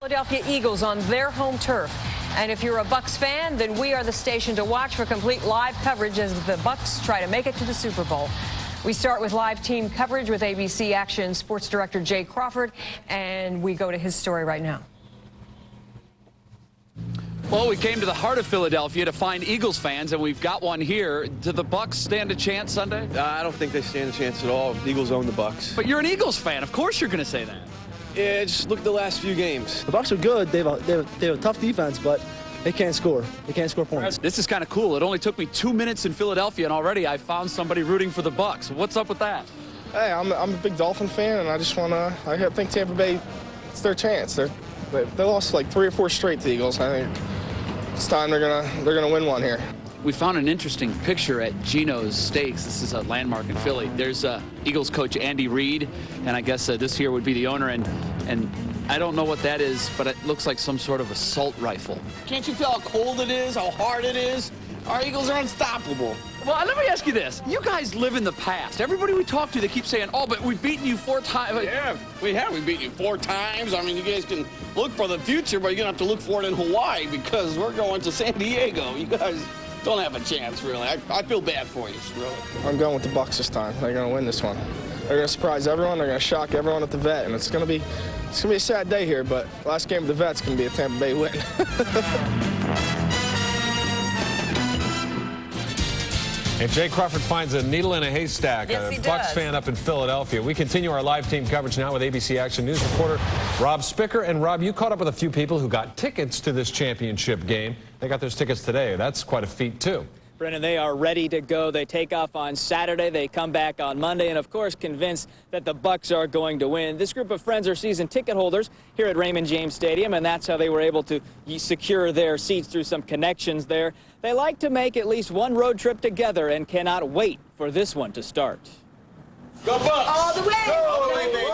Philadelphia Eagles on their home turf. And if you're a Bucs fan, then we are the station to watch for complete live coverage as the Bucs try to make it to the Super Bowl. We start with live team coverage with ABC Action sports director Jay Crawford, and we go to his story right now. Well, we came to the heart of Philadelphia to find Eagles fans, and we've got one here. Do the Bucs stand a chance Sunday? I don't think they stand a chance at all. The Eagles own the Bucs. But you're an Eagles fan. Of course you're going to say that. Yeah, just look at the last few games. The Bucs are good. They have a tough defense, but they can't score. They can't score points. This is kind of cool. It only took me 2 minutes in Philadelphia, and already I found somebody rooting for the Bucs. What's up with that? Hey, I'm a big Dolphin fan, and I just want to. I think Tampa Bay, it's their chance. They lost like 3 or 4 straight to the Eagles. I think it's time they're gonna win one here. We found an interesting picture at Gino's Steaks. This is a landmark in Philly. There's Eagles coach Andy Reid, and I guess this here would be the owner. And I don't know what that is, but it looks like some sort of assault rifle. Can't you tell how cold it is, how hard it is? Our Eagles are unstoppable. Well, let me ask you this. You guys live in the past. Everybody we talk to, they keep saying, oh, but we've beaten you 4 times. Yeah, we have. We've beaten you 4 times. I mean, you guys can look for the future, but you're going to have to look for it in Hawaii because we're going to San Diego. You guys don't have a chance, really. I feel bad for you, really. I'm going with the Bucs this time. They're going to win this one. They're going to surprise everyone. They're going to shock everyone at the Vet, and it's going to be a sad day here. But last game of the Vet's going to be a Tampa Bay win. And Jay Crawford finds a needle in a haystack. Yes, a he Bucs does. fan up in Philadelphia. We continue our live team coverage now with ABC Action News reporter Rob Spicker. And Rob, you caught up with a few people who got tickets to this championship game. They got those tickets today. That's quite a feat, too. Brennan, they are ready to go. They take off on Saturday. They come back on Monday, and of course convinced that the Bucs are going to win. This group of friends are season ticket holders here at Raymond James Stadium, and that's how they were able to secure their seats through some connections there. They like to make at least one road trip together and cannot wait for this one to start. Go Bucs! All the way! All the way, baby!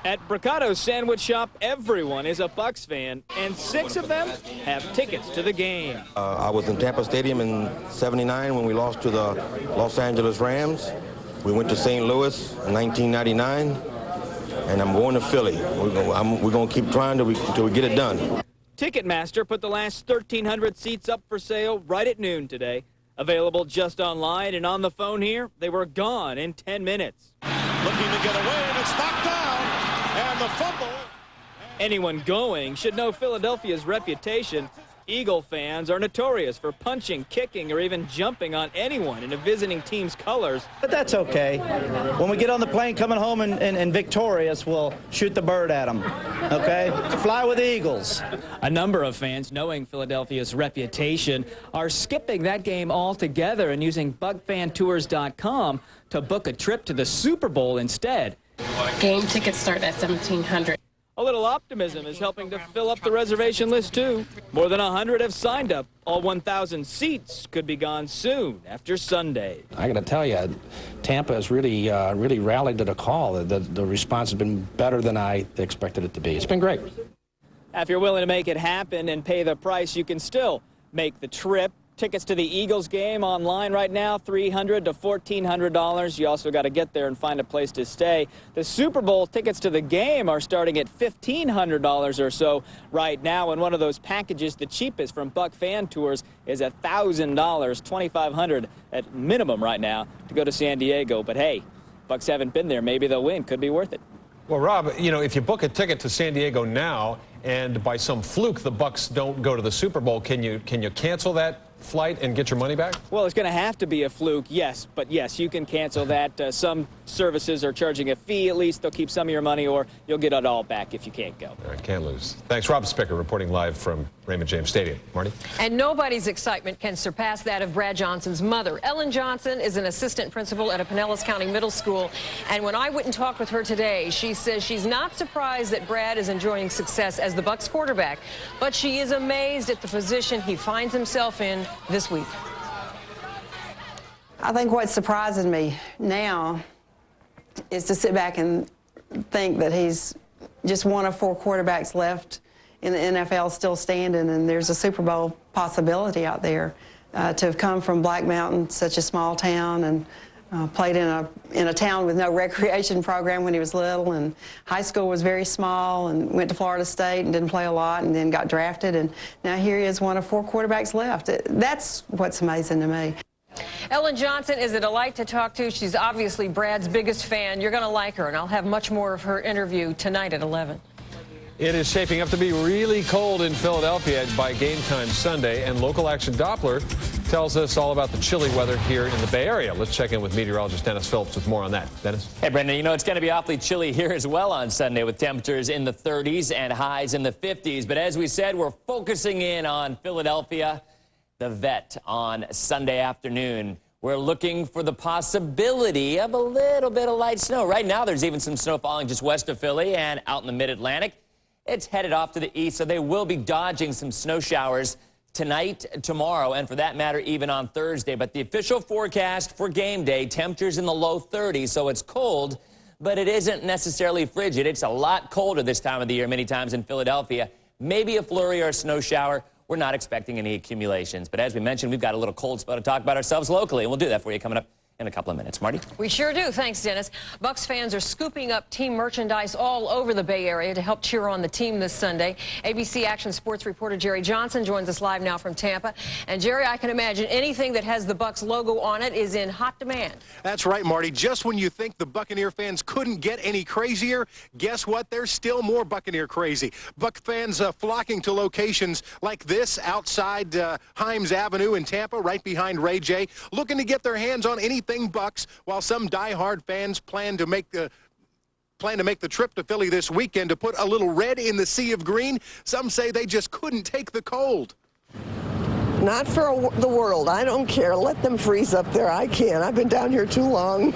At Bricato's Sandwich Shop, everyone is a Bucs fan, and 6 of them have tickets to the game. I was in Tampa Stadium in '79 when we lost to the Los Angeles Rams. We went to St. Louis in 1999, and I'm going to Philly. We're going to keep trying until we get it done. Ticketmaster put the last 1,300 seats up for sale right at noon today. Available just online and on the phone here, they were gone in 10 minutes. Looking to get away, and it's knocked down. And the fumble. Anyone going should know Philadelphia's reputation. Eagle fans are notorious for punching, kicking, or even jumping on anyone in a visiting team's colors. But that's okay. When we get on the plane coming home and victorious, we'll shoot the bird at them. Okay? Fly with the Eagles. A number of fans, knowing Philadelphia's reputation, are skipping that game altogether and using BugFanTours.com to book a trip to the Super Bowl instead. Game tickets start at $1,700. A little optimism is helping to fill up the reservation list, too. More than 100 have signed up. All 1,000 seats could be gone soon after Sunday. I got to tell you, Tampa has really rallied to the call. The response has been better than I expected it to be. It's been great. If you're willing to make it happen and pay the price, you can still make the trip. Tickets to the Eagles game online right now, $300 to $1,400. You also got to get there and find a place to stay. The Super Bowl tickets to the game are starting at $1,500 or so right now. And one of those packages, the cheapest from Buck Fan Tours, is $1,000, $2,500 at minimum right now to go to San Diego. But hey, Bucks haven't been there. Maybe they'll win. Could be worth it. Well, Rob, you know, if you book a ticket to San Diego now and by some fluke the Bucs don't go to the Super Bowl, can you cancel that flight and get your money back? Well, it's going to have to be a fluke, yes. But yes, you can cancel that. Some services are charging a fee. At least they'll keep some of your money, or you'll get it all back if you can't go. All right, can't lose. Thanks, Rob Spicker, reporting live from Raymond James Stadium. Marty? And nobody's excitement can surpass that of Brad Johnson's mother. Ellen Johnson is an assistant principal at a Pinellas County middle school. And when I went and talked with her today, she says she's not surprised that Brad is enjoying success as the Bucs quarterback, but she is amazed at the position he finds himself in this week. I think what's surprising me now is to sit back and think that he's just one of 4 quarterbacks left in the NFL still standing, and there's a Super Bowl possibility out there. To have come from Black Mountain, such a small town, and Played in a town with no recreation program when he was little, and high school was very small, and went to Florida State and didn't play a lot, and then got drafted, and now here he is, one of 4 quarterbacks left. That's what's amazing to me. Ellen Johnson is a delight to talk to. She's obviously Brad's biggest fan. You're going to like her, and I'll have much more of her interview tonight at 11. It is shaping up to be really cold in Philadelphia by game time Sunday, and Local Action Doppler tells us all about the chilly weather here in the Bay Area. Let's check in with meteorologist Dennis Phillips with more on that. Dennis? Hey, Brendan, you know it's going to be awfully chilly here as well on Sunday with temperatures in the 30s and highs in the 50s. But as we said, we're focusing in on Philadelphia, the Vet, on Sunday afternoon. We're looking for the possibility of a little bit of light snow. Right now, there's even some snow falling just west of Philly and out in the mid-Atlantic. It's headed off to the east, so they will be dodging some snow showers tonight, tomorrow, and for that matter, even on Thursday. But the official forecast for game day, temperatures in the low 30s, so it's cold, but it isn't necessarily frigid. It's a lot colder this time of the year, many times in Philadelphia. Maybe a flurry or a snow shower. We're not expecting any accumulations. But as we mentioned, we've got a little cold spell to talk about ourselves locally, and we'll do that for you coming up in a couple of minutes. Marty? We sure do. Thanks, Dennis. Bucs fans are scooping up team merchandise all over the Bay Area to help cheer on the team this Sunday. ABC Action Sports reporter Jerry Johnson joins us live now from Tampa. And, Jerry, I can imagine anything that has the Bucs logo on it is in hot demand. That's right, Marty. Just when you think the Buccaneer fans couldn't get any crazier, guess what? There's still more Buccaneer crazy. Buc fans flocking to locations like this outside Himes Avenue in Tampa, right behind Ray J, looking to get their hands on anything Bucs, while some diehard fans plan to make the trip to Philly this weekend to put a little red in the sea of green. Some say they just couldn't take the cold. Not for the world. I don't care. Let them freeze up there. I can't. I've been down here too long.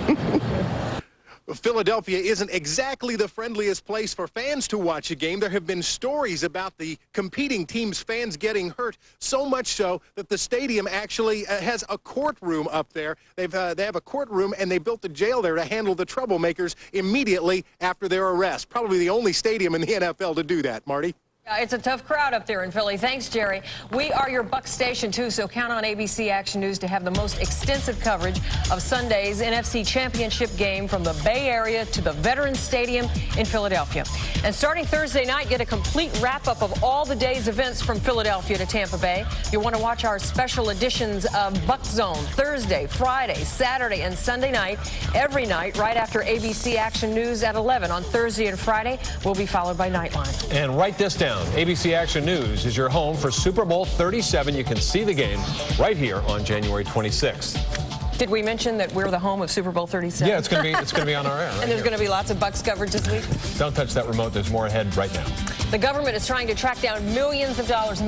Philadelphia isn't exactly the friendliest place for fans to watch a game. There have been stories about the competing teams' fans getting hurt, so much so that the stadium actually has a courtroom up there. They have a courtroom, and they built a jail there to handle the troublemakers immediately after their arrest. Probably the only stadium in the NFL to do that, Marty. It's a tough crowd up there in Philly. Thanks, Jerry. We are your Bucs station, too, so count on ABC Action News to have the most extensive coverage of Sunday's NFC Championship game from the Bay Area to the Veterans Stadium in Philadelphia. And starting Thursday night, get a complete wrap-up of all the day's events from Philadelphia to Tampa Bay. You'll want to watch our special editions of Bucs Zone Thursday, Friday, Saturday, and Sunday night, every night, right after ABC Action News at 11 on Thursday and Friday. Will be followed by Nightline. And write this down. ABC Action News is your home for Super Bowl XXXVII. You can see the game right here on January 26th. Did we mention that we're the home of Super Bowl XXXVII? Yeah, it's going to be on our air. Right and there's going to be lots of Bucs coverage this week. Don't touch that remote. There's more ahead right now. The government is trying to track down millions of dollars.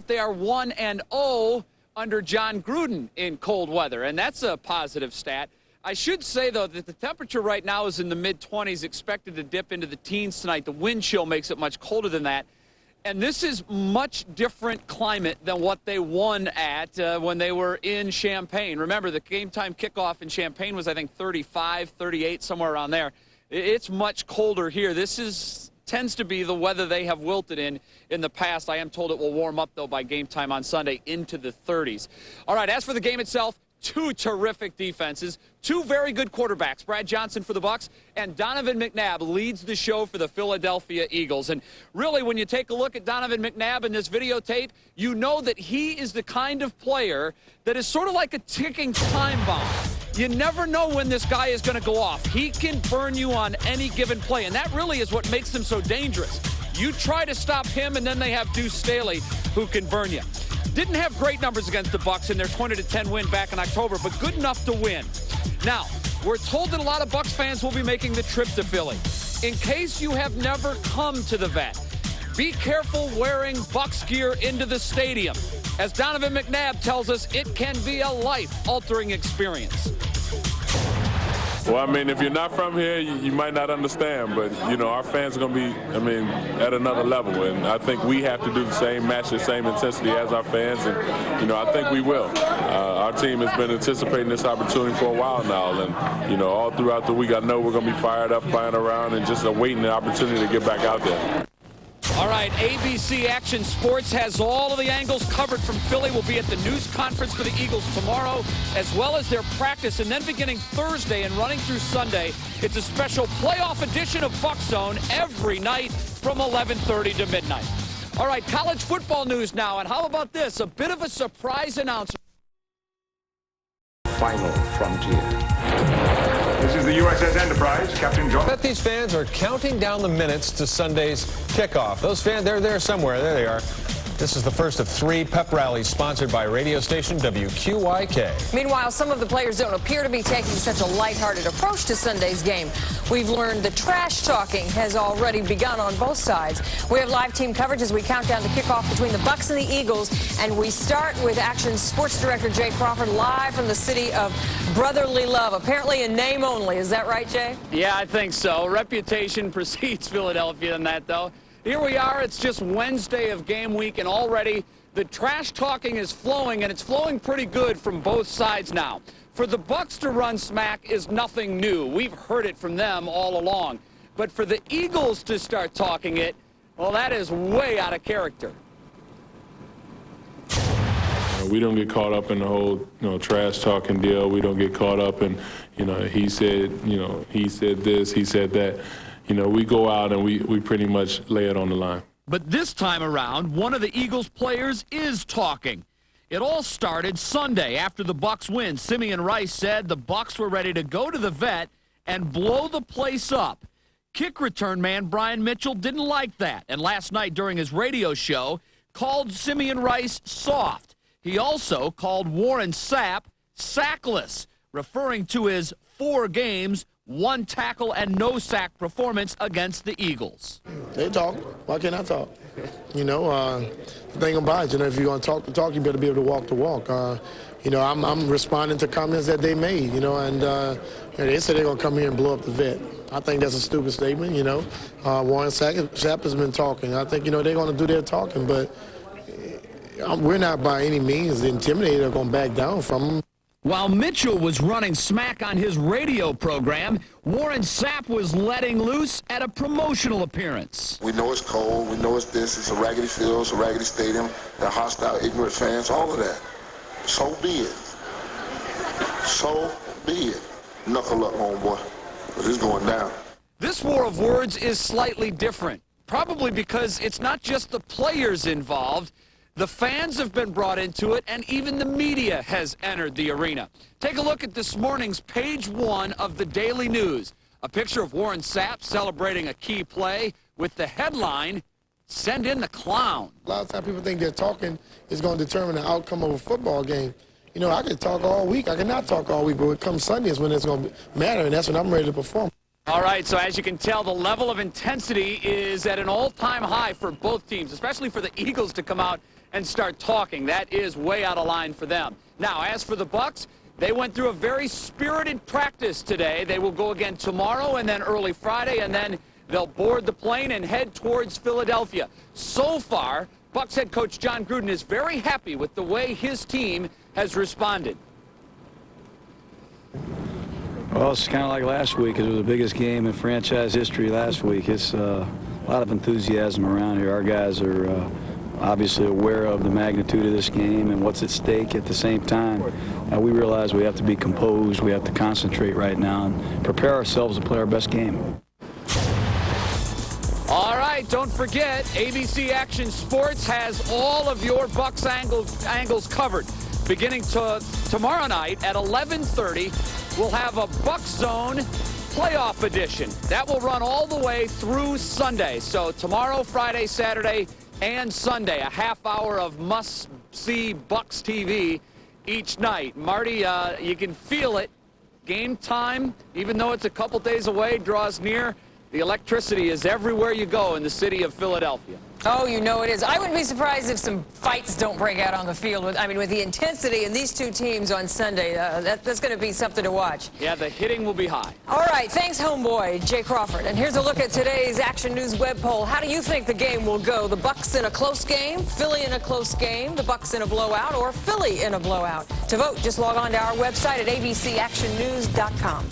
They are 1-0 under John Gruden in cold weather, and that's a positive stat. I should say, though, that the temperature right now is in the mid-20s, expected to dip into the teens tonight. The wind chill makes it much colder than that. And this is much different climate than what they won at when they were in Champaign. Remember, the game-time kickoff in Champaign was, I think, 35, 38, somewhere around there. It's much colder here. This tends to be the weather they have wilted in the past. I am told it will warm up, though, by game time on Sunday into the 30s. All right, as for the game itself, 2 terrific defenses, 2 very good quarterbacks. Brad Johnson for the Bucs and Donovan McNabb leads the show for the Philadelphia Eagles. And really, when you take a look at Donovan McNabb in this videotape, you know that he is the kind of player that is sort of like a ticking time bomb. You never know when this guy is going to go off. He can burn you on any given play, and that really is what makes him so dangerous. You try to stop him, and then they have Deuce Staley who can burn you. Didn't have great numbers against the Bucs in their 20-10 win back in October, but good enough to win. Now, we're told that a lot of Bucs fans will be making the trip to Philly. In case you have never come to the Vet, be careful wearing Bucs gear into the stadium. As Donovan McNabb tells us, it can be a life-altering experience. Well, I mean, if you're not from here, you might not understand, but, you know, our fans are going to be, at another level, and I think we have to do the same, match the same intensity as our fans, and, you know, I think we will. Our team has been anticipating this opportunity for a while now, and, you know, all throughout the week, I know we're going to be fired up, flying around, and just awaiting the opportunity to get back out there. All right, ABC Action Sports has all of the angles covered from Philly. We'll be at the news conference for the Eagles tomorrow, as well as their practice. And then beginning Thursday and running through Sunday, it's a special playoff edition of Bucs Zone every night from 11:30 to midnight. All right, college football news now. And how about this? A bit of a surprise announcement. Final frontier. This is the USS Enterprise, Captain John. I bet these fans are counting down the minutes to Sunday's kickoff. Those fans, they're there somewhere. There they are. This is the first of 3 pep rallies sponsored by radio station WQYK. Meanwhile, some of the players don't appear to be taking such a lighthearted approach to Sunday's game. We've learned the trash talking has already begun on both sides. We have live team coverage as we count down the kickoff between the Bucs and the Eagles. And we start with Action Sports Director Jay Crawford live from the city of brotherly love. Apparently in name only. Is that right, Jay? Yeah, I think so. Reputation precedes Philadelphia in that, though. Here we are. It's just Wednesday of game week, and already the trash talking is flowing, and it's flowing pretty good from both sides now. For the Bucs to run smack is nothing new. We've heard it from them all along. But for the Eagles to start talking it, well, that is way out of character. We don't get caught up in the whole, trash talking deal. We don't get caught up in, he said this, he said that. We go out and we pretty much lay it on the line. But this time around, one of the Eagles players is talking. It all started Sunday after the Bucs win. Simeon Rice said the Bucs were ready to go to the vet and blow the place up. Kick return man Brian Mitchell didn't like that, and last night during his radio show called Simeon Rice soft. He also called Warren Sapp sackless, referring to his 4 games, 1 tackle and no sack performance against the Eagles. They talk. Why can't I talk? The thing about it, if you're going to talk the talk, you better be able to walk the walk. I'm responding to comments that they made, and they said they're going to come here and blow up the vet. I think that's a stupid statement, Warren Sapp has been talking. I think, they're going to do their talking, but we're not by any means intimidated or going to back down from them. While Mitchell was running smack on his radio program, Warren Sapp was letting loose at a promotional appearance. We know it's cold. We know it's this. It's a raggedy field. It's a raggedy stadium. They're hostile, ignorant fans, all of that. So be it. So be it. Knuckle up, homeboy, because it's going down. This war of words is slightly different, probably because it's not just the players involved. The fans have been brought into it, and even the media has entered the arena. Take a look at this morning's page 1 of the Daily News. A picture of Warren Sapp celebrating a key play with the headline, "Send in the clown." A lot of times people think their talking is going to determine the outcome of a football game. I could talk all week. I cannot talk all week, but when it comes Sunday is when it's going to matter, and that's when I'm ready to perform. All right, so as you can tell, the level of intensity is at an all-time high for both teams, especially for the Eagles to come out and start talking. That is way out of line for them. Now, as for the Bucs, they went through a very spirited practice today. They will go again tomorrow and then early Friday, and then they'll board the plane and head towards Philadelphia. So far, Bucs head coach John Gruden is very happy with the way his team has responded. Well, it's kind of like last week. It was the biggest game in franchise history last week. It's a lot of enthusiasm around here. Our guys are obviously aware of the magnitude of this game and what's at stake. At the same time, we realize we have to be composed. We have to concentrate right now and prepare ourselves to play our best game. All right, don't forget, ABC Action Sports has all of your Bucs angles covered. Beginning tomorrow night at 11:30, we'll have a Bucs Zone playoff edition. That will run all the way through Sunday. So tomorrow, Friday, Saturday, and Sunday, a half hour of must-see Bucs TV each night. Marty, you can feel it. Game time, even though it's a couple days away, draws near. The electricity is everywhere you go in the city of Philadelphia. Oh, you know it is. I wouldn't be surprised if some fights don't break out on the field. With the intensity in these 2 teams on Sunday, that's going to be something to watch. Yeah, the hitting will be high. All right, thanks, homeboy, Jay Crawford. And here's a look at today's Action News web poll. How do you think the game will go? The Bucs in a close game, Philly in a close game, the Bucs in a blowout, or Philly in a blowout? To vote, just log on to our website at abcactionnews.com.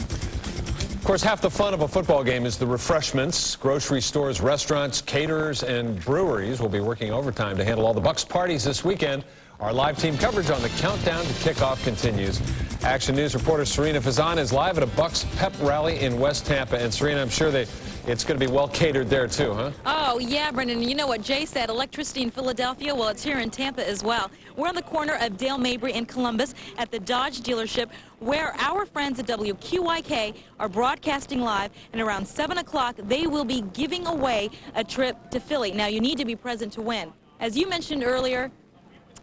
course, half the fun of a football game is the refreshments. Grocery stores, restaurants, caterers, and breweries will be working overtime to handle all the Bucs parties this weekend. Our live team coverage on the countdown to kickoff continues. Action News reporter Serena Fazan is live at a Bucs pep rally in West Tampa. And Serena, I'm sure it's going to be well catered there too, huh? Oh, yeah, Brendan. You know what Jay said, electricity in Philadelphia? Well, it's here in Tampa as well. We're on the corner of Dale Mabry and Columbus at the Dodge dealership, where our friends at WQYK are broadcasting live, and around 7 o'clock they will be giving away a trip to Philly. Now, you need to be present to win. As you mentioned earlier,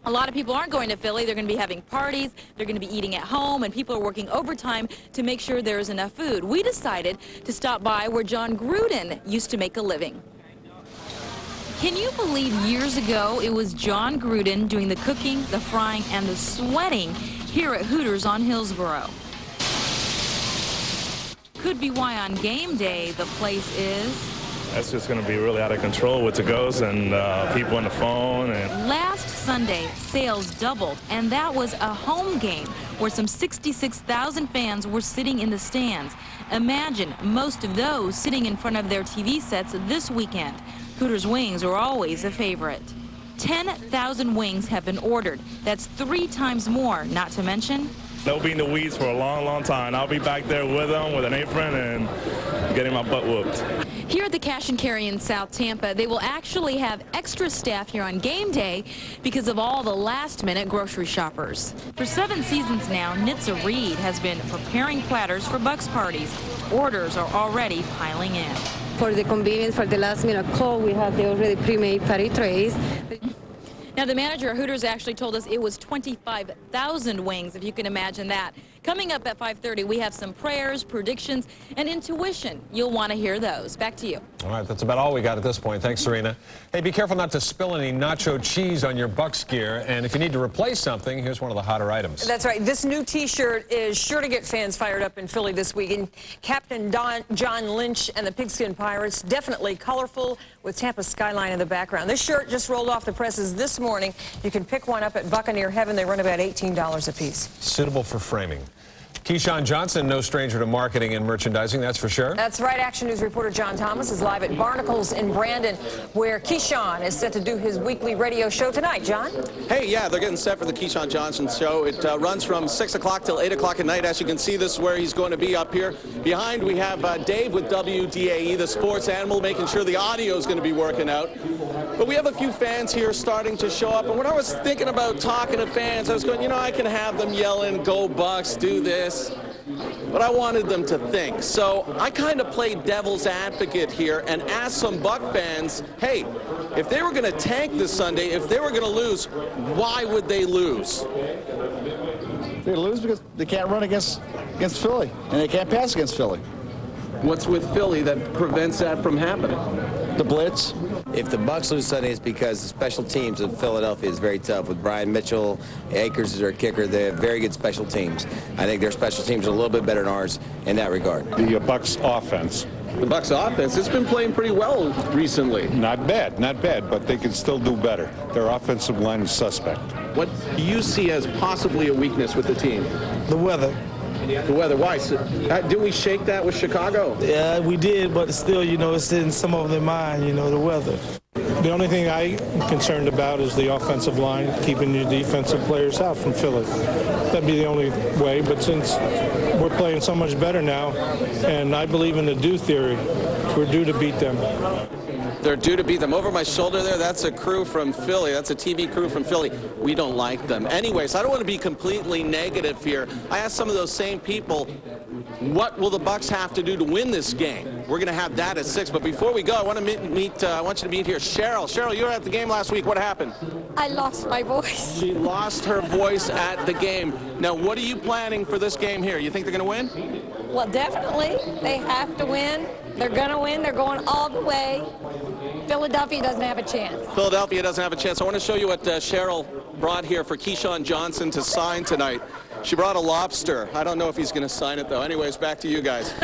a lot of people aren't going to Philly. They're going to be having parties, they're going to be eating at home, and people are working overtime to make sure there's enough food. We decided to stop by where John Gruden used to make a living. Can you believe years ago it was John Gruden doing the cooking, the frying, and the sweating here at Hooters on Hillsborough? Could be why on game day the place is... That's just going to be really out of control with the goes and people on the phone. And last Sunday, sales doubled, and that was a home game where some 66,000 fans were sitting in the stands. Imagine most of those sitting in front of their TV sets this weekend. Hooters wings are always a favorite. 10,000 wings have been ordered. That's 3 times more, not to mention... They'll be in the weeds for a long, long time. I'll be back there with them with an apron and getting my butt whooped. Here at the Cash and Carry in South Tampa, they will actually have extra staff here on game day because of all the last-minute grocery shoppers. For 7 seasons now, Nitza Reed has been preparing platters for Bucs parties. Orders are already piling in. For the convenience, for the last-minute call, we have the already pre-made patty trays. Now, the manager at Hooters actually told us it was 25,000 wings, if you can imagine that. Coming up at 5:30, we have some prayers, predictions, and intuition. You'll want to hear those. Back to you. All right, that's about all we got at this point. Thanks, Serena. Hey, be careful not to spill any nacho cheese on your Bucs gear. And if you need to replace something, here's one of the hotter items. That's right. This new T-shirt is sure to get fans fired up in Philly this weekend. Captain John Lynch and the Pigskin Pirates, definitely colorful with Tampa's skyline in the background. This shirt just rolled off the presses this morning. You can pick one up at Buccaneer Heaven. They run about $18 a piece. Suitable for framing. Keyshawn Johnson, no stranger to marketing and merchandising, that's for sure. That's right. Action News reporter John Thomas is live at Barnacles in Brandon, where Keyshawn is set to do his weekly radio show tonight. John? Hey, yeah, they're getting set for the Keyshawn Johnson show. It runs from 6 o'clock till 8 o'clock at night. As you can see, this is where he's going to be up here. Behind, we have Dave with WDAE, the sports animal, making sure the audio is going to be working out. But we have a few fans here starting to show up. And when I was thinking about talking to fans, I was going, you know, I can have them yelling, "Go Bucs, do this." But I wanted them to think. So I kind of played devil's advocate here and asked some Buc fans, hey, if they were going to tank this Sunday, if they were going to lose, why would they lose? They lose because they can't run against Philly, and they can't pass against Philly. What's with Philly that prevents that from happening? The blitz. If the Bucs lose Sunday, it's because the special teams of Philadelphia is very tough. With Brian Mitchell, Akers is their kicker. They have very good special teams. I think their special teams are a little bit better than ours in that regard. The Bucs offense. The Bucs offense, it's been playing pretty well recently. Not bad, but they can still do better. Their offensive line is suspect. What do you see as possibly a weakness with the team? The weather. The weather. Why? So, didn't we shake that with Chicago? Yeah, we did, but still, you know, it's in some of their mind, you know, the weather. The only thing I'm concerned about is the offensive line, keeping your defensive players out from Philly. That'd be the only way, but since we're playing so much better now, and I believe in the do theory, we're due to beat them. They're due to beat them. Over my shoulder there, that's a crew from Philly. That's a TV crew from Philly. We don't like them. Anyways, I don't want to be completely negative here. I asked some of those same people, what will the Bucs have to do to win this game? We're going to have that at 6. But before we go, I want to I want you to meet here Cheryl. Cheryl, you were at the game last week. What happened? I lost my voice. She lost her voice at the game. Now, what are you planning for this game here? You think they're going to win? Well, definitely. They have to win. They're going to win. They're going all the way. Philadelphia doesn't have a chance. Philadelphia doesn't have a chance. I want to show you what Cheryl brought here for Keyshawn Johnson to sign tonight. She brought a lobster. I don't know if he's going to sign it, though. Anyways, back to you guys.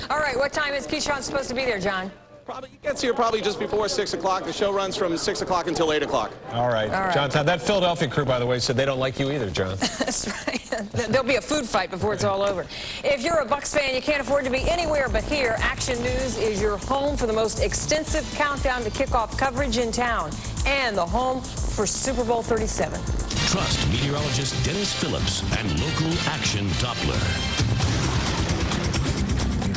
All right, what time is Keyshawn supposed to be there, John? Probably he gets here probably just before 6 o'clock. The show runs from 6 o'clock until 8 o'clock. All right. John, that Philadelphia crew, by the way, said they don't like you either, John. That's right. There'll be a food fight before it's all over. If you're a Bucs fan, you can't afford to be anywhere but here. Action News is your home for the most extensive countdown to kickoff coverage in town and the home for Super Bowl XXXVII. Trust meteorologist Dennis Phillips and local Action Doppler.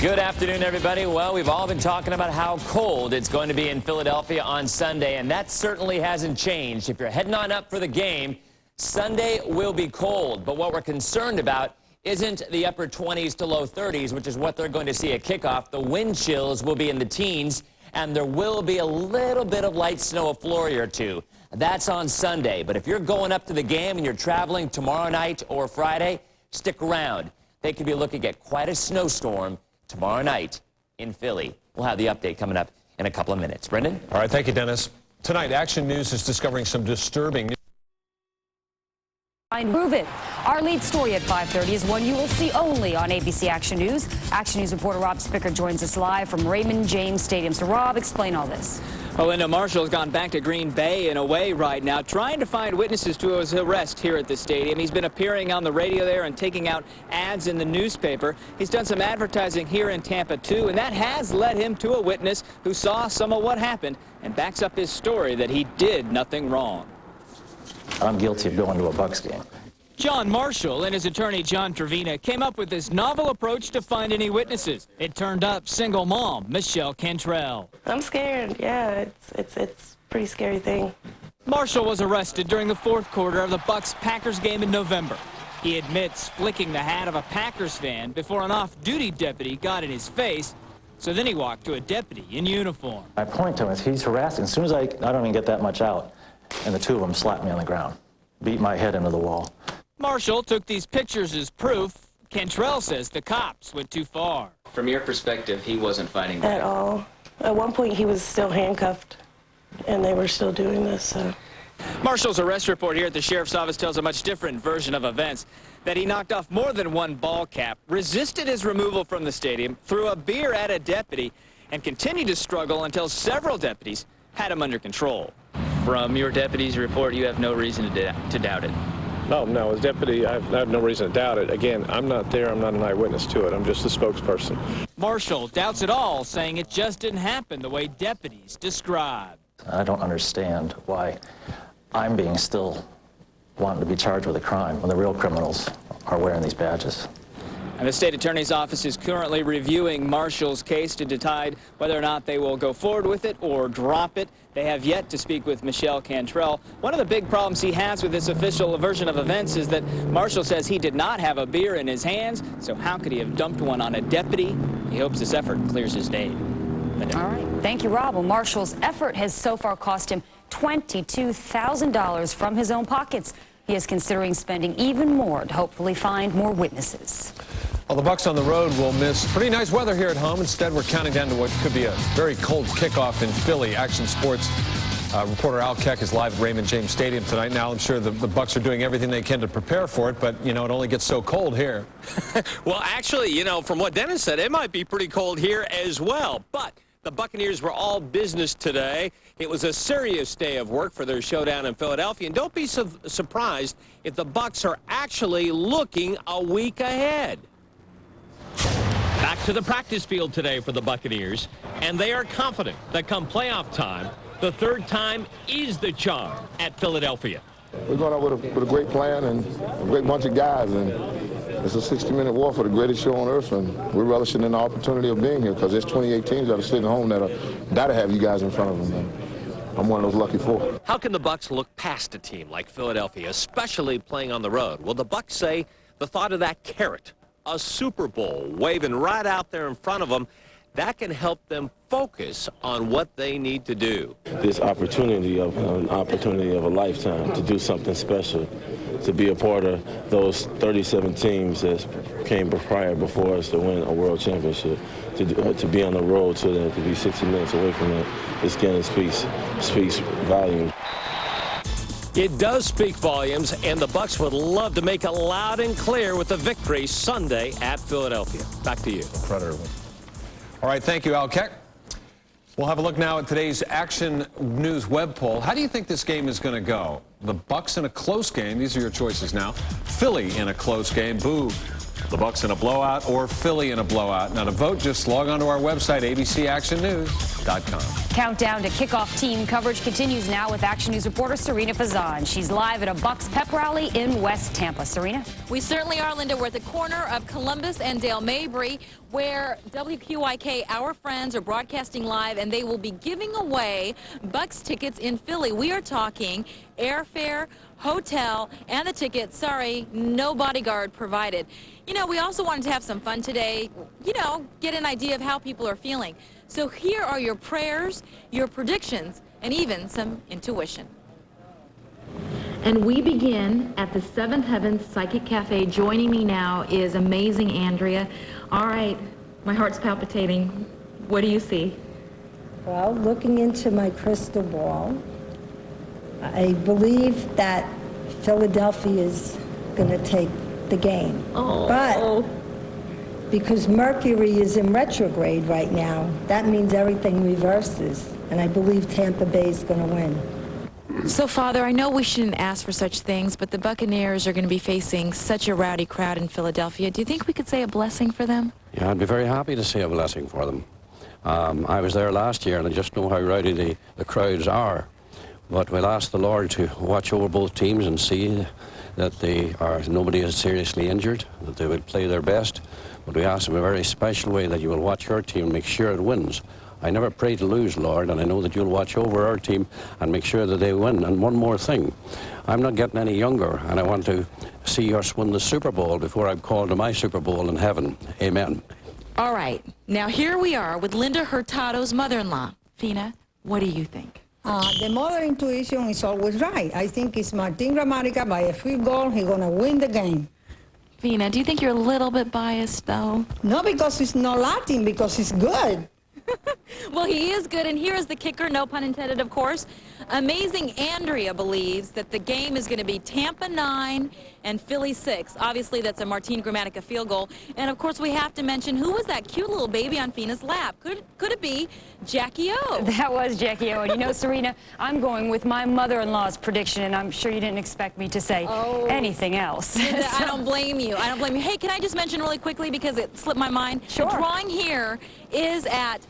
Good afternoon, everybody. Well, we've all been talking about how cold it's going to be in Philadelphia on Sunday, and that certainly hasn't changed. If you're heading on up for the game, Sunday will be cold. But what we're concerned about isn't the upper 20s to low 30s, which is what they're going to see at kickoff. The wind chills will be in the teens, and there will be a little bit of light snow, a flurry or two. That's on Sunday. But if you're going up to the game and you're traveling tomorrow night or Friday, stick around. They could be looking at quite a snowstorm tomorrow night in Philly. We'll have the update coming up in a couple of minutes. Brendan? All right, thank you, Dennis. Tonight, Action News is discovering some disturbing news. Prove it. Our lead story at 5:30 is one you will see only on ABC Action News. Action News reporter Rob Spicker joins us live from Raymond James Stadium. So, Rob, explain all this. Well, Linda, Marshall has gone back to Green Bay and away right now, trying to find witnesses to his arrest here at the stadium. He's been appearing on the radio there and taking out ads in the newspaper. He's done some advertising here in Tampa, too, and that has led him to a witness who saw some of what happened and backs up his story that he did nothing wrong. I'm guilty of going to a Bucs game. John Marshall and his attorney John Trevina came up with this novel approach to find any witnesses. It turned up single mom Michelle Cantrell. I'm scared. Yeah, it's a pretty scary thing. Marshall was arrested during the fourth quarter of the Bucs-Packers game in November. He admits flicking the hat of a Packers fan before an off-duty deputy got in his face. So then he walked to a deputy in uniform. I point to him as he's harassing. As soon as I don't even get that much out, and the two of them slapped me on the ground, beat my head into the wall. Marshall took these pictures as proof. Cantrell says the cops went too far. From your perspective, he wasn't fighting back. At all. At one point, he was still handcuffed, and they were still doing this, so. Marshall's arrest report here at the sheriff's office tells a much different version of events. That he knocked off more than one ball cap, resisted his removal from the stadium, threw a beer at a deputy, and continued to struggle until several deputies had him under control. From your deputy's report, you have no reason to doubt it. No, as deputy, I have no reason to doubt it. Again, I'm not there. I'm not an eyewitness to it. I'm just a spokesperson. Marshall doubts it all, saying it just didn't happen the way deputies described. I don't understand why I'm being still wanting to be charged with a crime when the real criminals are wearing these badges. And the state attorney's office is currently reviewing Marshall's case to decide whether or not they will go forward with it or drop it. They have yet to speak with Michelle Cantrell. One of the big problems he has with this official version of events is that Marshall says he did not have a beer in his hands, so how could he have dumped one on a deputy? He hopes this effort clears his name. All right. Thank you, Rob. Well, Marshall's effort has so far cost him $22,000 from his own pockets. He is considering spending even more to hopefully find more witnesses. Well, the Bucs on the road will miss pretty nice weather here at home. Instead, we're counting down to what could be a very cold kickoff in Philly. Action Sports reporter Al Keck is live at Raymond James Stadium tonight. Now, I'm sure the Bucs are doing everything they can to prepare for it, but, you know, it only gets so cold here. Well, actually, you know, from what Dennis said, it might be pretty cold here as well. But the Buccaneers were all business today. It was a serious day of work for their showdown in Philadelphia. And don't be surprised if the Bucs are actually looking a week ahead. Back to the practice field today for the Buccaneers, and they are confident that come playoff time, the third time is the charm at Philadelphia. We're going out with a great plan and a great bunch of guys, and it's a 60-minute war for the greatest show on earth, and we're relishing in the opportunity of being here because there's 28 teams that are sitting home that gotta have you guys in front of them. And I'm one of those lucky four. How can the Bucs look past a team like Philadelphia, especially playing on the road? Well, the Bucs say the thought of that carrot, a Super Bowl waving right out there in front of them, that can help them focus on what they need to do. This opportunity of a lifetime to do something special, to be a part of those 37 teams that came prior before us to win a world championship, to be on the road to that, to be 60 minutes away from that, this game speaks volumes. It does speak volumes, and the Bucs would love to make it loud and clear with a victory Sunday at Philadelphia. Back to you. Predator. All right, thank you, Al Keck. We'll have a look now at today's Action News web poll. How do you think this game is going to go? The Bucs in a close game. These are your choices now. Philly in a close game. Boo. The Bucs in a blowout or Philly in a blowout. Now to vote, just log on to our website, abcactionnews.com. Countdown to kickoff team coverage continues now with Action News reporter Serena Fazan. She's live at a Bucs pep rally in West Tampa. Serena? We certainly are, Linda. We're at the corner of Columbus and Dale Mabry, where WQIK, our friends, are broadcasting live, and they will be giving away Bucs tickets in Philly. We are talking airfare, hotel, and the tickets. Sorry, no bodyguard provided. You know, we also wanted to have some fun today, you know, get an idea of how people are feeling. So here are your prayers, your predictions, and even some intuition. And we begin at the Seventh Heavens Psychic Cafe. Joining me now is amazing Andrea. All right, my heart's palpitating. What do you see? Well, looking into my crystal ball, I believe that Philadelphia is going to take the game. Oh. But because Mercury is in retrograde right now, that means everything reverses. And I believe Tampa Bay is going to win. So, Father, I know we shouldn't ask for such things, but the Buccaneers are going to be facing such a rowdy crowd in Philadelphia. Do you think we could say a blessing for them? Yeah, I'd be very happy to say a blessing for them. I was there last year, and I just know how rowdy the crowds are. But we'll ask the Lord to watch over both teams and see that nobody is seriously injured, that they will play their best. But we ask in a very special way that you will watch your team and make sure it wins. I never pray to lose, Lord, and I know that you'll watch over our team and make sure that they win. And one more thing, I'm not getting any younger, and I want to see us win the Super Bowl before I'm called to my Super Bowl in heaven. Amen. All right. Now, here we are with Linda Hurtado's mother-in-law. Fina, what do you think? The mother intuition is always right. I think it's Martin Gramatica by a field goal. He's going to win the game. Fina, do you think you're a little bit biased, though? No, because it's not Latin, because it's good. Well, he is good, and here is the kicker, no pun intended, of course. Amazing Andrea believes that the game is going to be Tampa 9 and Philly 6. Obviously, that's a Martin Gramatica field goal. And, of course, we have to mention, who was that cute little baby on Fina's lap? Could it be Jackie O? That was Jackie O. And, you know, Serena, I'm going with my mother-in-law's prediction, and I'm sure you didn't expect me to say anything else. Linda, I don't blame you. I don't blame you. Hey, can I just mention really quickly, because it slipped my mind? Sure. The drawing here is at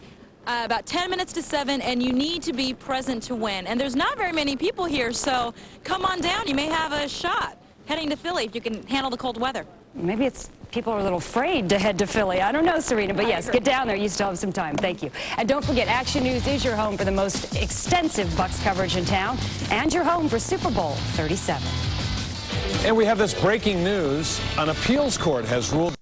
about 10 minutes to 7, and you need to be present to win. And there's not very many people here, so come on down. You may have a shot heading to Philly if you can handle the cold weather. Maybe it's people are a little afraid to head to Philly. I don't know, Serena, but yes, get down there. You still have some time. Thank you. And don't forget, Action News is your home for the most extensive Bucs coverage in town and your home for Super Bowl XXXVII. And we have this breaking news. An appeals court has ruled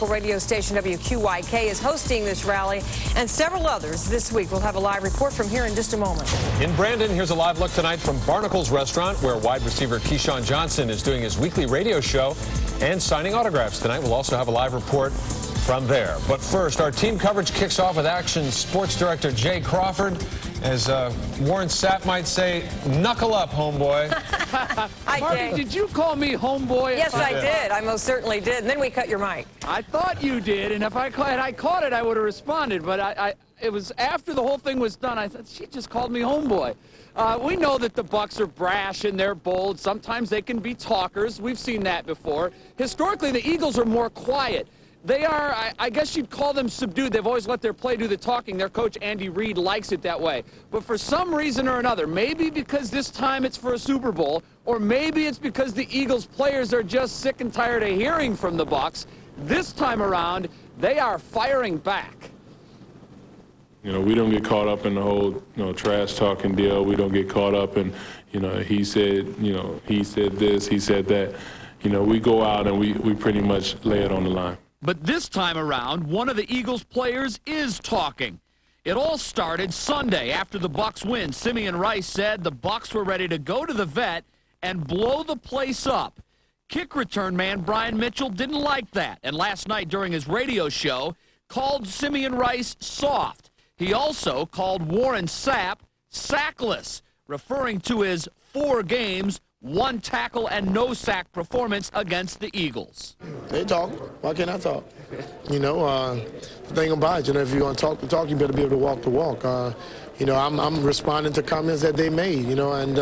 radio station WQYK is hosting this rally and several others this week. We'll have a live report from here in just a moment. In Brandon, here's a live look tonight from Barnacle's Restaurant, where wide receiver Keyshawn Johnson is doing his weekly radio show and signing autographs tonight. We'll also have a live report from there. But first, our team coverage kicks off with Action Sports Director Jay Crawford. As Warren Sapp might say, knuckle up, homeboy. Hi, Marty, Jay. did you call me homeboy? Yes, I did. I most certainly did. And then we cut your mic. I thought you did, and if I caught it, I would have responded. But it was after the whole thing was done. I thought, she just called me homeboy. We know that the Bucs are brash and they're bold. Sometimes they can be talkers. We've seen that before. Historically, the Eagles are more quiet. They are, I guess you'd call them subdued. They've always let their play do the talking. Their coach, Andy Reid, likes it that way. But for some reason or another, maybe because this time it's for a Super Bowl, or maybe it's because the Eagles players are just sick and tired of hearing from the Bucs, this time around, they are firing back. You know, we don't get caught up in the whole, trash talking deal. We don't get caught up in, he said this, he said that. We go out and we pretty much lay it on the line. But this time around, one of the Eagles players is talking. It all started Sunday after the Bucs win. Simeon Rice said the Bucs were ready to go to the vet and blow the place up. Kick return man Brian Mitchell didn't like that, and last night during his radio show called Simeon Rice soft. He also called Warren Sapp sackless, referring to his 4 games, one tackle and no sack performance against the Eagles. They talk. Why can't I talk? You know, the thing about it, you know, if you're going to talk the talk, you better be able to walk the walk. You know, I'm responding to comments that they made, you know, and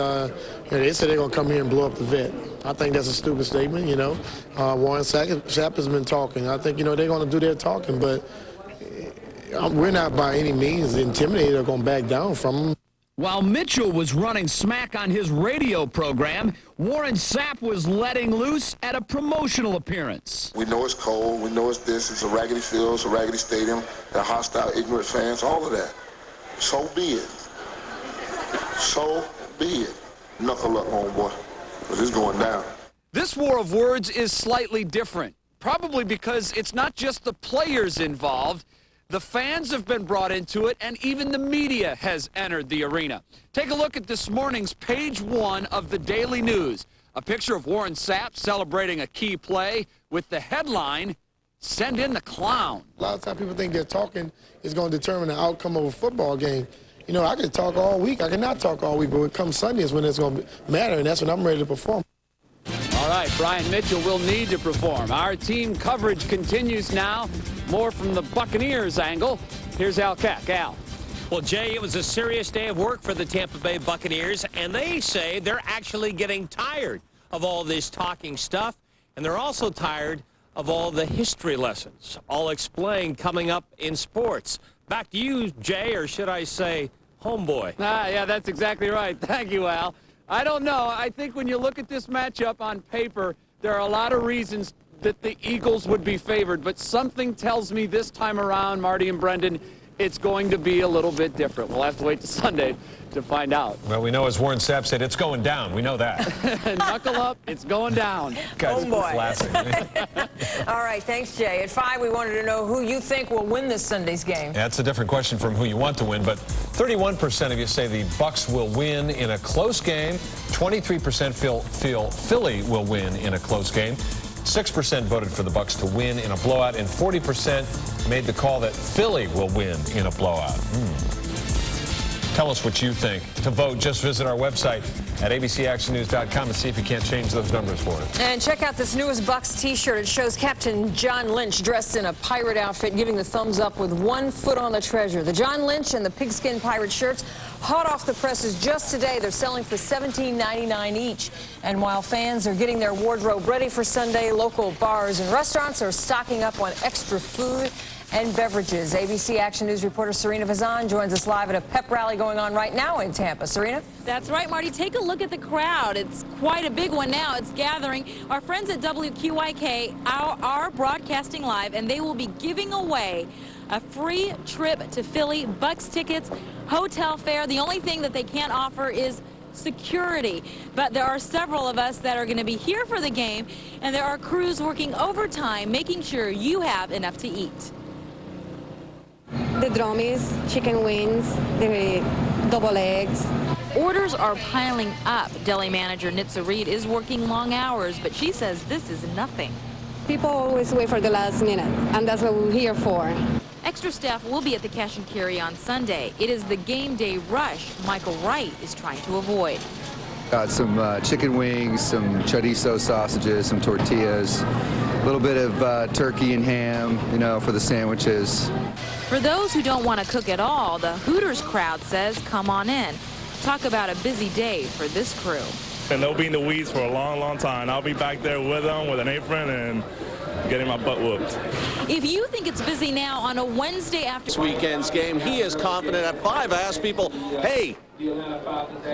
they said they're going to come here and blow up the vet. I think that's a stupid statement, you know. Warren Sapp has been talking. I think, you know, they're going to do their talking, but we're not by any means intimidated or going to back down from them. While Mitchell was running smack on his radio program, Warren Sapp was letting loose at a promotional appearance. We know it's cold. We know it's this. It's a raggedy field. It's a raggedy stadium. They're hostile, ignorant fans, all of that. So be it. So be it. Knuckle up, homeboy, because it's going down. This war of words is slightly different, probably because it's not just the players involved. The fans have been brought into it, and even the media has entered the arena. Take a look at this morning's page 1 of the Daily News. A picture of Warren Sapp celebrating a key play with the headline, "Send in the clown." A lot of times people think their talking is going to determine the outcome of a football game. You know, I could talk all week. I cannot talk all week, but when it comes Sunday is when it's going to matter, and that's when I'm ready to perform. All right, Brian Mitchell will need to perform. Our team coverage continues now. More from the Buccaneers angle. Here's Al Keck. Al. Well, Jay, it was a serious day of work for the Tampa Bay Buccaneers, and they say they're actually getting tired of all this talking stuff, and they're also tired of all the history lessons. All explained coming up in sports. Back to you, Jay, or should I say homeboy? Yeah, that's exactly right. Thank you, Al. I don't know. I think when you look at this matchup on paper, there are a lot of reasons that the Eagles would be favored, but something tells me this time around, Marty and Brendan, it's going to be a little bit different. We'll have to wait to Sunday to find out. Well, we know, as Warren Sapp said, it's going down. We know that. Knuckle up, it's going down. Oh, boy. Classic. All right, thanks, Jay. At 5, we wanted to know who you think will win this Sunday's game. That's a different question from who you want to win, but 31% of you say the Bucs will win in a close game. 23% feel Philly will win in a close game. 6% voted for the Bucs to win in a blowout, and 40% made the call that Philly will win in a blowout. Tell us what you think. To vote, just visit our website at abcactionnews.com and see if you can't change those numbers for us. And check out this newest Bucs t-shirt. It shows Captain John Lynch dressed in a pirate outfit, giving the thumbs up with one foot on the treasure. The John Lynch and the pigskin pirate shirts, hot off the presses just today. They're selling for $17.99 each. And while fans are getting their wardrobe ready for Sunday, local bars and restaurants are stocking up on extra food and beverages. ABC Action News reporter Serena Vazan joins us live at a pep rally going on right now in Tampa. Serena? That's right, Marty. Take a look at the crowd. It's quite a big one now. It's gathering. Our friends at WQIK are broadcasting live, and they will be giving away a free trip to Philly, Bucs tickets, hotel fare. The only thing that they can't offer is security. But there are several of us that are going to be here for the game, and there are crews working overtime, making sure you have enough to eat. The drummies, chicken wings, the double eggs. Orders are piling up. Deli manager Nitza Reed is working long hours, but she says this is nothing. People always wait for the last minute, and that's what we're here for. Extra staff will be at the cash and carry on Sunday. It is the game day rush Michael Wright is trying to avoid. Got some chicken wings, some chorizo sausages, some tortillas, a little bit of turkey and ham, you know, for the sandwiches. For those who don't want to cook at all, the Hooters crowd says come on in. Talk about a busy day for this crew. And they'll be in the weeds for a long, long time. I'll be back there with them with an apron and getting my butt whooped. If you think it's busy now on a Wednesday after This weekend's game, he is confident. At 5, I asked people, hey,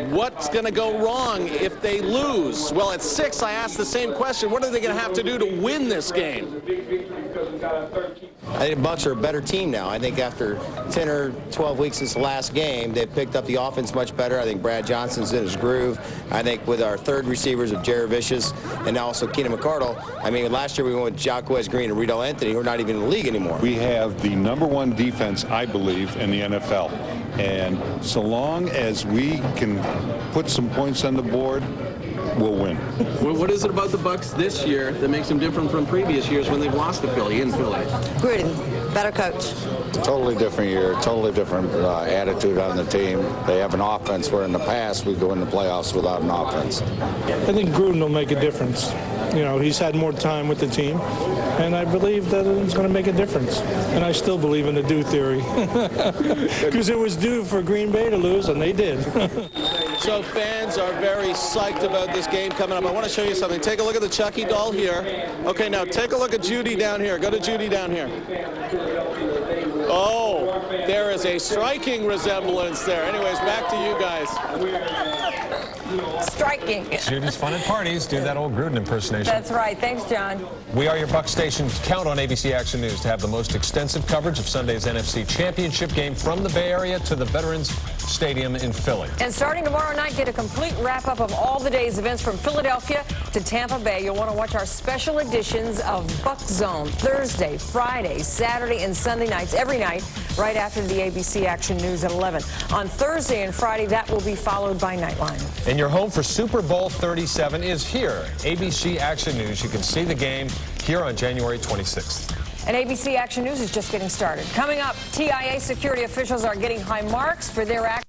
what's going to go wrong if they lose? Well, at 6, I asked the same question. What are they going to have to do to win this game? I think the Bucs are a better team now. I think after 10 or 12 weeks since the last game, they've picked up the offense much better. I think Brad Johnson's in his groove. I think with our third receivers of Jared Vicious and now also Keenan McCardle, I mean, last year we went with Jacquez Green and Riddle Anthony, who are not even in the league anymore. We have the #1 defense, I believe, in the NFL. And so long as we can put some points on the board, we'll win. What is it about the Bucs this year that makes them different from previous years when they've lost to Philly in Philly? Gruden. better coach. Totally different year, totally different attitude on the team. They have an offense where in the past we go in the playoffs without an offense. I think Gruden will make a difference. You know, he's had more time with the team, and I believe that it's going to make a difference. And I still believe in the due theory, because it was due for Green Bay to lose, and they did. So fans are very psyched about this game coming up. I want to show you something. Take a look at the Chucky doll here. Okay, now take a look at Judy down here. Go to Judy down here. Oh, there is a striking resemblance there. Anyways, back to you guys. Striking. Judy's fun at parties. Do that old Gruden impersonation. That's right. Thanks, John. We are your Bucs station. Count on ABC Action News to have the most extensive coverage of Sunday's NFC Championship game from the Bay Area to the Veterans Stadium in Philly. And starting tomorrow night, get a complete wrap-up of all the day's events from Philadelphia to Tampa Bay. You'll want to watch our special editions of Bucs Zone Thursday, Friday, Saturday, and Sunday nights, every night, right after the ABC Action News at 11. On Thursday and Friday, that will be followed by Nightline. And your home for Super Bowl XXXVII is here. ABC Action News. You can see the game here on January 26th. And ABC Action News is just getting started. Coming up, TIA security officials are getting high marks for their action.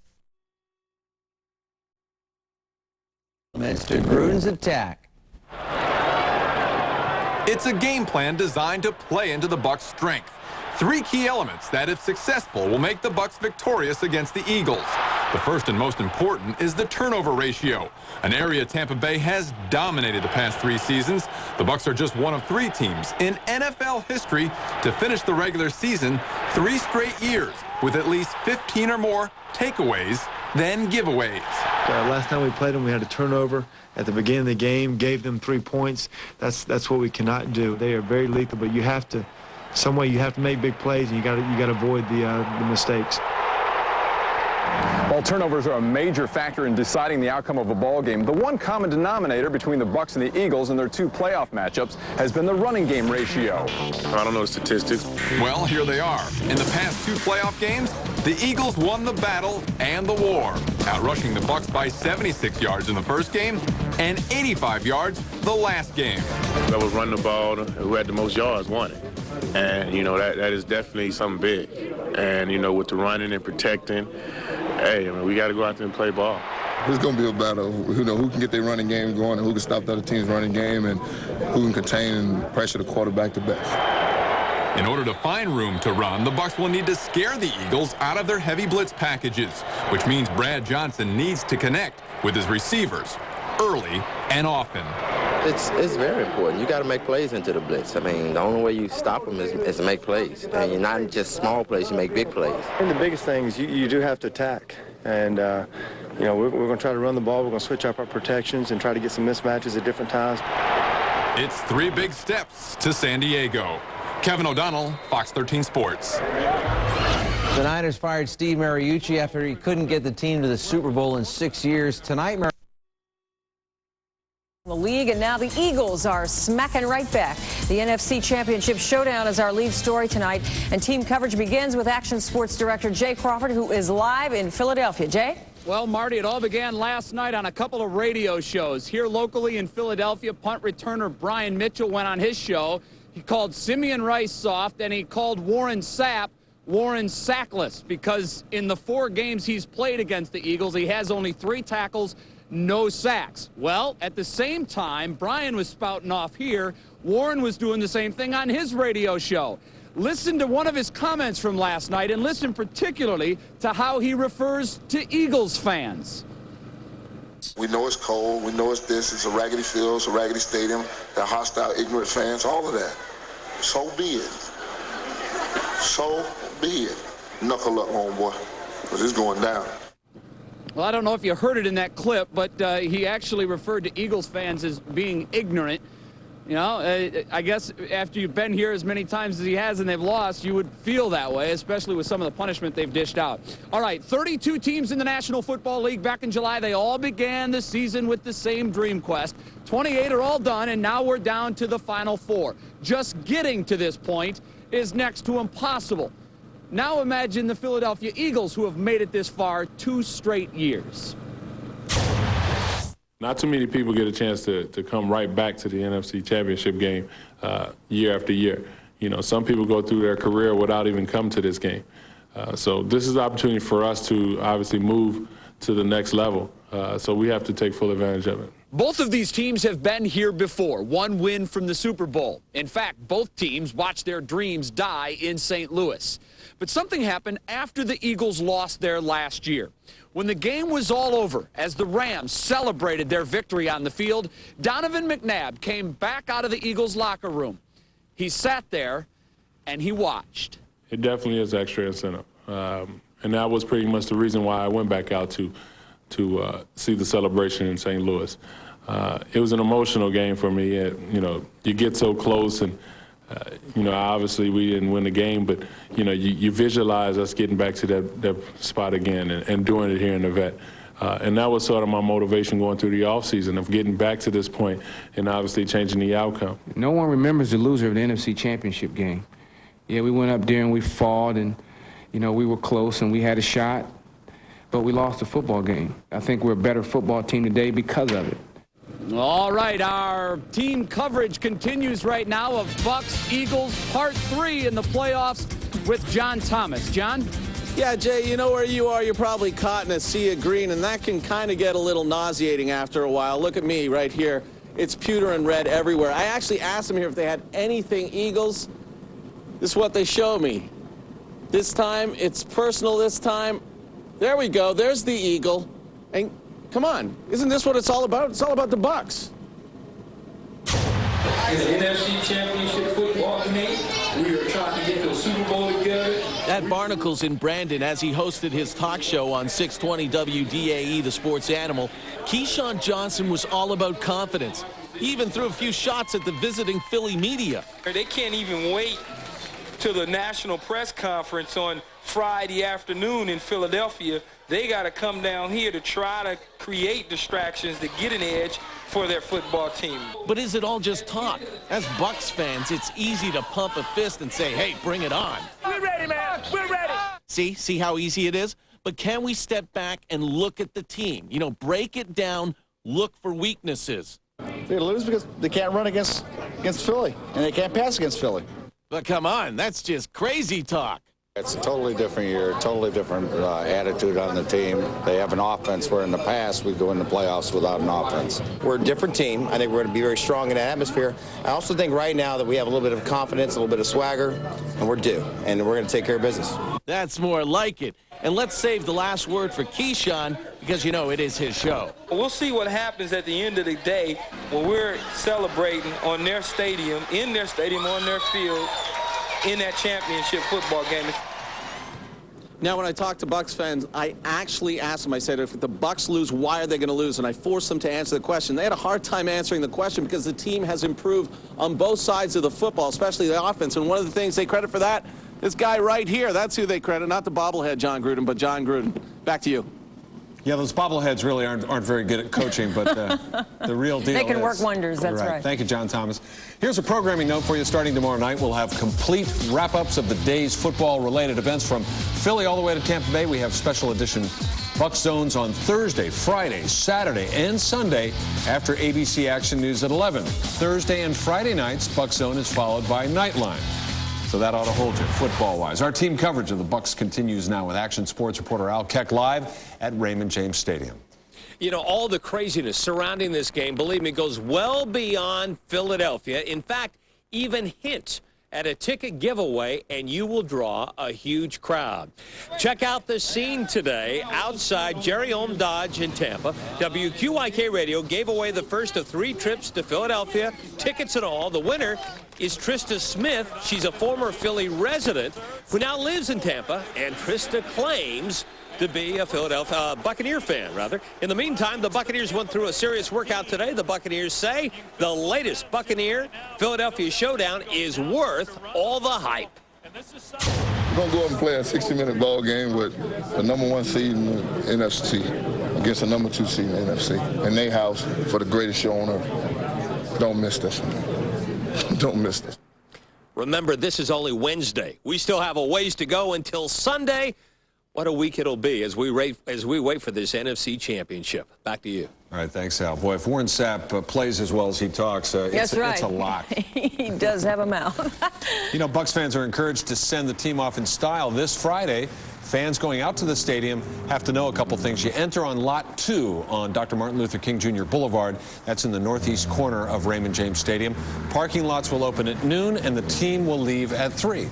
Mr. Gruden's attack. It's a game plan designed to play into the Bucs' strength. 3 key elements that, if successful, will make the Bucs victorious against the Eagles. The first and most important is the turnover ratio, an area Tampa Bay has dominated the past 3 seasons. The Bucs are just one of 3 teams in NFL history to finish the regular season 3 straight years with at least 15 or more takeaways than giveaways. Last time we played them, we had a turnover at the beginning of the game, gave them 3 points. That's what we cannot do. They are very lethal, but you have to, some way you have to make big plays, and you got to avoid the mistakes. While turnovers are a major factor in deciding the outcome of a ball game, the one common denominator between the Bucs and the Eagles in their 2 playoff matchups has been the running game ratio. I don't know statistics. Well, here they are. In the past 2 playoff games, the Eagles won the battle and the war, outrushing the Bucs by 76 yards in the first game and 85 yards the last game. That was running the ball. Who had the most yards won it. And, you know, that is definitely something big. And, you know, with the running and protecting, hey, I mean, we got to go out there and play ball. It's going to be a battle. You know, who can get their running game going and who can stop the other team's running game and who can contain and pressure the quarterback the best. In order to find room to run, the Bucs will need to scare the Eagles out of their heavy blitz packages, which means Brad Johnson needs to connect with his receivers early and often. It's very important. You got to make plays into the blitz. I mean, the only way you stop them is to make plays. And you're not just small plays, you make big plays. And the biggest thing is you do have to attack. And, you know, we're going to try to run the ball. We're going to switch up our protections and try to get some mismatches at different times. It's 3 big steps to San Diego. Kevin O'Donnell, Fox 13 Sports. The Niners fired Steve Mariucci after he couldn't get the team to the Super Bowl in 6 years. Tonight, The league, and now the Eagles are smacking right back. The NFC Championship showdown is our lead story tonight, and team coverage begins with Action Sports Director Jay Crawford, who is live in Philadelphia. Jay? Well, Marty, it all began last night on a couple of radio shows. Here locally in Philadelphia, punt returner Brian Mitchell went on his show. He called Simeon Rice soft, and he called Warren Sapp Warren sackless, because in the 4 games he's played against the Eagles, he has only 3 tackles, no sacks. Well, at the same time, Brian was spouting off here. Warren was doing the same thing on his radio show. Listen to one of his comments from last night, and listen particularly to how he refers to Eagles fans. We know it's cold. We know it's this. It's a raggedy field. It's a raggedy stadium. They're hostile, ignorant fans, all of that. So be it. So be it. Knuckle up, homeboy, because it's going down. Well, I don't know if you heard it in that clip, but he actually referred to Eagles fans as being ignorant. You know, I guess after you've been here as many times as he has and they've lost, you would feel that way, especially with some of the punishment they've dished out. All right, 32 teams in the National Football League back in July. They all began the season with the same dream quest. 28 are all done, and now we're down to the final 4. Just getting to this point is next to impossible. Now imagine the Philadelphia Eagles, who have made it this far 2 straight years. Not too many people get a chance to come right back to the NFC Championship game year after year. You know, some people go through their career without even coming to this game. So this is an opportunity for us to obviously move to the next level. So we have to take full advantage of it. Both of these teams have been here before. One win from the Super Bowl. In fact, both teams watched their dreams die in St. Louis. But something happened after the Eagles lost there last year. When the game was all over, as the Rams celebrated their victory on the field, Donovan McNabb came back out of the Eagles locker room. He sat there and he watched. It definitely is extra incentive. And that was pretty much the reason why I went back out to see the celebration in St. Louis. It was an emotional game for me. You know, you get so close, and you know, obviously we didn't win the game, but you know, you visualize us getting back to that spot again and doing it here in the vet. And that was sort of my motivation going through the offseason of getting back to this point and obviously changing the outcome. No one remembers the loser of the NFC Championship game. Yeah, we went up there and we fought, and you know, we were close and we had a shot, but we lost the football game. I think we're a better football team today because of it. All right, our team coverage continues right now of Bucs Eagles Part 3 in the playoffs with John Thomas. John? Yeah, Jay, you know where you are. You're probably caught in a sea of green, and that can kind of get a little nauseating after a while. Look at me right here. It's pewter and red everywhere. I actually asked them here if they had anything Eagles. This is what they show me. This time, it's personal this time. There we go. There's the Eagle. And come on, isn't this what it's all about? It's all about the Bucs. In the NFC Championship football game, we are trying to get the Super Bowl together. At Barnacles in Brandon, as he hosted his talk show on 620 WDAE, the sports animal, Keyshawn Johnson was all about confidence. He even threw a few shots at the visiting Philly media. They can't even wait to the national press conference on Friday afternoon in Philadelphia. They got to come down here to try to create distractions to get an edge for their football team. But is it all just talk? As Bucs fans, it's easy to pump a fist and say, hey, bring it on. We're ready, man. We're ready. See how easy it is? But can we step back and look at the team? You know, break it down, look for weaknesses. They lose because they can't run against Philly, and they can't pass against Philly. But come on, that's just crazy talk. It's a totally different year, totally different attitude on the team. They have an offense where in the past we go in the playoffs without an offense. We're a different team. I think we're going to be very strong in that atmosphere. I also think right now that we have a little bit of confidence, a little bit of swagger, and we're due. And we're going to take care of business. That's more like it. And let's save the last word for Keyshawn because, you know, it is his show. We'll see what happens at the end of the day when we're celebrating on their stadium, in their stadium, on their field, in that championship football game. Now, when I talk to Bucs fans, I actually asked them, I said, if the Bucs lose, why are they going to lose? And I forced them to answer the question. They had a hard time answering the question because the team has improved on both sides of the football, especially the offense. And one of the things they credit for that, this guy right here, that's who they credit, not the bobblehead John Gruden, but John Gruden. Back to you. Yeah, those bobbleheads really aren't very good at coaching, but the real deal They can is, work wonders, that's right. Thank you, John Thomas. Here's a programming note for you. Starting tomorrow night, we'll have complete wrap-ups of the day's football-related events from Philly all the way to Tampa Bay. We have special edition Bucs Zones on Thursday, Friday, Saturday, and Sunday after ABC Action News at 11. Thursday and Friday nights, Bucs Zone is followed by Nightline. So that ought to hold you, football-wise. Our team coverage of the Bucs continues now with Action Sports reporter Al Keck live at Raymond James Stadium. You know, all the craziness surrounding this game, believe me, goes well beyond Philadelphia. In fact, even hint at a ticket giveaway, and you will draw a huge crowd. Check out the scene today outside Jerry Ohm Dodge in Tampa. WQIK Radio gave away the first of 3 trips to Philadelphia, tickets and all. The winner is Trista Smith. She's a former Philly resident who now lives in Tampa, and Trista claims to be a Philadelphia Buccaneer fan, rather. In the meantime, the Buccaneers went through a serious workout today. The Buccaneers say the latest Buccaneer-Philadelphia showdown is worth all the hype. We're going to go up and play a 60-minute ball game with the #1 seed in the NFC against the #2 seed in the NFC. In their house for the greatest show on earth. Don't miss this one. Don't miss this. Remember, this is only Wednesday. We still have a ways to go until Sunday, What a week it'll be as we wait for this NFC Championship. Back to you. All right, thanks, Al. Boy, if Warren Sapp plays as well as he talks, That's right. It's a lock. He does have a mouth. You know, Bucs fans are encouraged to send the team off in style this Friday. Fans going out to the stadium have to know a couple things. You enter on Lot 2 on Dr. Martin Luther King Jr. Boulevard. That's in the northeast corner of Raymond James Stadium. Parking lots will open at noon, and the team will leave at 3.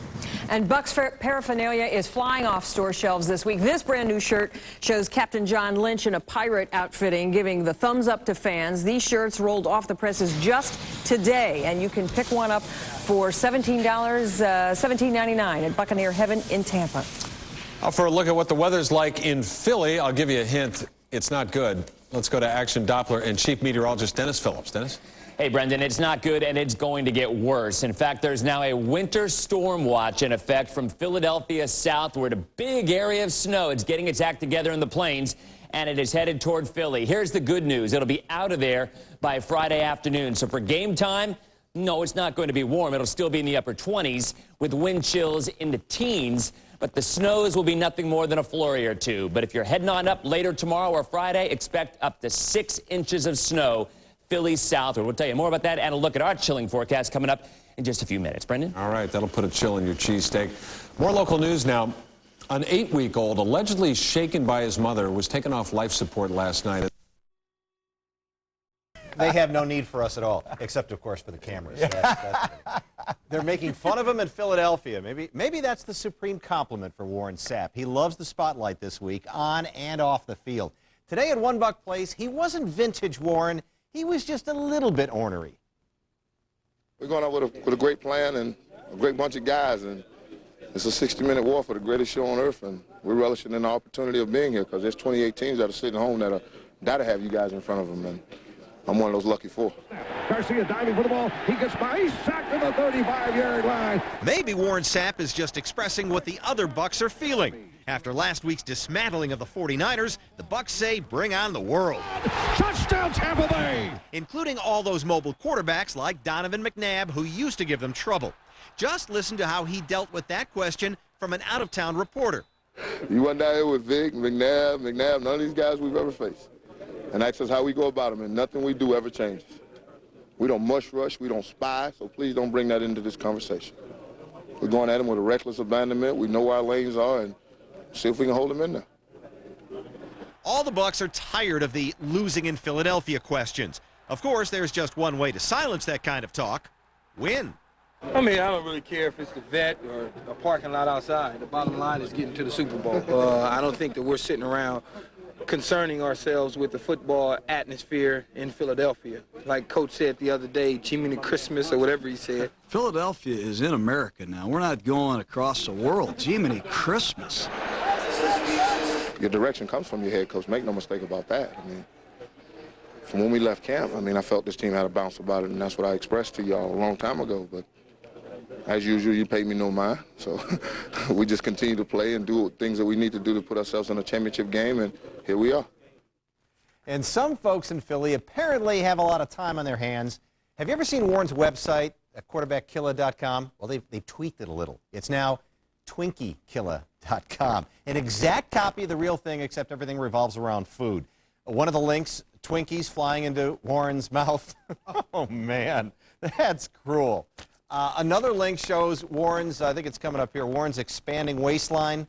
And Bucs paraphernalia is flying off store shelves this week. This brand new shirt shows Captain John Lynch in a pirate outfitting, giving the thumbs up to fans. These shirts rolled off the presses just today, and you can pick one up for $17.99 at Buccaneer Heaven in Tampa. Now for a look at what the weather's like in Philly, I'll give you a hint. It's not good. Let's go to Action Doppler and Chief Meteorologist Dennis Phillips. Dennis? Hey, Brendan, it's not good, and it's going to get worse. In fact, there's now a winter storm watch in effect from Philadelphia southward. A big area of snow. It's getting its act together in the plains, and it is headed toward Philly. Here's the good news. It'll be out of there by Friday afternoon. So for game time, no, it's not going to be warm. It'll still be in the upper 20s with wind chills in the teens. But the snows will be nothing more than a flurry or two. But if you're heading on up later tomorrow or Friday, expect up to 6 inches of snow Philly southward. We'll tell you more about that and a look at our chilling forecast coming up in just a few minutes. Brendan? All right, that'll put a chill in your cheesesteak. More local news now. An 8-week-old allegedly shaken by his mother was taken off life support last night. They have no need for us at all, except, of course, for the cameras. They're making fun of him in Philadelphia. Maybe that's the supreme compliment for Warren Sapp. He loves the spotlight this week, on and off the field. Today at One Buck Place, he wasn't vintage Warren. He was just a little bit ornery. We're going out with a great plan and a great bunch of guys, and it's a 60-minute war for the greatest show on earth, and we're relishing in the opportunity of being here because there's 28 teams that are sitting home that gotta have you guys in front of them, and I'm one of those lucky 4. Garcia diving for the ball. He gets by. He's sacked to the 35-yard line. Maybe Warren Sapp is just expressing what the other Bucs are feeling. After last week's dismantling of the 49ers, the Bucs say bring on the world. Touchdown Tampa Bay! Including all those mobile quarterbacks like Donovan McNabb, who used to give them trouble. Just listen to how he dealt with that question from an out-of-town reporter. You went down here with Vic, McNabb, none of these guys we've ever faced. And that's just how we go about them, and nothing we do ever changes. We don't mush rush, we don't spy, so please don't bring that into this conversation. We're going at them with a reckless abandonment. We know where our lanes are, and see if we can hold them in there. All the Bucs are tired of the losing in Philadelphia questions. Of course, there's just one way to silence that kind of talk: win. I mean, I don't really care if it's the vet or a parking lot outside. The bottom line is getting to the Super Bowl. I don't think that we're sitting around concerning ourselves with the football atmosphere in Philadelphia. Like Coach said the other day, Jiminy Christmas or whatever he said. Philadelphia is in America now. We're not going across the world. Jiminy Christmas. Your direction comes from your head coach. Make no mistake about that. I mean, from when we left camp, I felt this team had a bounce about it, and that's what I expressed to y'all a long time ago. But as usual, you paid me no mind. So we just continue to play and do things that we need to do to put ourselves in a championship game, and here we are. And some folks in Philly apparently have a lot of time on their hands. Have you ever seen Warren's website at quarterbackkiller.com? Well, they've tweaked it a little. It's now twinkiekiller.com. An exact copy of the real thing, except everything revolves around food. One of the links, Twinkies flying into Warren's mouth. Oh, man, that's cruel. Another link shows Warren's, I think it's coming up here, Warren's expanding waistline.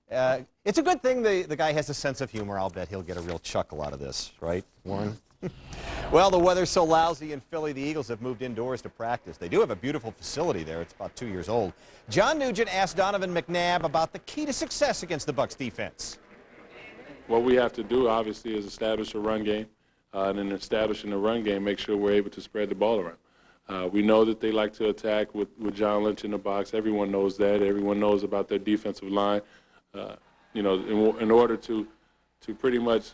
It's a good thing the guy has a sense of humor. I'll bet he'll get a real chuckle out of this, right, Warren? Well, the weather's so lousy in Philly, the Eagles have moved indoors to practice. They do have a beautiful facility there. It's about 2 years old. John Nugent asked Donovan McNabb about the key to success against the Bucs defense. What we have to do, obviously, is establish a run game, and in establishing a run game, make sure we're able to spread the ball around. We know that they like to attack with John Lynch in the box. Everyone knows that. Everyone knows about their defensive line. In order to pretty much,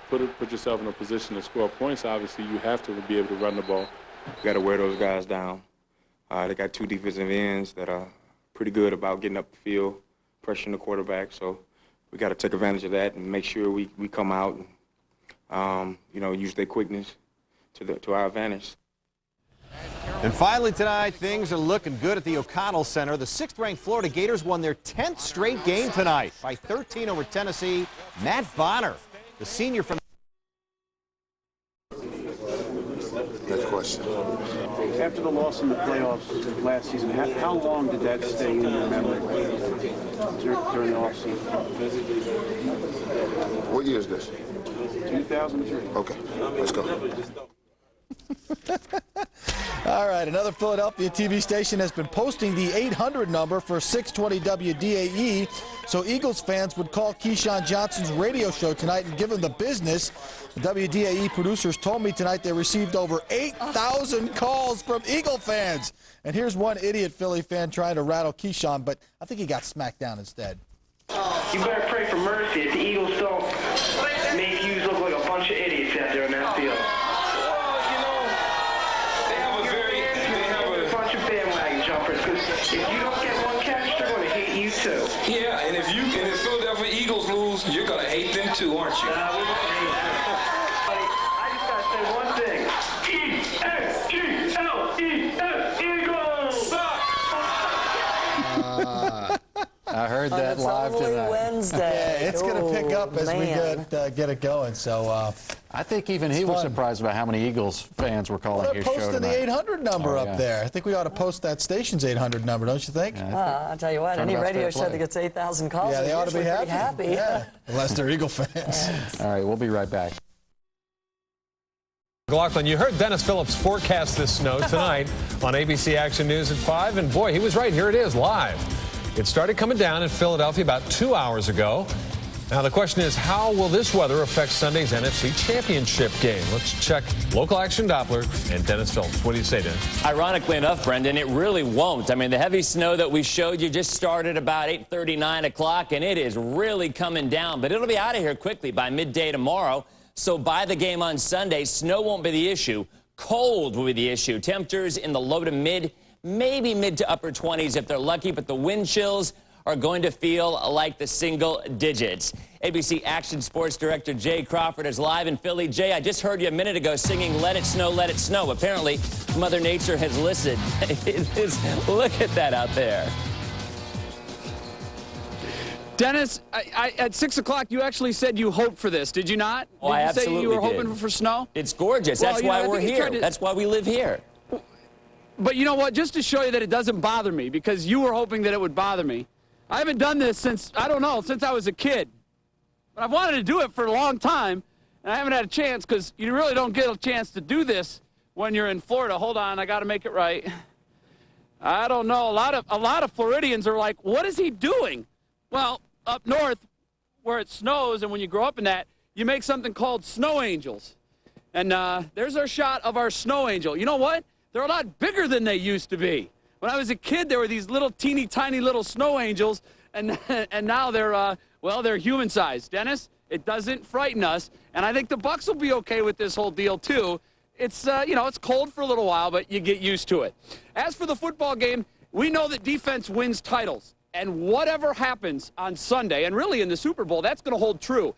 put yourself in a position to score points, obviously you have to be able to run the ball. You got to wear those guys down. They got 2 defensive ends that are pretty good about getting up the field, pressuring the quarterback. So we got to take advantage of that and make sure we come out and, use their quickness to our advantage. And finally tonight, things are looking good at the O'Connell Center. The 6th-ranked Florida Gators won their 10th straight game tonight by 13 over Tennessee. Matt Bonner, the senior from... Next question. After the loss in the playoffs last season, how long did that stay in your memory during the offseason? What year is this? 2003. Okay, let's go. All right, another Philadelphia TV station has been posting the 800 number for 620 WDAE, so Eagles fans would call Keyshawn Johnson's radio show tonight and give him the business. The WDAE producers told me tonight they received over 8,000 calls from Eagle fans. And here's one idiot Philly fan trying to rattle Keyshawn, but I think he got smacked down instead. You better pray for mercy if the Eagles don't make you look like a bunch of idiots out there in that field. If you don't get one catch, they're going to hate you too. Yeah, and if Philadelphia Eagles lose, you're going to hate them too, aren't you? I just got to say one thing. E-S-G-L-E-S, Eagles! I heard that live tonight. Wednesday. Yeah, it's going to pick up as we get it going. So I think even he was surprised about how many Eagles fans were calling your show tonight. They're posting the 800 number up there. I think we ought to post that station's 800 number, don't you think? I'll tell you what, any radio show that gets 8,000 calls, they ought to be happy. Yeah, unless they're Eagle fans. All right, we'll be right back. McLaughlin, you heard Dennis Phillips forecast this snow tonight on ABC Action News at 5, and boy, he was right. Here it is, live. It started coming down in Philadelphia about 2 hours ago. Now, the question is, how will this weather affect Sunday's NFC Championship game? Let's check local action Doppler and Dennis Phillips. What do you say, Dennis? Ironically enough, Brendan, it really won't. I mean, the heavy snow that we showed you just started about 8:30, 9 o'clock, and it is really coming down. But it'll be out of here quickly by midday tomorrow. So by the game on Sunday, snow won't be the issue. Cold will be the issue. Temperatures in the low to mid, maybe mid to upper 20s if they're lucky, but the wind chills are going to feel like the single digits. ABC Action Sports Director Jay Crawford is live in Philly. Jay, I just heard you a minute ago singing Let It Snow, Let It Snow. Apparently, Mother Nature has listened. Look at that out there. Dennis, at 6 o'clock, you actually said you hoped for this, did you not? Oh, I absolutely did you say you were did. hoping for snow? It's gorgeous. Well, That's why we're here. That's why we live here. But you know what? Just to show you that it doesn't bother me, because you were hoping that it would bother me. I haven't done this since, I don't know, since I was a kid. But I've wanted to do it for a long time, and I haven't had a chance, because you really don't get a chance to do this when you're in Florida. Hold on, I got to make it right. I don't know. A lot of Floridians are like, what is he doing? Well, up north, where it snows, and when you grow up in that, you make something called snow angels. And there's our shot of our snow angel. You know what? They're a lot bigger than they used to be. When I was a kid, there were these little teeny tiny little snow angels, and now they're they're human-sized. Dennis, it doesn't frighten us, and I think the Bucs will be okay with this whole deal too. It's it's cold for a little while, but you get used to it. As for the football game, we know that defense wins titles, and whatever happens on Sunday, and really in the Super Bowl, that's going to hold true.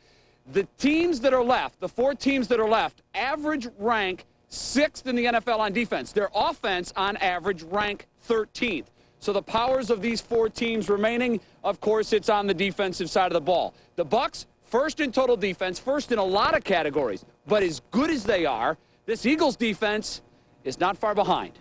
The teams that are left, the 4 teams that are left, average rank 6th in the NFL on defense. Their offense, on average, rank 13th. So the powers of these 4 teams remaining, of course, it's on the defensive side of the ball. The Bucs, first in total defense, first in a lot of categories. But as good as they are, this Eagles defense is not far behind.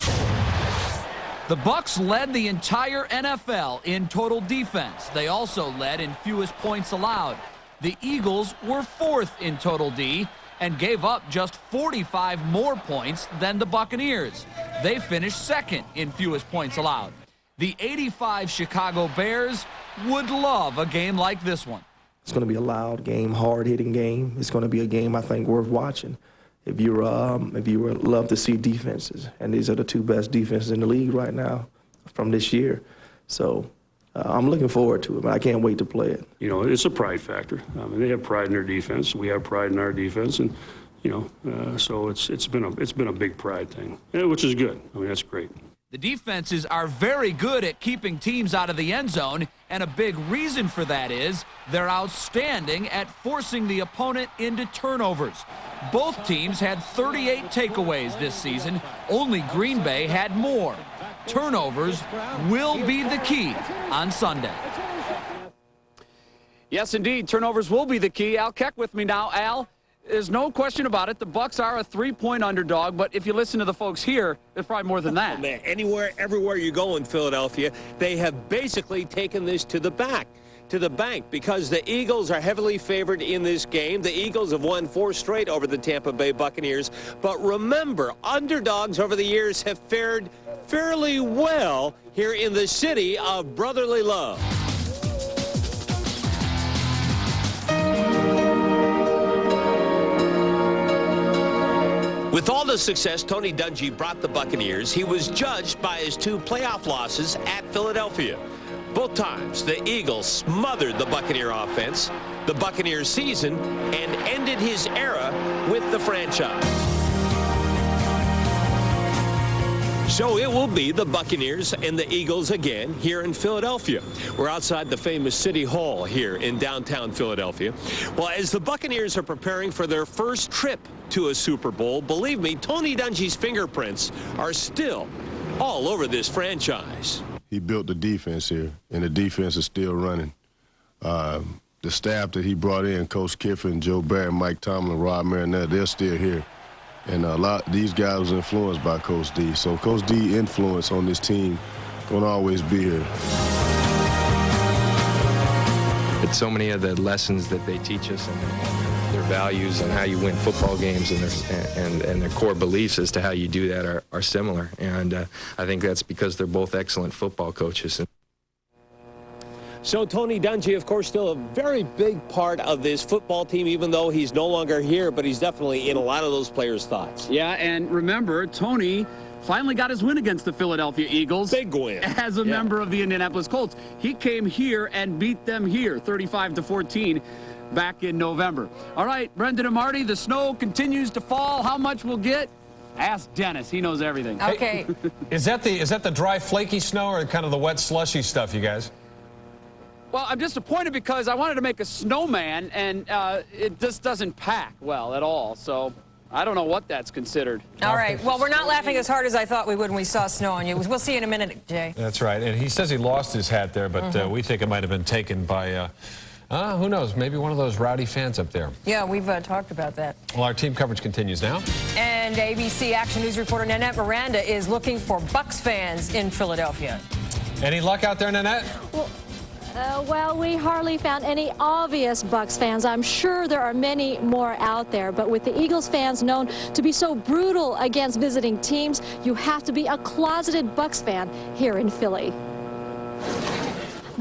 The Bucs led the entire NFL in total defense. They also led in fewest points allowed. The Eagles were 4th in total D and gave up just 45 more points than the Buccaneers. They finished 2nd in fewest points allowed. The 85 Chicago Bears would love a game like this one. It's going to be a loud game, hard-hitting game. It's going to be a game I think worth watching. If you love to see defenses, and these are the 2 best defenses in the league right now from this year. So I'm looking forward to it, but I can't wait to play it. You know, it's a pride factor. I mean, they have pride in their defense. We have pride in our defense, and so it's been a big pride thing, which is good. I mean, that's great. The defenses are very good at keeping teams out of the end zone, And a big reason for that is they're outstanding at forcing the opponent into turnovers. Both teams had 38 takeaways this season. Only Green Bay had more. Turnovers will be the key on Sunday. Yes, indeed. Turnovers will be the key. Al Keck with me now. Al, there's no question about it. The Bucs are a 3-point underdog, but if you listen to the folks here, there's probably more than that. Man, anywhere, everywhere you go in Philadelphia, they have basically taken this to the bank, because the Eagles are heavily favored in this game. The Eagles have won 4 straight over the Tampa Bay Buccaneers. But remember, underdogs over the years have fared fairly well here in the city of brotherly love. With all the success Tony Dungy brought the Buccaneers, he was judged by his 2 playoff losses at Philadelphia. Both times, the Eagles smothered the Buccaneer offense, the Buccaneers season, and ended his era with the franchise. So it will be the Buccaneers and the Eagles again here in Philadelphia. We're outside the famous City Hall here in downtown Philadelphia. Well, as the Buccaneers are preparing for their first trip to a Super Bowl, believe me, Tony Dungy's fingerprints are still all over this franchise. He built the defense here, and the defense is still running. The staff that he brought in, Coach Kiffin, Joe Barry, Mike Tomlin, Rob Marinette, they're still here. And a lot of these guys was influenced by Coach D. So Coach D influence on this team gonna always be here. It's so many of the lessons that they teach us and their values and how you win football games and their core beliefs as to how you do that are similar. And I think that's because they're both excellent football coaches. So Tony Dungy, of course, still a very big part of this football team, even though he's no longer here, but he's definitely in a lot of those players' thoughts. Yeah, and remember, Tony finally got his win against the Philadelphia Eagles. Big win. As a member of the Indianapolis Colts. He came here and beat them here, 35-14, back in November. All right, Brendan and Marty, the snow continues to fall. How much we'll get? Ask Dennis. He knows everything. Okay. Is that the dry, flaky snow or kind of the wet, slushy stuff, you guys? Well, I'm disappointed because I wanted to make a snowman, and it just doesn't pack well at all. So I don't know what that's considered. All right. Well, we're not laughing as hard as I thought we would when we saw snow on you. We'll see you in a minute, Jay. That's right. And he says he lost his hat there, but we think it might have been taken by, who knows, maybe one of those rowdy fans up there. Yeah, we've talked about that. Well, our team coverage continues now. And ABC Action News reporter Nanette Miranda is looking for Bucs fans in Philadelphia. Any luck out there, Nanette? Well, we hardly found any obvious Bucs fans. I'm sure there are many more out there, but with the Eagles fans known to be so brutal against visiting teams, you have to be a closeted Bucs fan here in Philly.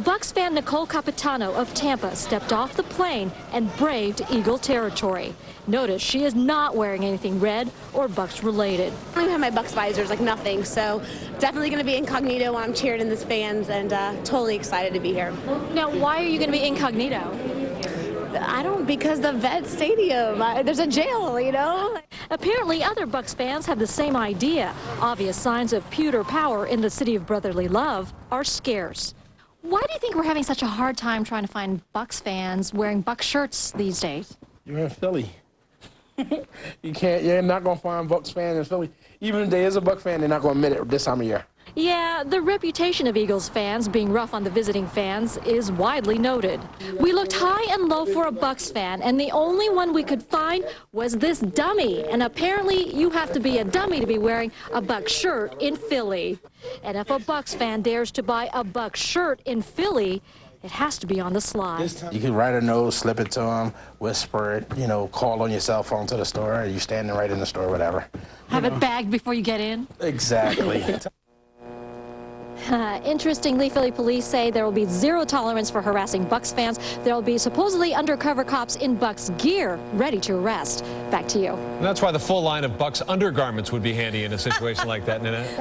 Bucs fan Nicole Capitano of Tampa stepped off the plane and braved Eagle territory. Notice she is not wearing anything red or Bucs related. I don't even have my Bucs visors, like nothing, so definitely going to be incognito when I'm cheering in the fans, and totally excited to be here. Now, why are you going to be incognito? Because the vet stadium, there's a jail, you know? Apparently, other Bucs fans have the same idea. Obvious signs of pewter power in the city of brotherly love are scarce. Why do you think we're having such a hard time trying to find Bucs fans wearing Bucs shirts these days? You're in Philly. You're not going to find Bucs fans in Philly. Even if there is a Bucs fan, they're not going to admit it this time of year. Yeah, the reputation of Eagles fans being rough on the visiting fans is widely noted. We looked high and low for a Bucs fan, and the only one we could find was this dummy. And apparently, you have to be a dummy to be wearing a Bucs shirt in Philly. And if a Bucs fan dares to buy a Bucs shirt in Philly, it has to be on the slide. You can write a note, slip it to them, whisper it, call on your cell phone to the store, or you're standing right in the store, whatever. Have it bagged before you get in? Exactly. Interestingly, Philly police say there will be zero tolerance for harassing Bucs fans. There will be supposedly undercover cops in Bucs gear ready to arrest. Back to you. And that's why the full line of Bucs undergarments would be handy in a situation like that, Nanette.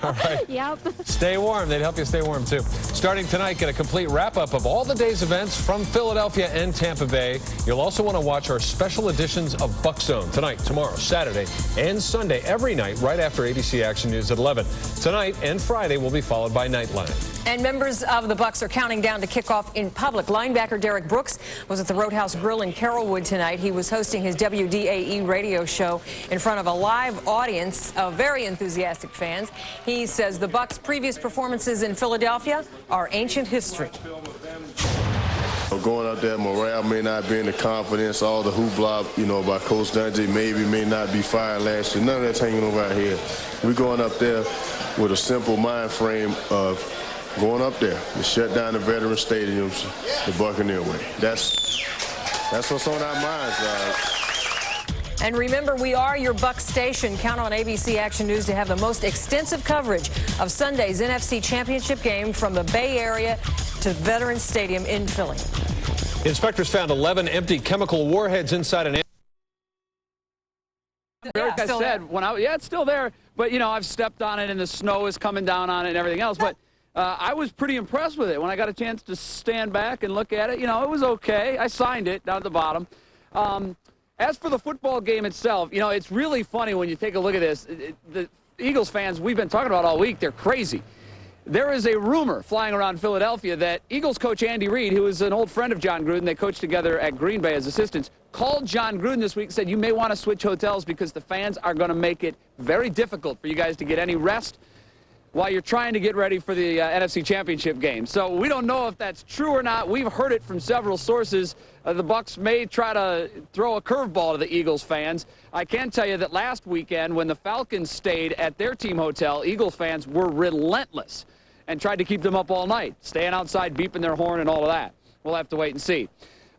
All right. Yep. Stay warm. They'd help you stay warm, too. Starting tonight, get a complete wrap-up of all the day's events from Philadelphia and Tampa Bay. You'll also want to watch our special editions of Bucs Zone tonight, tomorrow, Saturday, and Sunday, every night, right after ABC Action News at 11. Tonight and Friday will be followed by Nightline. And members of the Bucs are counting down to kickoff in public. Linebacker Derek Brooks was at the Roadhouse Grill in Carrollwood tonight. He was hosting his WDAE radio show in front of a live audience of very enthusiastic fans. He says the Bucs' previous performances in Philadelphia are ancient history. Going out there, morale may not be in the confidence, all the hoopla, by Coach Dungy may not be fired last year. None of that's hanging over our head. We're going up there with a simple mind frame of going up there to shut down the veteran stadiums the Buccaneer way. That's what's on our minds. And remember, we are your Bucs station. Count on ABC Action News to have the most extensive coverage of Sunday's NFC Championship game from the Bay Area to Veterans Stadium in Philly. Inspectors found 11 empty chemical warheads inside an... Like I said, it's still there, but I've stepped on it and the snow is coming down on it and everything else. But I was pretty impressed with it when I got a chance to stand back and look at it. It was okay. I signed it down at the bottom. As for the football game itself, it's really funny when you take a look at this. The Eagles fans we've been talking about all week, they're crazy. There is a rumor flying around Philadelphia that Eagles coach Andy Reid, who is an old friend of John Gruden, they coached together at Green Bay as assistants, called John Gruden this week and said, you may want to switch hotels because the fans are going to make it very difficult for you guys to get any rest while you're trying to get ready for the NFC Championship game. So we don't know if that's true or not. We've heard it from several sources. The Bucs may try to throw a curveball to the Eagles fans. I can tell you that last weekend when the Falcons stayed at their team hotel, Eagles fans were relentless and tried to keep them up all night, staying outside, beeping their horn and all of that. We'll have to wait and see.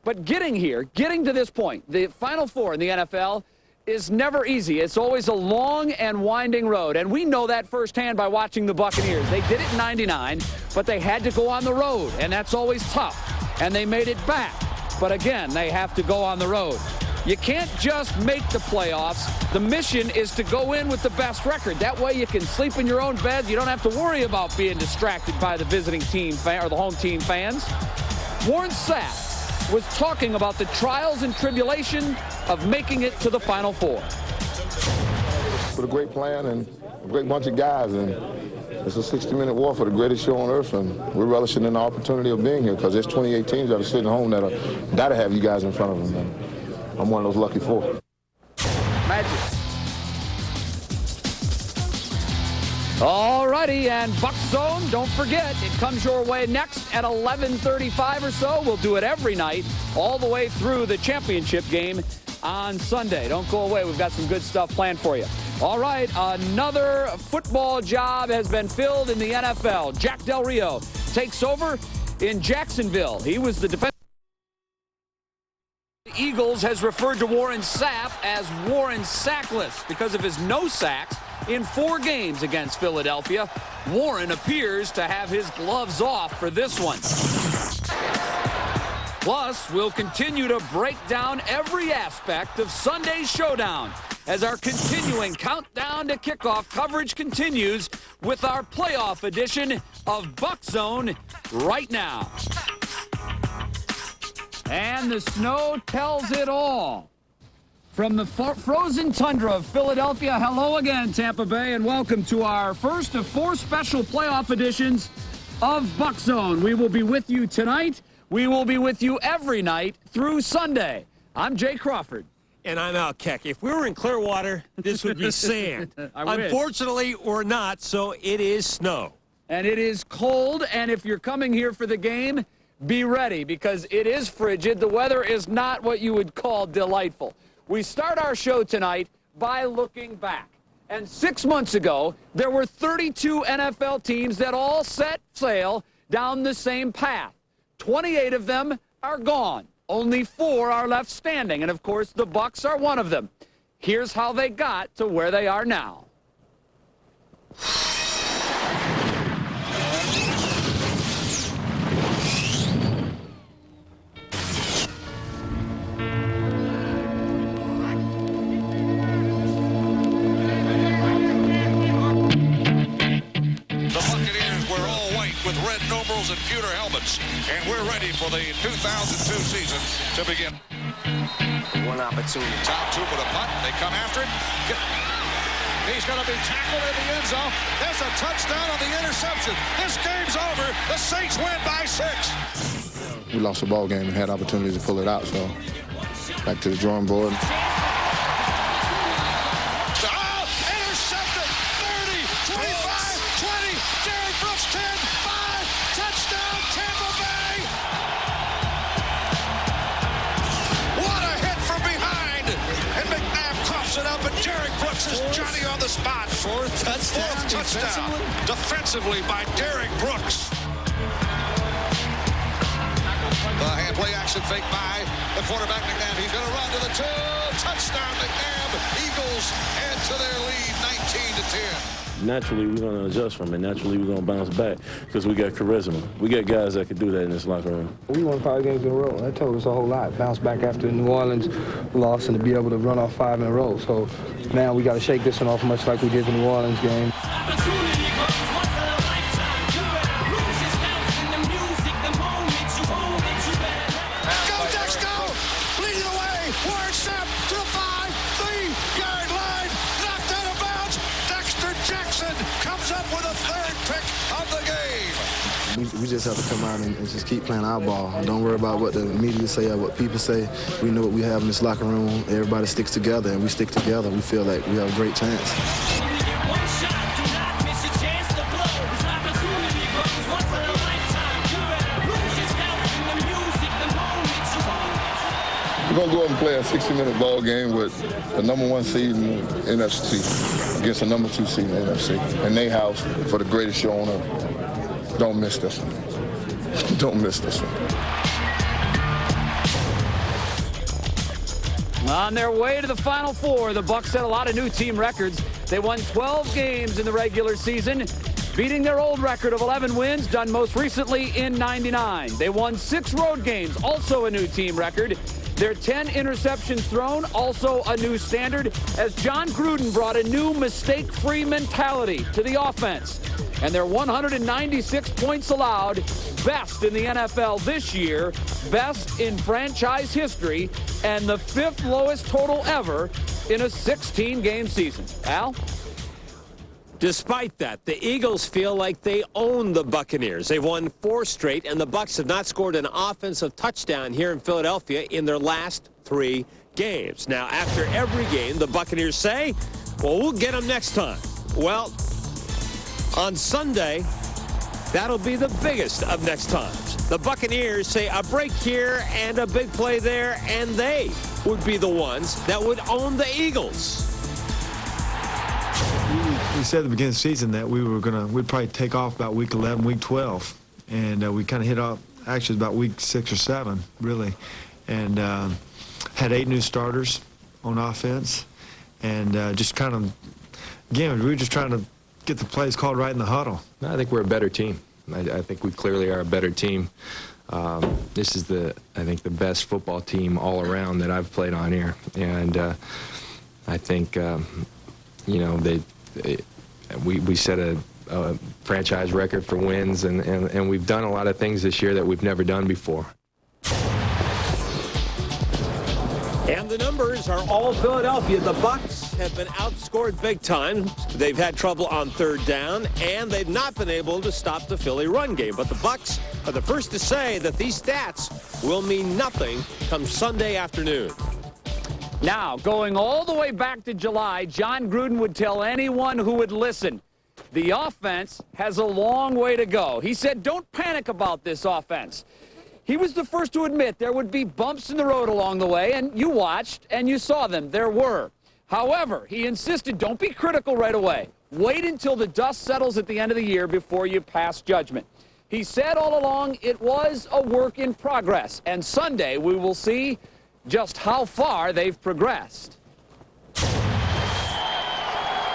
But getting to this point, the Final Four in the NFL is never easy. It's always a long and winding road, and we know that firsthand by watching the Buccaneers. They did it in '99, but they had to go on the road, and that's always tough, and they made it back. But again, they have to go on the road. You can't just make the playoffs. The mission is to go in with the best record. That way you can sleep in your own bed. You don't have to worry about being distracted by the visiting team or the home team fans. Warren Sapp was talking about the trials and tribulation of making it to the Final Four. With a great plan and a great bunch of guys, and it's a 60-minute war for the greatest show on earth, and we're relishing in the opportunity of being here because there's 28 teams that are sitting home that are have you guys in front of them. And I'm one of those lucky 4. Magic. All righty, and Bucs Zone, don't forget, it comes your way next at 11:35 or so. We'll do it every night all the way through the championship game on Sunday. Don't go away. We've got some good stuff planned for you. All right, another football job has been filled in the NFL. Jack Del Rio takes over in Jacksonville. He was the defensive. The Eagles has referred to Warren Sapp as Warren Sackless because of his no sacks in 4 games against Philadelphia. Warren appears to have his gloves off for this one. Plus, we'll continue to break down every aspect of Sunday's showdown as our continuing countdown to kickoff coverage continues with our playoff edition of Bucs Zone right now. And the snow tells it all. From the frozen tundra of Philadelphia, hello again, Tampa Bay, and welcome to our first of 4 special playoff editions of Bucs Zone. We will be with you tonight. We will be with you every night through Sunday. I'm Jay Crawford. And I'm Al Keck. If we were in Clearwater, this would be sand. Unfortunately, we're not, so it is snow. And it is cold, and if you're coming here for the game, be ready because it is frigid. The weather is not what you would call delightful. We start our show tonight by looking back. And 6 months ago, there were 32 NFL teams that all set sail down the same path. 28 of them are gone. Only 4 are left standing. And, of course, the Bucs are one of them. Here's how they got to where they are now. With red numerals and pewter helmets, and we're ready for the 2002 season to begin. One opportunity. Top 2 with a punt. They come after it. He's going to be tackled in the end zone. There's a touchdown on the interception. This game's over. The Saints win by 6. We lost the ball game and had opportunities to pull it out, so back to the drawing board. Intercepted. 30, 25, 20. Derek Brooks 10, 5. Touchdown, Tampa Bay. What a hit from behind. And McNabb coughs it up, and Derek Brooks is Johnny on the spot. Fourth touchdown. Defensively by Derek Brooks. The hand play action fake by the quarterback McNabb. He's going to run to the 2. Touchdown McNabb. Eagles add to their lead 19-10. Naturally, we're going to adjust from it. Naturally, we're going to bounce back because we got charisma. We got guys that can do that in this locker room. We won 5 games in a row. That told us a whole lot. Bounce back after the New Orleans loss and to be able to run off 5 in a row. So now we got to shake this one off much like we did the New Orleans game. We just have to come out and just keep playing our ball. Don't worry about what the media say or what people say. We know what we have in this locker room. Everybody sticks together, and we stick together. We feel like we have a great chance. We're going to go up and play a 60-minute ball game with the #1 seed in the NFC against the #2 seed in the NFC. In their house for the greatest show on earth. Don't miss this one. Don't miss this one. On their way to the Final Four, the Bucs set a lot of new team records. They won 12 games in the regular season, beating their old record of 11 wins, done most recently in '99. They won 6 road games, also a new team record. Their 10 interceptions thrown, also a new standard, as John Gruden brought a new mistake-free mentality to the offense. And their 196 points allowed, best in the NFL this year, best in franchise history, and the 5th lowest total ever in a 16-game season. Al? Despite that, the Eagles feel like they own the Buccaneers. They've won 4 straight, and the Bucs have not scored an offensive touchdown here in Philadelphia in their last 3 games. Now, after every game, the Buccaneers say, well, we'll get them next time. Well, on Sunday, that'll be the biggest of next times. The Buccaneers say a break here and a big play there, and they would be the ones that would own the Eagles. We said at the beginning of the season that we'd probably take off about week 11, week 12, and we kind of hit off actually about week 6 or 7, really, and had 8 new starters on offense, and just kind of, again, we were just trying to get the plays called right in the huddle. I think we're a better team. I think we clearly are a better team. This is I think the best football team all around that I've played on here, and I think you know we set a franchise record for wins, and we've done a lot of things this year that we've never done before. And the numbers are all Philadelphia. The Bucs have been outscored big time. They've had trouble on 3rd down, and they've not been able to stop the Philly run game. But the Bucs are the first to say that these stats will mean nothing come Sunday afternoon. Now, going all the way back to July, John Gruden would tell anyone who would listen, the offense has a long way to go. He said, don't panic about this offense. He was the first to admit there would be bumps in the road along the way, and you watched and you saw them. There were. However, he insisted, don't be critical right away. Wait until the dust settles at the end of the year before you pass judgment. He said all along it was a work in progress, and Sunday we will see just how far they've progressed.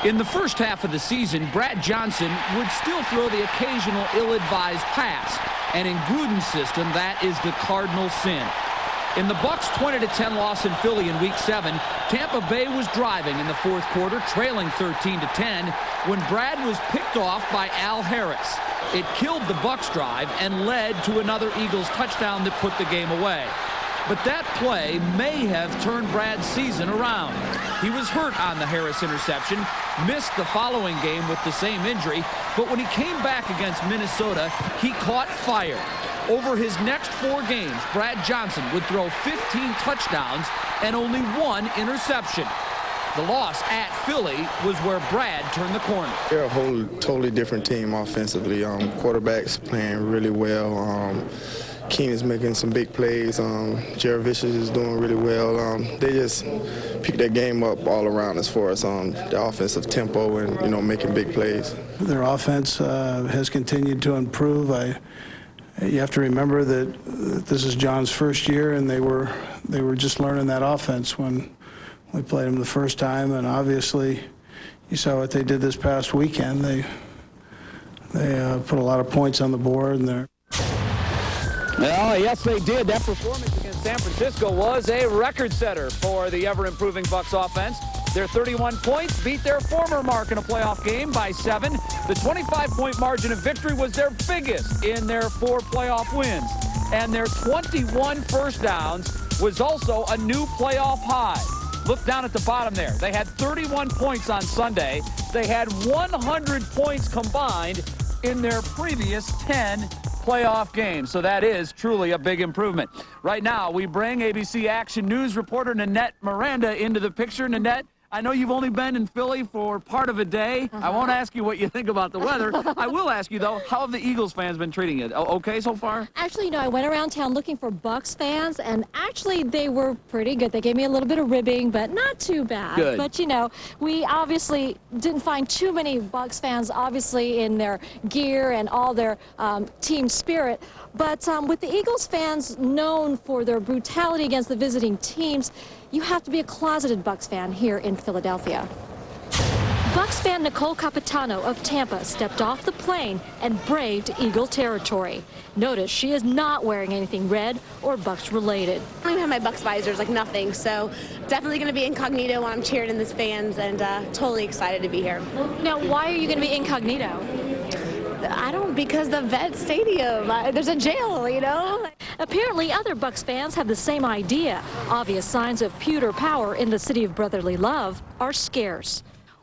In the first half of the season, Brad Johnson would still throw the occasional ill-advised pass, and in Gruden's system, that is the cardinal sin. In the Bucs' 20-10 loss in Philly in Week 7, Tampa Bay was driving in the 4th quarter, trailing 13-10, when Brad was picked off by Al Harris. It killed the Bucs' drive and led to another Eagles touchdown that put the game away. But that play may have turned Brad's season around. He was hurt on the Harris interception, missed the following game with the same injury, but when he came back against Minnesota, he caught fire. Over his next 4 games, Brad Johnson would throw 15 touchdowns and only 1 interception. The loss at Philly was where Brad turned the corner. They're a whole totally different team offensively. Quarterbacks playing really well. Keenan's making some big plays. Jared Vicious is doing really well. They just picked their game up all around as far as the offensive tempo and, you know, making big plays. Their offense has continued to improve. You have to remember that this is John's first year, and they were just learning that offense when we played them the first time, and obviously you saw what they did this past weekend. They put a lot of points on the board, and they're... Well, yes, they did. That performance against San Francisco was a record setter for the ever-improving Bucs offense. Their 31 points beat their former mark in a playoff game by 7. The 25-point margin of victory was their biggest in their 4 playoff wins. And their 21 first downs was also a new playoff high. Look down at the bottom there. They had 31 points on Sunday. They had 100 points combined in their previous 10 playoff games. So that is truly a big improvement. Right now, we bring ABC Action News reporter Nanette Miranda into the picture. Nanette, I know you've only been in Philly for part of a day. I won't ask you what you think about the weather. I will ask you, though, how have the Eagles fans been treating it? Okay so far? Actually, you know, I went around town looking for Bucs fans, and actually they were pretty good. They gave me a little bit of ribbing, but not too bad. Good. But, you know, we obviously didn't find too many Bucs fans, obviously, in their gear and all their team spirit. But with the Eagles fans known for their brutality against the visiting teams, you have to be a closeted Bucs fan here in Philadelphia. Bucs fan Nicole Capitano of Tampa stepped off the plane and braved Eagle territory. Notice she is not wearing anything red or Bucs related. I don't even have my Bucs visors, like nothing, so definitely going to be incognito when I'm cheering in this fans, and totally excited to be here. Now, why are you going to be incognito? Because the vet stadium, there's a jail, you know? Apparently, other Bucs fans have the same idea. Obvious signs of pewter power in the city of brotherly love are scarce.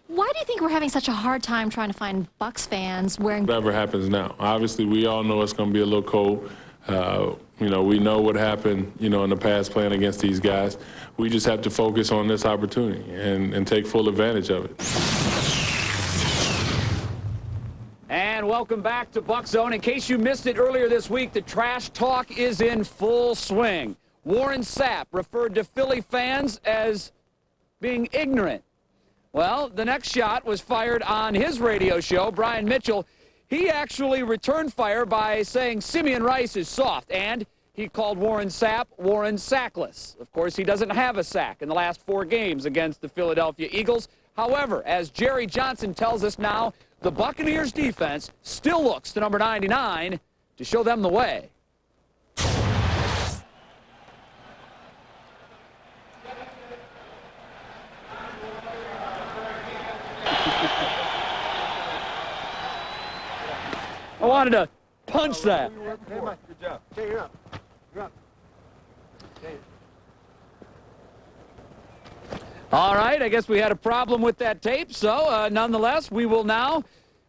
Why do you think we're having such a hard time trying to find Bucs fans wearing... Whatever happens now. Obviously, we all know it's going to be a little cold. You know, we know what happened, you know, in the past playing against these guys. We just have to focus on this opportunity and take full advantage of it. And welcome back to Bucs Zone. In case you missed it earlier this week, the trash talk is in full swing. Warren Sapp referred to Philly fans as being ignorant. Well, the next shot was fired on his radio show, Brian Mitchell. He actually returned fire by saying Simeon Rice is soft, and he called Warren Sapp Warren Sackless. Of course, he doesn't have a sack in the last 4 games against the Philadelphia Eagles. However, as Jerry Johnson tells us now, the Buccaneers defense still looks to number 99 to show them the way. I wanted to punch that. Good job. Okay, you're up. You're up. Okay. All right, I guess we had a problem with that tape, so nonetheless, we will now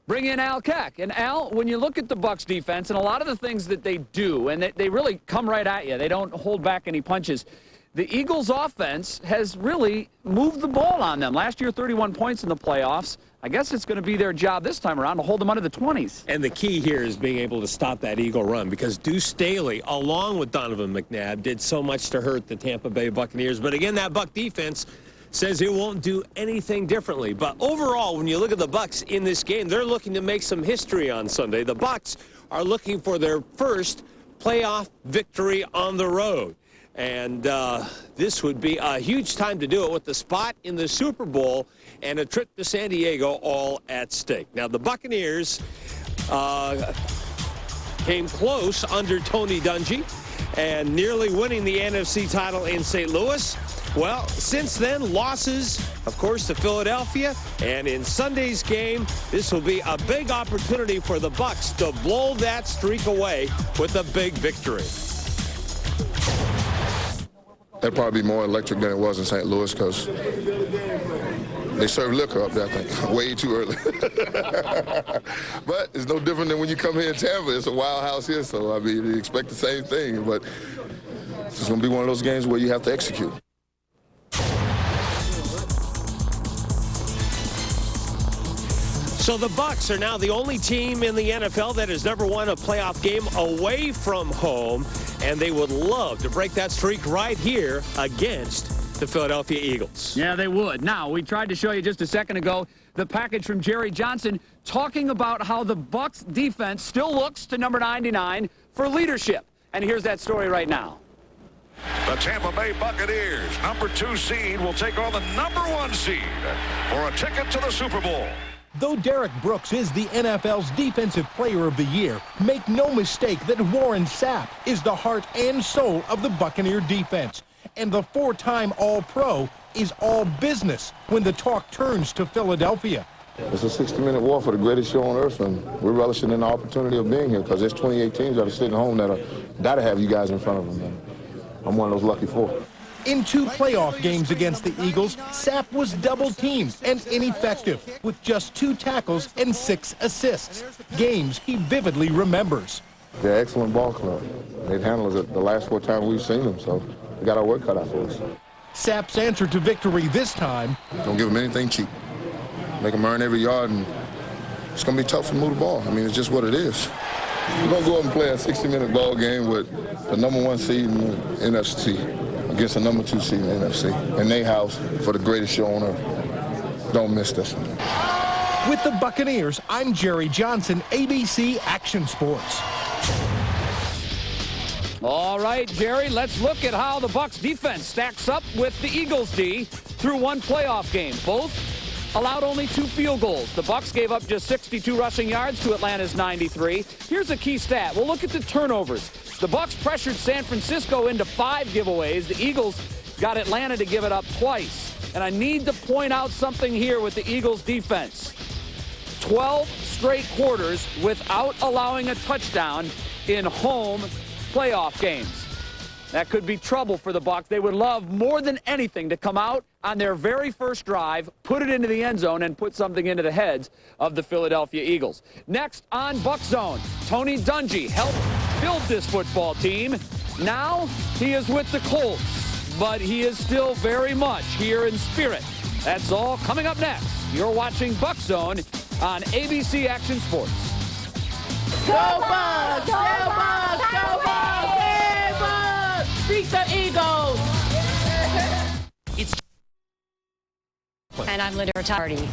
bring in Al Keck. And Al, when you look at the Bucs defense and a lot of the things that they do, and they really come right at you, they don't hold back any punches. The Eagles offense has really moved the ball on them. Last year, 31 points in the playoffs. I guess it's going to be their job this time around to hold them under the 20s. And the key here is being able to stop that Eagle run, because Deuce Staley, along with Donovan McNabb, did so much to hurt the Tampa Bay Buccaneers. But again, that Buc defense says it won't do anything differently. But overall, when you look at the Bucs in this game, they're looking to make some history on Sunday. The Bucs are looking for their first playoff victory on the road. And this would be a huge time to do it with the spot in the Super Bowl and a trip to San Diego all at stake. Now, the Buccaneers came close under Tony Dungy and nearly winning the NFC title in St. Louis. Well, since then, losses, of course, to Philadelphia. And in Sunday's game, this will be a big opportunity for the Bucs to blow that streak away with a big victory. That'd probably be more electric than it was in St. Louis because they serve liquor up there, I think, way too early. But it's no different than when you come here in Tampa. It's a wild house here, so, I mean, you expect the same thing. But it's going to be one of those games where you have to execute. So the Bucs are now the only team in the NFL that has never won a playoff game away from home, and they would love to break that streak right here against the Philadelphia Eagles. Yeah, they would. Now, we tried to show you just a second ago the package from Jerry Johnson talking about how the Bucs defense still looks to number 99 for leadership. And here's that story right now. The Tampa Bay Buccaneers, number 2 seed, will take on the number 1 seed for a ticket to the Super Bowl. Though Derek Brooks is the NFL's Defensive Player of the Year, make no mistake that Warren Sapp is the heart and soul of the Buccaneer defense. And the 4-time All-Pro is all business when the talk turns to Philadelphia. It's a 60-minute war for the greatest show on earth, and we're relishing in the opportunity of being here because there's 28 teams that are sitting home that are have you guys in front of them. I'm one of those lucky 4. In 2 playoff games against the Eagles, Sapp was double-teamed and ineffective with just 2 tackles and 6 assists, games he vividly remembers. They're an excellent ball club. They've handled it the last 4 times we've seen them, so we got our work cut out for us. Sapp's answer to victory this time: don't give them anything cheap. Make them earn every yard, and it's going to be tough to move the ball. I mean, it's just what it is. We're going to go up and play a 60-minute ball game with the number 1 seed in the NFC against the number 2 seed in the NFC. In their house for the greatest show on earth. Don't miss this one. With the Buccaneers, I'm Jerry Johnson, ABC Action Sports. All right, Jerry, let's look at how the Bucs defense stacks up with the Eagles D through 1 playoff game. Both allowed only 2 field goals. The Bucs gave up just 62 rushing yards to Atlanta's 93. Here's a key stat. We'll look at the turnovers. The Bucs pressured San Francisco into 5 giveaways. The Eagles got Atlanta to give it up twice. And I need to point out something here with the Eagles defense. 12 straight quarters without allowing a touchdown in home playoff games. That could be trouble for the Bucs. They would love more than anything to come out on their very first drive, put it into the end zone, and put something into the heads of the Philadelphia Eagles. Next on Bucs Zone, Tony Dungy helped build this football team. Now he is with the Colts, but he is still very much here in spirit. That's all coming up next. You're watching Bucs Zone on ABC Action Sports. Go Bucs! Go Bucs! Go Bucs! Hey Bucs! Beat the Eagles! And I'm Linda Ricciardi. Let's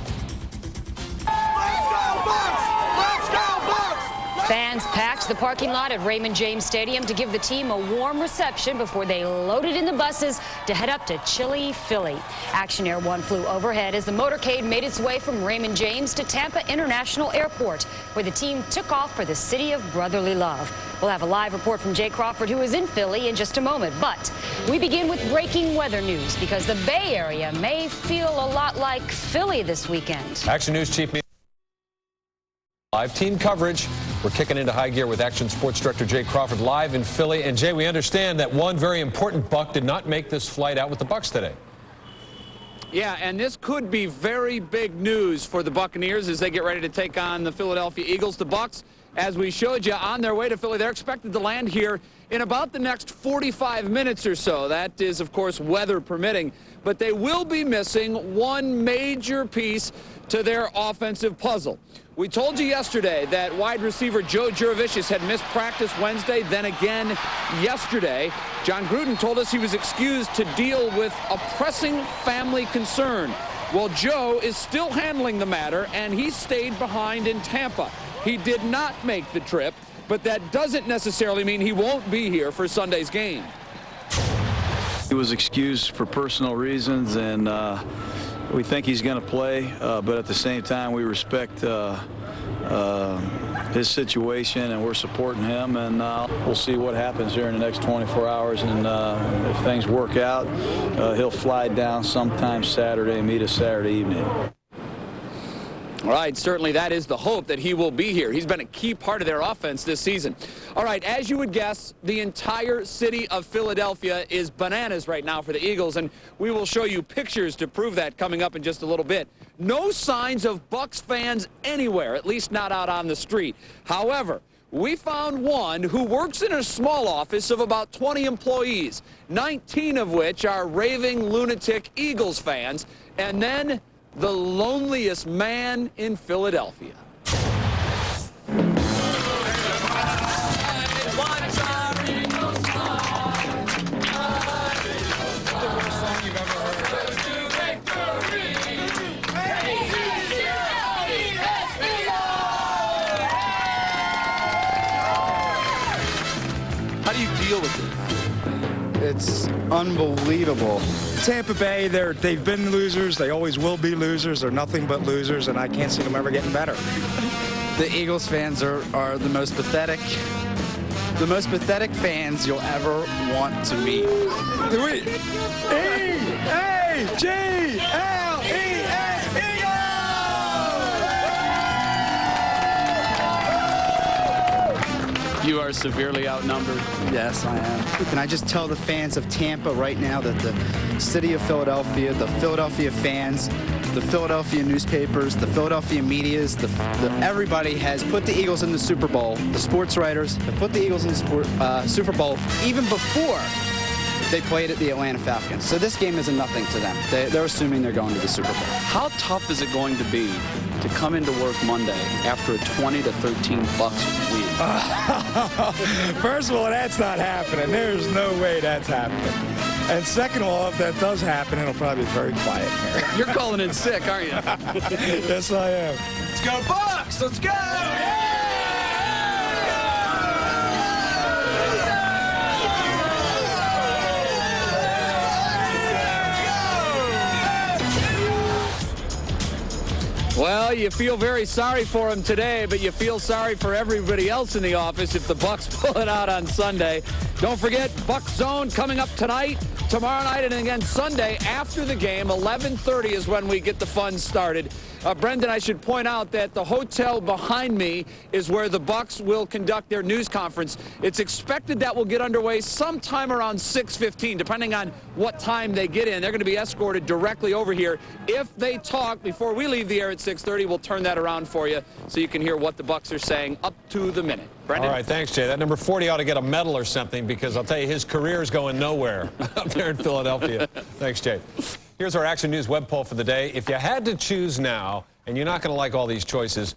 go Bucs! Let's go Bucs! Fans packed the parking lot at Raymond James Stadium to give the team a warm reception before they loaded in the buses to head up to chilly Philly. Action Air One flew overhead as the motorcade made its way from Raymond James to Tampa International Airport, where the team took off for the city of brotherly love. We'll have a live report from Jay Crawford, who is in Philly, in just a moment. But we begin with breaking weather news because the Bay Area may feel a lot like Philly this weekend. Action News Chief live team coverage. We're kicking into high gear with Action Sports Director Jay Crawford live in Philly. And Jay, we understand that one very important Buck did not make this flight out with the Bucs today. Yeah, and this could be very big news for the Buccaneers as they get ready to take on the Philadelphia Eagles. The Bucs, as we showed you, on their way to Philly, they're expected to land here in about the next 45 minutes or so. That is, of course, weather permitting. But they will be missing one major piece to their offensive puzzle. We told you yesterday that wide receiver Joe Jurevicius had missed practice Wednesday, then again yesterday. John Gruden told us he was excused to deal with a pressing family concern. Well, Joe is still handling the matter, and he stayed behind in Tampa. He did not make the trip, but that doesn't necessarily mean he won't be here for Sunday's game. He was excused for personal reasons, and we think he's going to play, but at the same time, we respect his situation, and we're supporting him, and we'll see what happens here in the next 24 hours, and if things work out, he'll fly down sometime Saturday, meet us Saturday evening. All right, certainly that is the hope that he will be here. He's been a key part of their offense this season. All right, as you would guess, the entire city of Philadelphia is bananas right now for the Eagles, and we will show you pictures to prove that coming up in just a little bit. No signs of Bucs fans anywhere, at least not out on the street. However, we found one who works in a small office of about 20 employees, 19 of which are raving lunatic Eagles fans, and then the loneliest man in Philadelphia. How do you deal with it? It's unbelievable. Tampa Bay, they've been losers. They always will be losers. They're nothing but losers, and I can't see them ever getting better. The Eagles fans are the most pathetic fans you'll ever want to meet. You are severely outnumbered. Yes, I am. Can I just tell the fans of Tampa right now that the city of Philadelphia, the Philadelphia fans, the Philadelphia newspapers, the Philadelphia medias, everybody has put the Eagles in the Super Bowl. The sports writers have put the Eagles in the Super Bowl even before they played at the Atlanta Falcons. So this game is a nothing to them. They're assuming they're going to the Super Bowl. How tough is it going to be to come into work Monday after a 20-13 Bucs lead? First of all, that's not happening. There's no way that's happening. And second of all, if that does happen, it'll probably be very quiet here. You're calling in sick, aren't you? Yes, I am. Let's go Bucs! Let's go! Well, you feel very sorry for him today, but you feel sorry for everybody else in the office if the Bucs pull it out on Sunday. Don't forget, Bucs Zone coming up tonight, tomorrow night, and again Sunday after the game. 11:30 is when we get the fun started. Brendan, I should point out that the hotel behind me is where the Bucs will conduct their news conference. It's expected that will get underway sometime around 6:15, depending on what time they get in. They're going to be escorted directly over here. If they talk before we leave the air at 6:30, we'll turn that around for you so you can hear what the Bucs are saying up to the minute. Brendan? All right, thanks, Jay. That number 40 ought to get a medal or something, because I'll tell you, his career is going nowhere up there in Philadelphia. Thanks, Jay. Here's our Action News web poll for the day. If you had to choose now, and you're not going to like all these choices,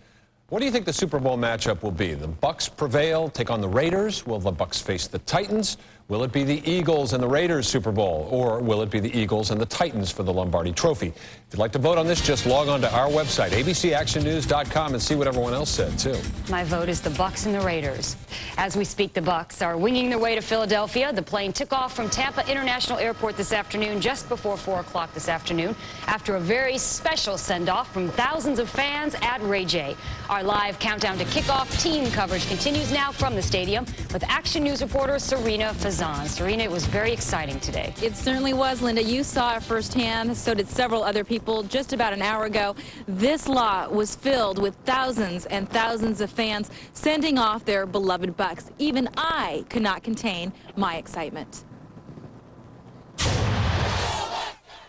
what do you think the Super Bowl matchup will be? The Bucs prevail, take on the Raiders? Will the Bucs face the Titans? Will it be the Eagles and the Raiders Super Bowl? Or will it be the Eagles and the Titans for the Lombardi Trophy? If you'd like to vote on this, just log on to our website, abcactionnews.com, and see what everyone else said, too. My vote is the Bucs and the Raiders. As we speak, the Bucs are winging their way to Philadelphia. The plane took off from Tampa International Airport this afternoon, just before 4 o'clock this afternoon, after a very special send-off from thousands of fans at Ray J. Our live countdown to kickoff team coverage continues now from the stadium with Action News reporter Serena Fazan. Serena, it was very exciting today. It certainly was, Linda. You saw it firsthand. So did several other people just about an hour ago. This lot was filled with thousands and thousands of fans sending off their beloved Bucs. Even I could not contain my excitement.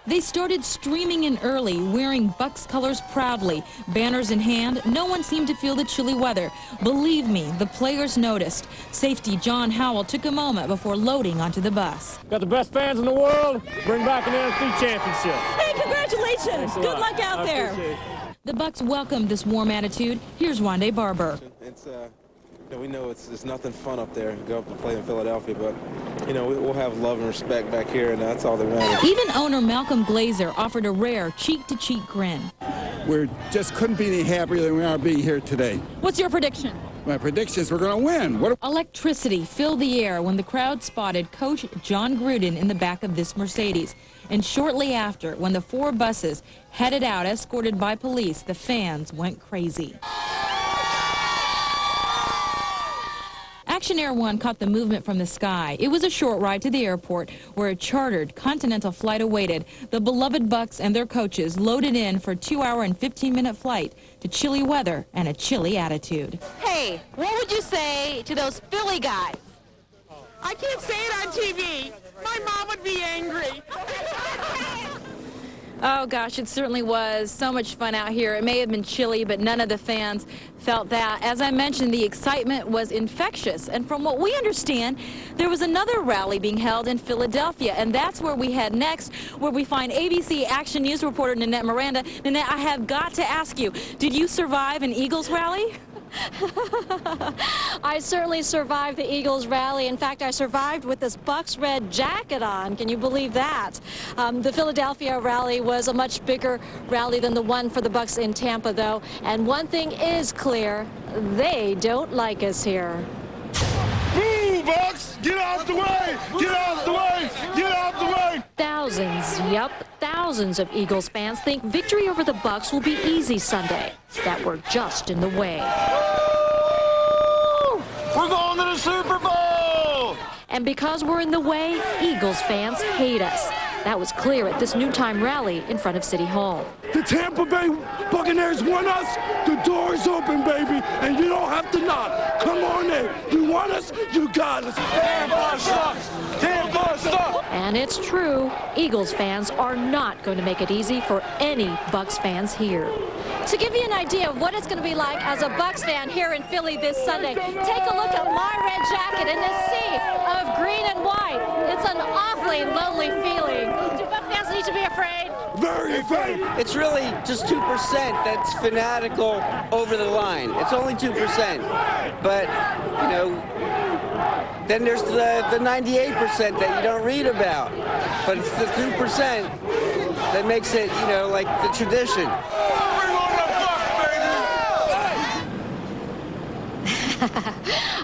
They started streaming in early, wearing Bucs colors proudly. Banners in hand, no one seemed to feel the chilly weather. Believe me, the players noticed. Safety John Howell took a moment before loading onto the bus. Got the best fans in the world. Bring back an NFC Championship. Hey, congratulations! Good luck out there. The Bucs welcomed this warm attitude. Here's Rondé Barber. We know it's nothing fun up there, go up and play in Philadelphia, but, we'll have love and respect back here, and that's all they want. Even owner Malcolm Glazer offered a rare cheek-to-cheek grin. We just couldn't be any happier than we are being here today. What's your prediction? My prediction is we're going to win. Electricity filled the air when the crowd spotted Coach John Gruden in the back of this Mercedes. And shortly after, when the 4 buses headed out escorted by police, the fans went crazy. Action Air 1 caught the movement from the sky. It was a short ride to the airport where a chartered Continental flight awaited. The beloved Bucs and their coaches loaded in for a 2-hour and 15-minute flight to chilly weather and a chilly attitude. Hey, what would you say to those Philly guys? I can't say it on TV. My mom would be angry. Oh gosh, it certainly was so much fun out here. It may have been chilly, but none of the fans felt that. As I mentioned, the excitement was infectious. And from what we understand, there was another rally being held in Philadelphia. And that's where we head next, where we find ABC Action News reporter Nanette Miranda. Nanette, I have got to ask you, did you survive an Eagles rally? I certainly survived the Eagles rally. In fact, I survived with this Bucs red jacket on. Can you believe that? The Philadelphia rally was a much bigger rally than the one for the Bucs in Tampa, though. And one thing is clear, they don't like us here. Move, Bucs! Get out the way! Get out the way! Get out the way! Thousands of Eagles fans think victory over the Bucs will be easy Sunday. That we're just in the way. We're going to the Super Bowl! And because we're in the way, Eagles fans hate us. That was clear at this noontime rally in front of City Hall. The Tampa Bay Buccaneers want us. The door's open, baby, and you don't have to knock. Come on in. You want us, you got us. Tampa sucks. Tampa sucks. And it's true. Eagles fans are not going to make it easy for any Bucs fans here. To give you an idea of what it's going to be like as a Bucs fan here in Philly this Sunday, take a look at my red jacket in this sea of green and white. It's an awfully lonely feeling. Do Bucs fans need to be afraid? Very afraid. It's really just 2% that's fanatical over the line. It's only 2%. But, you know, then there's the 98% that you don't read about. But it's the 2% that makes it, you know, like the tradition.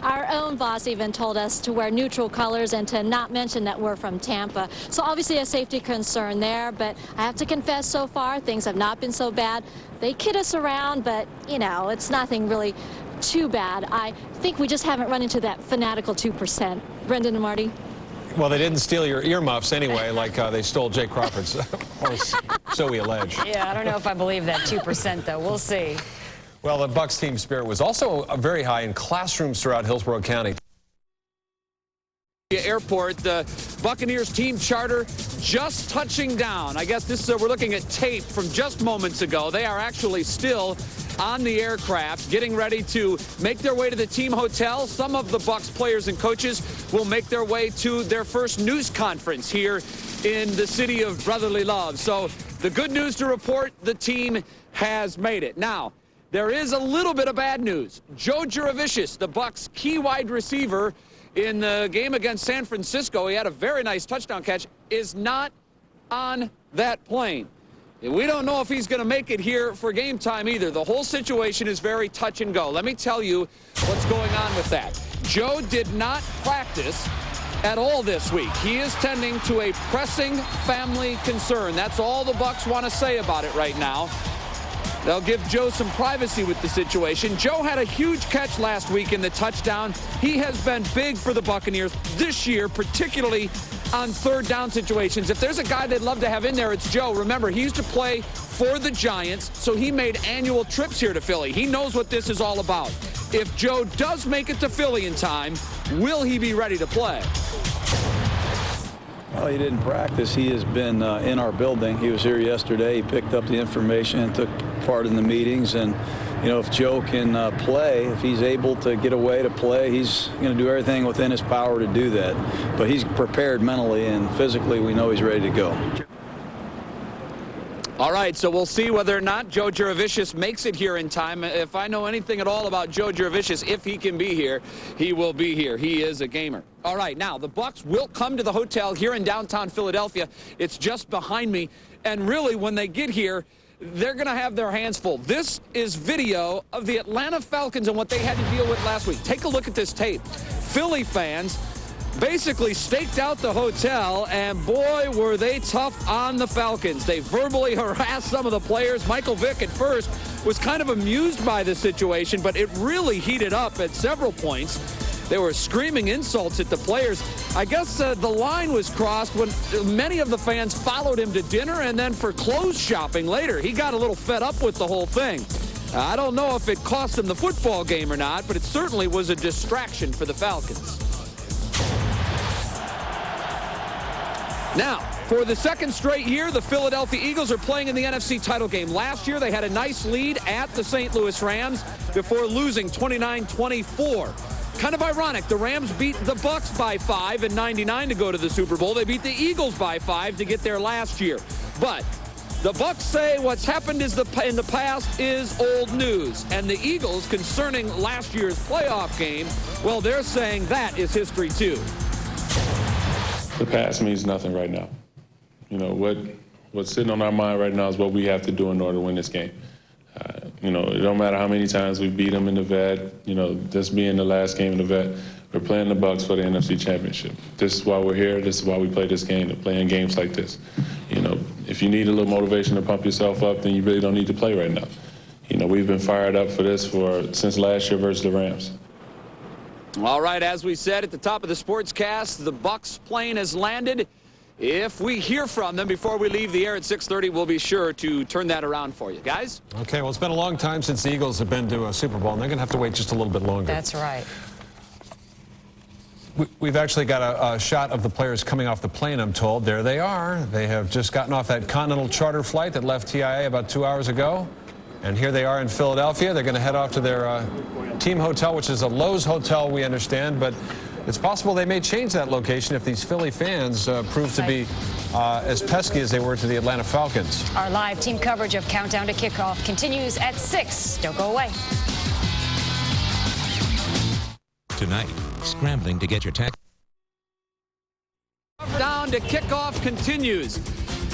Our own boss even told us to wear neutral colors and to not mention that we're from Tampa. So obviously a safety concern there, but I have to confess so far things have not been so bad. They kid us around, but you know, it's nothing really too bad. I think we just haven't run into that fanatical 2%. Brendan and Marty? Well, they didn't steal your earmuffs anyway, like they stole Jay Crawford's, or so we allege. Yeah, I don't know if I believe that 2%, though. We'll see. Well, the Bucs team spirit was also very high in classrooms throughout Hillsborough County. Airport, the Buccaneers team charter just touching down. I guess this we're looking at tape from just moments ago. They are actually still on the aircraft, getting ready to make their way to the team hotel. Some of the Bucs players and coaches will make their way to their first news conference here in the city of brotherly love. So the good news to report, the team has made it. Now, there is a little bit of bad news. Joe Jurevicius, the Bucs' key wide receiver in the game against San Francisco, he had a very nice touchdown catch, is not on that plane. We don't know if he's going to make it here for game time either. The whole situation is very touch and go. Let me tell you what's going on with that. Joe did not practice at all this week. He is tending to a pressing family concern. That's all the Bucs want to say about it right now. They'll give Joe some privacy with the situation. Joe had a huge catch last week in the touchdown. He has been big for the Buccaneers this year, particularly on third down situations. If there's a guy they'd love to have in there, it's Joe. Remember, he used to play for the Giants, so he made annual trips here to Philly. He knows what this is all about. If Joe does make it to Philly in time, will he be ready to play? Well, he didn't practice. He has been in our building. He was here yesterday. He picked up the information and took part in the meetings. And, you know, if Joe can play, if he's able to get away to play, he's going to do everything within his power to do that. But he's prepared mentally and physically. We know he's ready to go. All right, so we'll see whether or not Joe Jurevicius makes it here in time. If I know anything at all about Joe Jurevicius, if he can be here, he will be here. He is a gamer. All right, now the Bucs will come to the hotel here in downtown Philadelphia. It's just behind me. And really, when they get here, they're going to have their hands full. This is video of the Atlanta Falcons and what they had to deal with last week. Take a look at this tape. Philly fans basically staked out the hotel, and boy, were they tough on the Falcons. They verbally harassed some of the players. Michael Vick at first was kind of amused by the situation, but it really heated up at several points. They were screaming insults at the players. I guess the line was crossed when many of the fans followed him to dinner and then for clothes shopping later. He got a little fed up with the whole thing. I don't know if it cost them the football game or not, but it certainly was a distraction for the Falcons. Now, for the second straight year, the Philadelphia Eagles are playing in the NFC title game. Last year, they had a nice lead at the St. Louis Rams before losing 29-24. Kind of ironic, the Rams beat the Bucs by 5 in '99 to go to the Super Bowl. They beat the Eagles by 5 to get there last year. But the Bucs say what's happened in the past is old news. And the Eagles, concerning last year's playoff game, well, they're saying that is history too. The past means nothing right now. You know, what's sitting on our mind right now is what we have to do in order to win this game. You know, it don't matter how many times we beat them in the vet, you know, this being the last game in the vet, we're playing the Bucs for the NFC Championship. This is why we're here. This is why we play this game, to play in games like this. You know, if you need a little motivation to pump yourself up, then you really don't need to play right now. You know, we've been fired up for this since last year versus the Rams. All right, as we said at the top of the sportscast, the Bucs plane has landed. If we hear from them before we leave the air at 6:30, we'll be sure to turn that around for you. Guys? Okay, well, it's been a long time since the Eagles have been to a Super Bowl, and they're going to have to wait just a little bit longer. That's right. We've actually got a shot of the players coming off the plane, I'm told. There they are. They have just gotten off that Continental charter flight that left TIA about 2 hours ago. And here they are in Philadelphia. They're going to head off to their team hotel, which is a Lowe's hotel, we understand. But it's possible they may change that location if these Philly fans prove to be as pesky as they were to the Atlanta Falcons. Our live team coverage of Countdown to Kickoff continues at 6. Don't go away. Tonight, scrambling to get your tax. Countdown to Kickoff continues.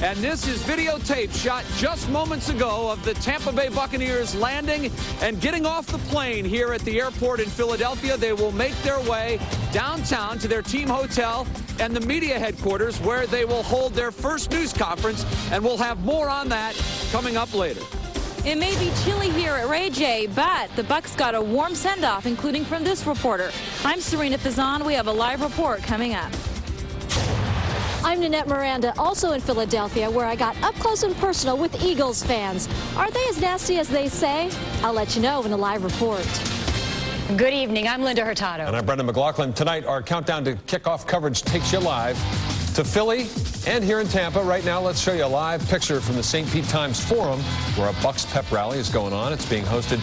And this is videotape shot just moments ago of the Tampa Bay Buccaneers landing and getting off the plane here at the airport in Philadelphia. They will make their way downtown to their team hotel and the media headquarters, where they will hold their first news conference, and we'll have more on that coming up later. It may be chilly here at Ray J, but the Bucs got a warm send-off, including from this reporter. I'm Serena Pizan. We have a live report coming up. I'm Nanette Miranda, also in Philadelphia, where I got up close and personal with Eagles fans. Are they as nasty as they say? I'll let you know in a live report. Good evening. I'm Linda Hurtado. And I'm Brendan McLaughlin. Tonight, our Countdown to Kickoff coverage takes you live to Philly and here in Tampa. Right now, let's show you a live picture from the St. Pete Times Forum, where a Bucs pep rally is going on. It's being hosted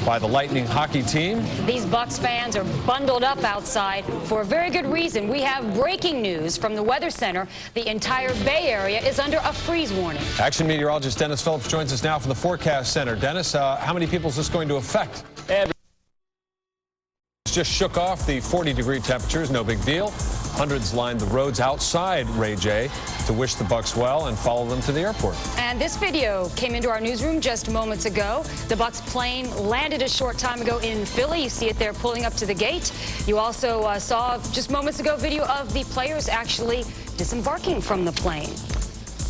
by the Lightning hockey team. These Bucs fans are bundled up outside for a very good reason. We have breaking news from the Weather Center. The entire Bay Area is under a freeze warning. Action meteorologist Dennis Phillips joins us now from the Forecast Center. Dennis, how many people is this going to affect? Just shook off the 40-degree temperatures, no big deal. Hundreds lined the roads outside Ray J to wish the Bucs well and follow them to the airport. And this video came into our newsroom just moments ago. The Bucs plane landed a short time ago in Philly. You see it there pulling up to the gate. You also saw just moments ago video of the players actually disembarking from the plane.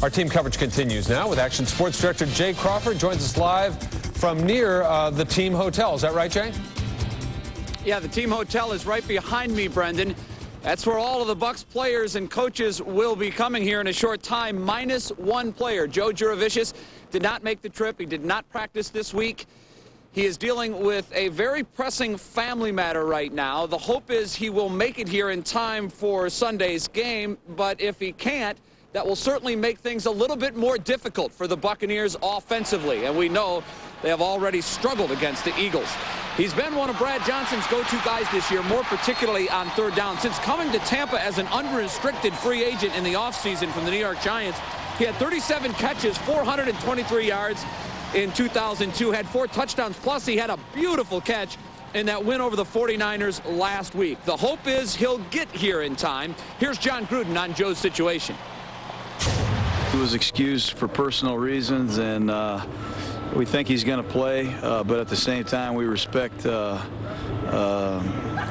Our team coverage continues now with Action Sports Director Jay Crawford joins us live from near the team hotel. Is that right, Jay? Yeah, the team hotel is right behind me, Brendan. That's where all of the Bucs players and coaches will be coming here in a short time, minus one player. Joe Juravicius did not make the trip. He did not practice this week. He is dealing with a very pressing family matter right now. The hope is he will make it here in time for Sunday's game, but if he can't, that will certainly make things a little bit more difficult for the Buccaneers offensively, and we know they have already struggled against the Eagles. He's been one of Brad Johnson's go-to guys this year, more particularly on third down. Since coming to Tampa as an unrestricted free agent in the offseason from the New York Giants, he had 37 catches, 423 yards in 2002, had 4 touchdowns, plus he had a beautiful catch in that win over the 49ers last week. The hope is he'll get here in time. Here's John Gruden on Joe's situation. He was excused for personal reasons, and we think he's going to play, but at the same time, we respect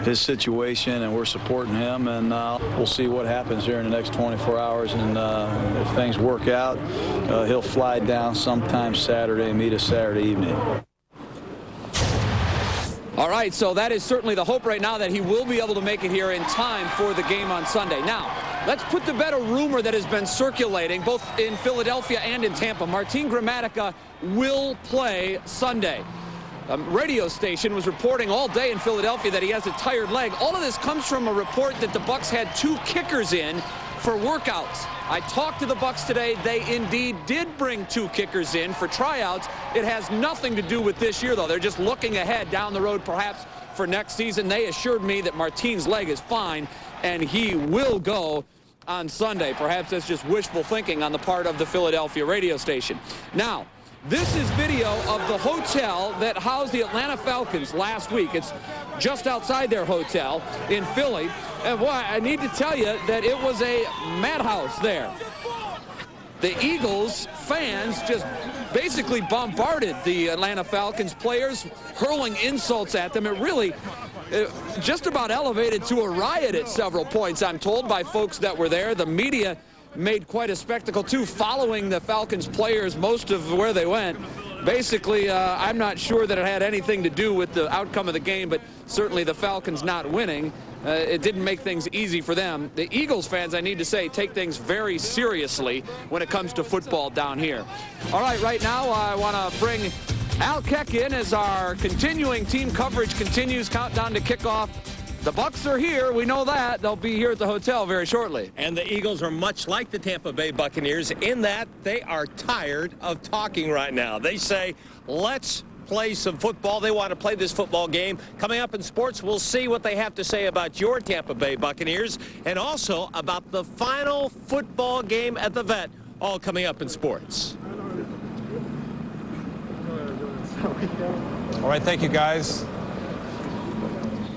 his situation, and we're supporting him, and we'll see what happens here in the next 24 hours, and if things work out, he'll fly down sometime Saturday and meet us Saturday evening. All right, so that is certainly the hope right now that he will be able to make it here in time for the game on Sunday. Now, let's put to bed a rumor that has been circulating both in Philadelphia and in Tampa. Martin Gramatica will play Sunday. A radio station was reporting all day in Philadelphia that he has a tired leg. All of this comes from a report that the Bucs had 2 kickers in for workouts. I talked to the Bucs today. They indeed did bring 2 kickers in for tryouts. It has nothing to do with this year, though. They're just looking ahead down the road, perhaps for next season. They assured me that Martin's leg is fine, and he will go on Sunday. Perhaps that's just wishful thinking on the part of the Philadelphia radio station. Now, this is video of the hotel that housed the Atlanta Falcons last week. It's just outside their hotel in Philly. And boy, I need to tell you that it was a madhouse there. The Eagles fans just basically bombarded the Atlanta Falcons players, hurling insults at them. It really just about elevated to a riot at several points, I'm told, by folks that were there. The media made quite a spectacle, too, following the Falcons players most of where they went. Basically, I'm not sure that it had anything to do with the outcome of the game, but certainly the Falcons not winning, it didn't make things easy for them. The Eagles fans, I need to say, take things very seriously when it comes to football down here. All right, right now I want to bring Al Keck in as our continuing team coverage continues. Countdown to kickoff. The Bucs are here. We know that. They'll be here at the hotel very shortly. And the Eagles are much like the Tampa Bay Buccaneers in that they are tired of talking right now. They say, let's play some football. They want to play this football game. Coming up in sports, we'll see what they have to say about your Tampa Bay Buccaneers and also about the final football game at the Vet, all coming up in sports. All right, thank you, guys.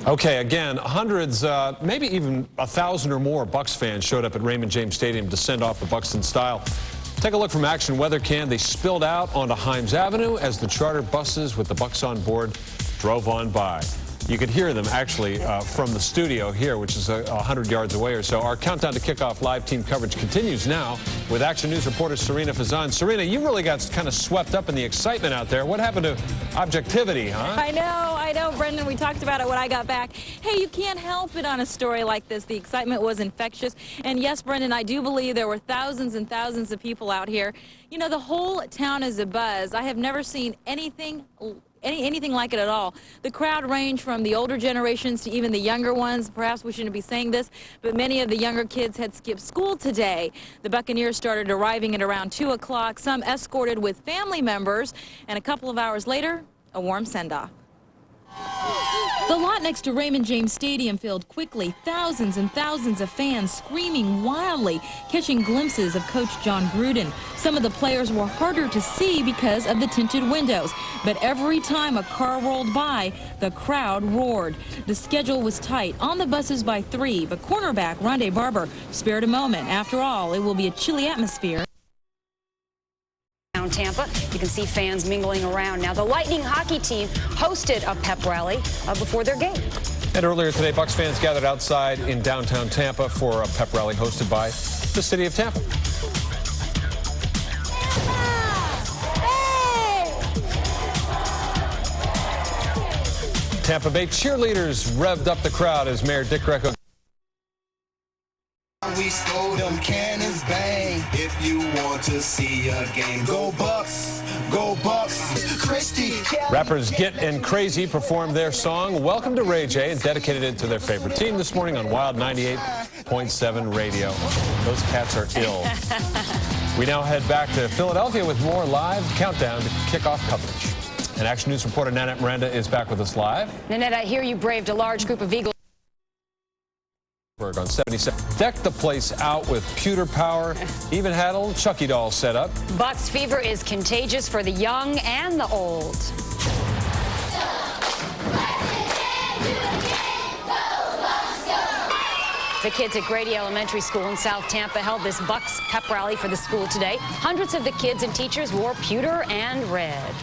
Okay, again, hundreds, maybe even 1,000 or more Bucs fans showed up at Raymond James Stadium to send off the Bucs in style. Take a look from Action Weather Cam. They spilled out onto Himes Avenue as the charter buses with the Bucs on board drove on by. You could hear them actually from the studio here, which is 100 yards away or so. Our countdown to kickoff live team coverage continues now with Action News reporter Serena Fazan. Serena, you really got kind of swept up in the excitement out there. What happened to objectivity, huh? I know, Brendan. We talked about it when I got back. Hey, you can't help it on a story like this. The excitement was infectious. And yes, Brendan, I do believe there were thousands and thousands of people out here. You know, the whole town is abuzz. I have never seen anything like it at all. The crowd ranged from the older generations to even the younger ones. Perhaps we shouldn't be saying this, but many of the younger kids had skipped school today. The Buccaneers started arriving at around 2 o'clock, some escorted with family members, and a couple of hours later, a warm send-off. The lot next to Raymond James Stadium filled quickly, thousands and thousands of fans screaming wildly, catching glimpses of Coach John Gruden. Some of the players were harder to see because of the tinted windows, but every time a car rolled by, the crowd roared. The schedule was tight, on the buses by 3, but cornerback Rondé Barber spared a moment. After all, it will be a chilly atmosphere. Tampa. You can see fans mingling around. Now, the Lightning hockey team hosted a pep rally before their game. And earlier today, Bucs fans gathered outside in downtown Tampa for a pep rally hosted by the city of Tampa. Tampa Bay cheerleaders revved up the crowd as Mayor Dick Greco. We stole them cannons, bang. If you want to see a game, go Bucs, go Bucs. Christy. Rappers Git and Crazy performed their song Welcome to Ray J and dedicated it to their favorite team this morning on Wild 98.7 radio. Those cats are ill. We now head back to Philadelphia with more live countdown to kickoff coverage. And Action News reporter Nanette Miranda is back with us live. Nanette, I hear you braved a large group of Eagles. On 77. Decked the place out with pewter power. Even had a little Chucky doll set up. Bucs fever is contagious for the young and the old. The kids at Grady Elementary School in South Tampa held this Bucs pep rally for the school today. Hundreds of the kids and teachers wore pewter and red.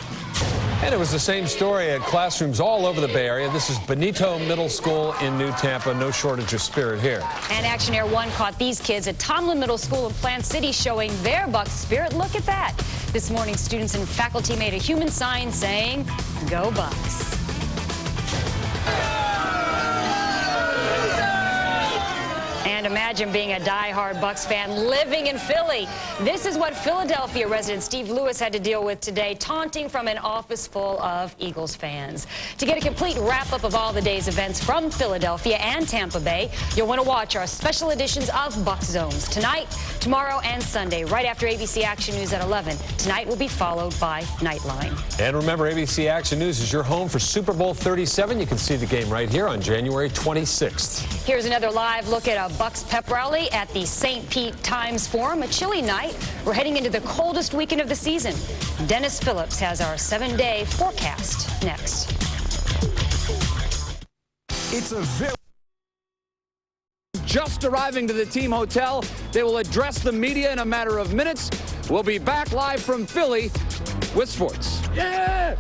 And it was the same story at classrooms all over the Bay Area. This is Benito Middle School in New Tampa. No shortage of spirit here. And Action Air 1 caught these kids at Tomlin Middle School in Plant City showing their Bucs spirit. Look at that. This morning, students and faculty made a human sign saying, "Go Bucs." imagine being a die-hard Bucs fan living in Philly. This is what Philadelphia resident Steve Lewis had to deal with today, taunting from an office full of Eagles fans. To get a complete wrap-up of all the day's events from Philadelphia and Tampa Bay, you'll want to watch our special editions of Bucs Zones tonight, tomorrow, and Sunday, right after ABC Action News at 11. Tonight will be followed by Nightline. And remember, ABC Action News is your home for Super Bowl XXXVII. You can see the game right here on January 26th. Here's another live look at a Bucs pep rally at the St. Pete Times Forum. A chilly night. We're heading into the coldest weekend of the season. Dennis Phillips has our 7-day forecast next. It's a very just arriving to the team hotel. They will address the media in a matter of minutes. We'll be back live from Philly with sports. Yeah!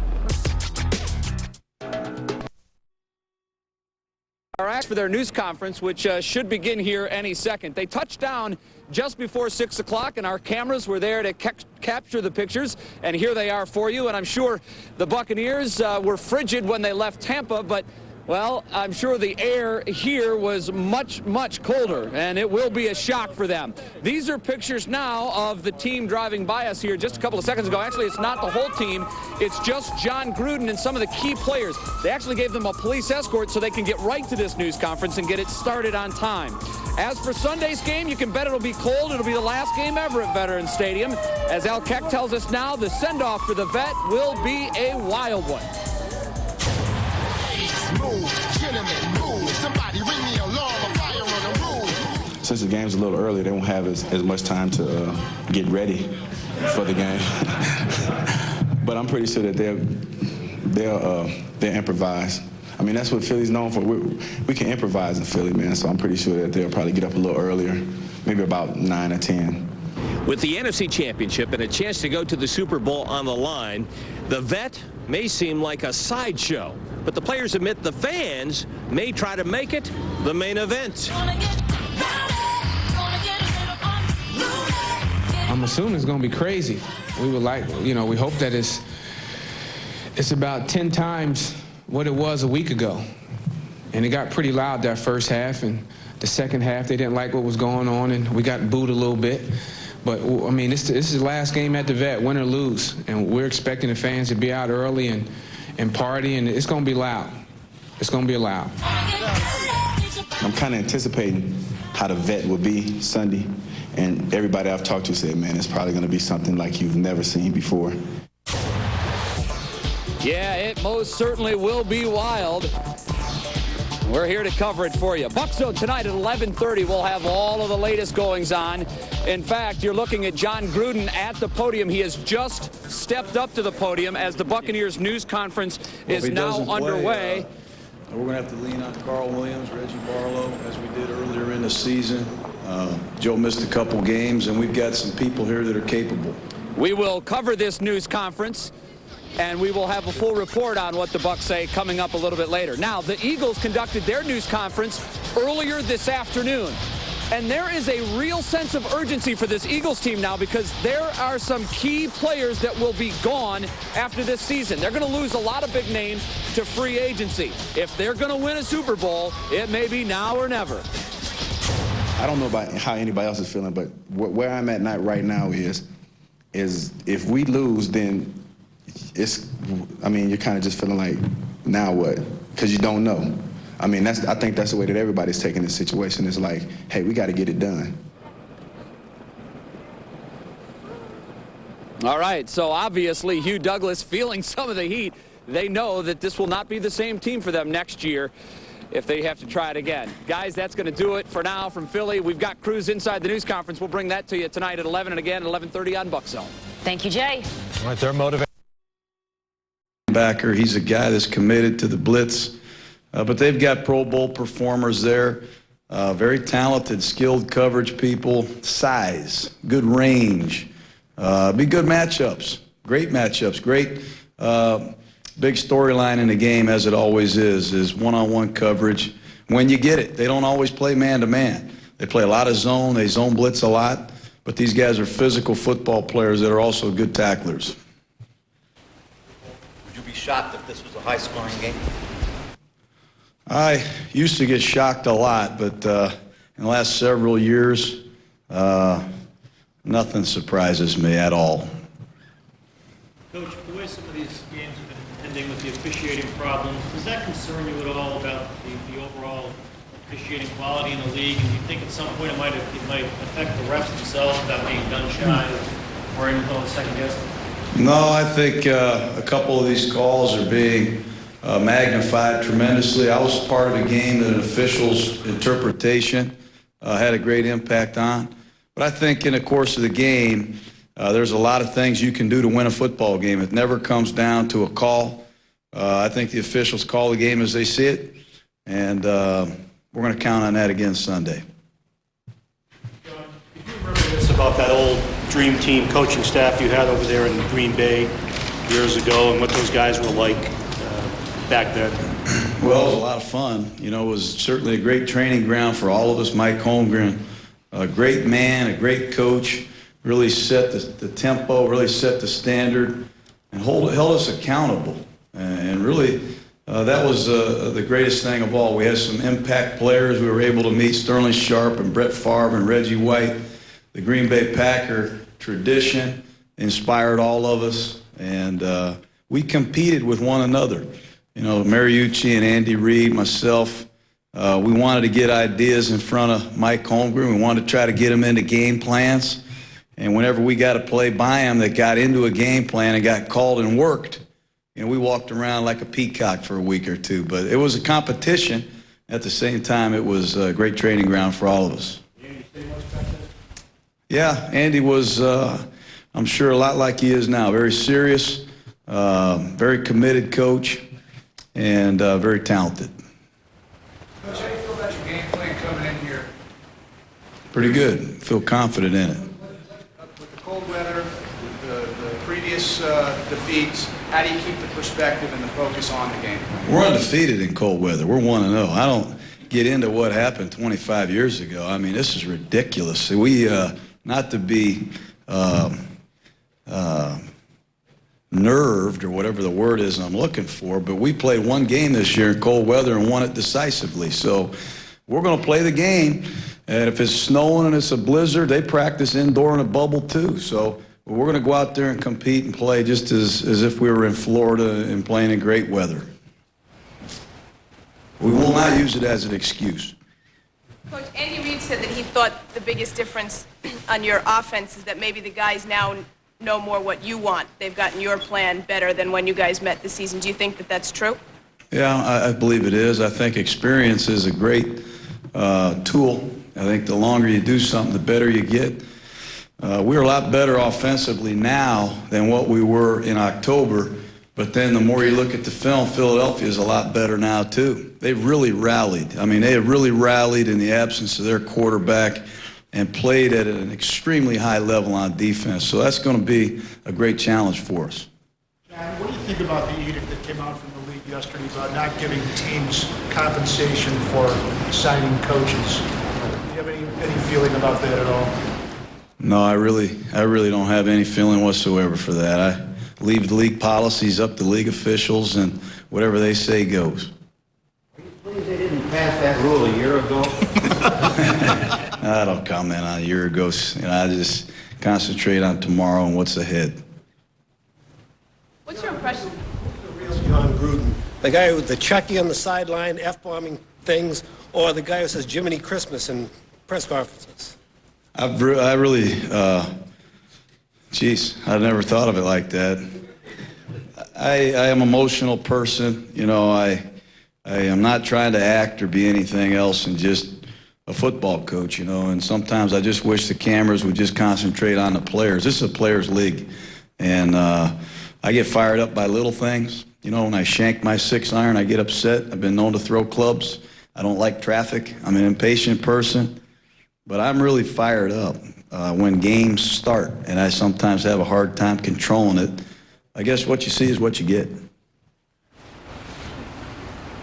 For their news conference, which should begin here any second. They touched down just before 6 o'clock, and our cameras were there to capture the pictures, and here they are for you. And I'm sure the Buccaneers were frigid when they left Tampa, but well, I'm sure the air here was much, much colder, and it will be a shock for them. These are pictures now of the team driving by us here just a couple of seconds ago. Actually, it's not the whole team. It's just John Gruden and some of the key players. They actually gave them a police escort so they can get right to this news conference and get it started on time. As for Sunday's game, you can bet it'll be cold. It'll be the last game ever at Veterans Stadium. As Al Keck tells us now, the send-off for the vet will be a wild one. Since the game's a little early, they won't have as much time to get ready for the game. But I'm pretty sure that they'll improvise. I mean, that's what Philly's known for. We can improvise in Philly, man. So I'm pretty sure that they'll probably get up a little earlier, maybe about 9 or 10. With the NFC Championship and a chance to go to the Super Bowl on the line, the vet may seem like a sideshow, but the players admit the fans may try to make it the main event. I'm assuming it's going to be crazy. We would like, we hope that it's about 10 times what it was a week ago. And it got pretty loud that first half, and the second half they didn't like what was going on, and we got booed a little bit. But, I mean, this is the last game at the vet, win or lose, and we're expecting the fans to be out early and party, and it's going to be loud. It's going to be loud. I'm kind of anticipating how the vet will be Sunday, and everybody I've talked to said, man, it's probably going to be something like you've never seen before. Yeah, it most certainly will be wild. We're here to cover it for you. Bucs Zone tonight at 11:30. We'll have all of the latest goings on. In fact, you're looking at John Gruden at the podium. He has just stepped up to the podium as the Buccaneers news conference is now underway. We're going to have to lean on Carl Williams, Reggie Barlow, as we did earlier in the season. Joe missed a couple games, and we've got some people here that are capable. We will cover this news conference, and we will have a full report on what the Bucs say coming up a little bit later. Now, the Eagles conducted their news conference earlier this afternoon. And there is a real sense of urgency for this Eagles team now because there are some key players that will be gone after this season. They're going to lose a lot of big names to free agency. If they're going to win a Super Bowl, it may be now or never. I don't know about how anybody else is feeling, but where I'm at right now is if we lose, then you're kind of just feeling like, now what? Because you don't know. I mean, I think that's the way that everybody's taking this situation. It's like, hey, we got to get it done. All right, so obviously Hugh Douglas feeling some of the heat. They know that this will not be the same team for them next year if they have to try it again. Guys, that's going to do it for now from Philly. We've got crews inside the news conference. We'll bring that to you tonight at 11 and again at 11:30 on Bucs Zone. Thank you, Jay. All right, they're motivated. Backer, he's a guy that's committed to the blitz. But they've got Pro Bowl performers there, very talented, skilled coverage people, size, good range, be good matchups, great big storyline in the game, as it always is one-on-one coverage. When you get it, they don't always play man-to-man. They play a lot of zone, they zone blitz a lot, but these guys are physical football players that are also good tacklers. Would you be shocked if this was a high-scoring game? I used to get shocked a lot, but in the last several years, nothing surprises me at all. Coach, the way some of these games have been ending with the officiating problems, does that concern you at all about the overall officiating quality in the league? And do you think at some point it might affect the refs themselves about being gun shy or anything on the second guess? No, I think a couple of these calls are being magnified tremendously. I was part of a game that an official's interpretation had a great impact on. But I think in the course of the game, there's a lot of things you can do to win a football game. It never comes down to a call. I think the officials call the game as they see it, and we're going to count on that again Sunday. John, did you remember this about that old dream team coaching staff you had over there in Green Bay years ago and what those guys were like back then? Well, it was a lot of fun. You know, it was certainly a great training ground for all of us. Mike Holmgren, a great man, a great coach, really set the tempo, really set the standard, and held us accountable. And really, that was the greatest thing of all. We had some impact players. We were able to meet Sterling Sharp and Brett Favre and Reggie White. The Green Bay Packer tradition inspired all of us, and we competed with one another. You know, Mariucci and Andy Reid, myself, we wanted to get ideas in front of Mike Holmgren. We wanted to try to get him into game plans. And whenever we got a play by him that got into a game plan and got called and worked, you know, we walked around like a peacock for a week or two. But it was a competition. At the same time, it was a great training ground for all of us. Yeah, Andy was, I'm sure, a lot like he is now. Very serious, very committed coach, and very talented. Coach, how do you feel about your game plan coming in here? Pretty good. Feel confident in it. With the cold weather, with the previous defeats, how do you keep the perspective and the focus on the game? We're undefeated in cold weather. We're 1-0. I don't get into what happened 25 years ago. I mean, this is ridiculous. We, not to be nerved or whatever the word is I'm looking for, but we played one game this year in cold weather and won it decisively. So we're going to play the game, and if it's snowing and it's a blizzard, they practice indoor in a bubble too. So we're going to go out there and compete and play just as if we were in Florida and playing in great weather. We will not use it as an excuse. Coach, Andy Reid said that he thought the biggest difference on your offense is that maybe the guys now know more what you want. They've gotten your plan better than when you guys met this season. Do you think that that's true? Yeah, I believe it is. I think experience is a great tool. I think the longer you do something, the better you get. We're a lot better offensively now than what we were in October. But then the more you look at the film, Philadelphia is a lot better now, too. They've really rallied. I mean, they have really rallied in the absence of their quarterback and played at an extremely high level on defense. So that's going to be a great challenge for us. John, what do you think about the edict that came out from the league yesterday about not giving teams compensation for signing coaches? Do you have any feeling about that at all? No, I really don't have any feeling whatsoever for that. I leave the league policies up to league officials, and whatever they say goes. Are you pleased they didn't pass that rule a year ago? I don't comment on a year ago. You know, I just concentrate on tomorrow and what's ahead. What's your impression? John Gruden, the guy with the Chucky on the sideline, F-bombing things, or the guy who says Jiminy Christmas in press conferences? I really, I never thought of it like that. I am an emotional person. You know, I am not trying to act or be anything else than just a football coach, you know, and sometimes I just wish the cameras would just concentrate on the players. This is a players' league, and I get fired up by little things. You know, when I shank my 6-iron, I get upset. I've been known to throw clubs. I don't like traffic. I'm an impatient person, but I'm really fired up when games start, and I sometimes have a hard time controlling it. I guess what you see is what you get.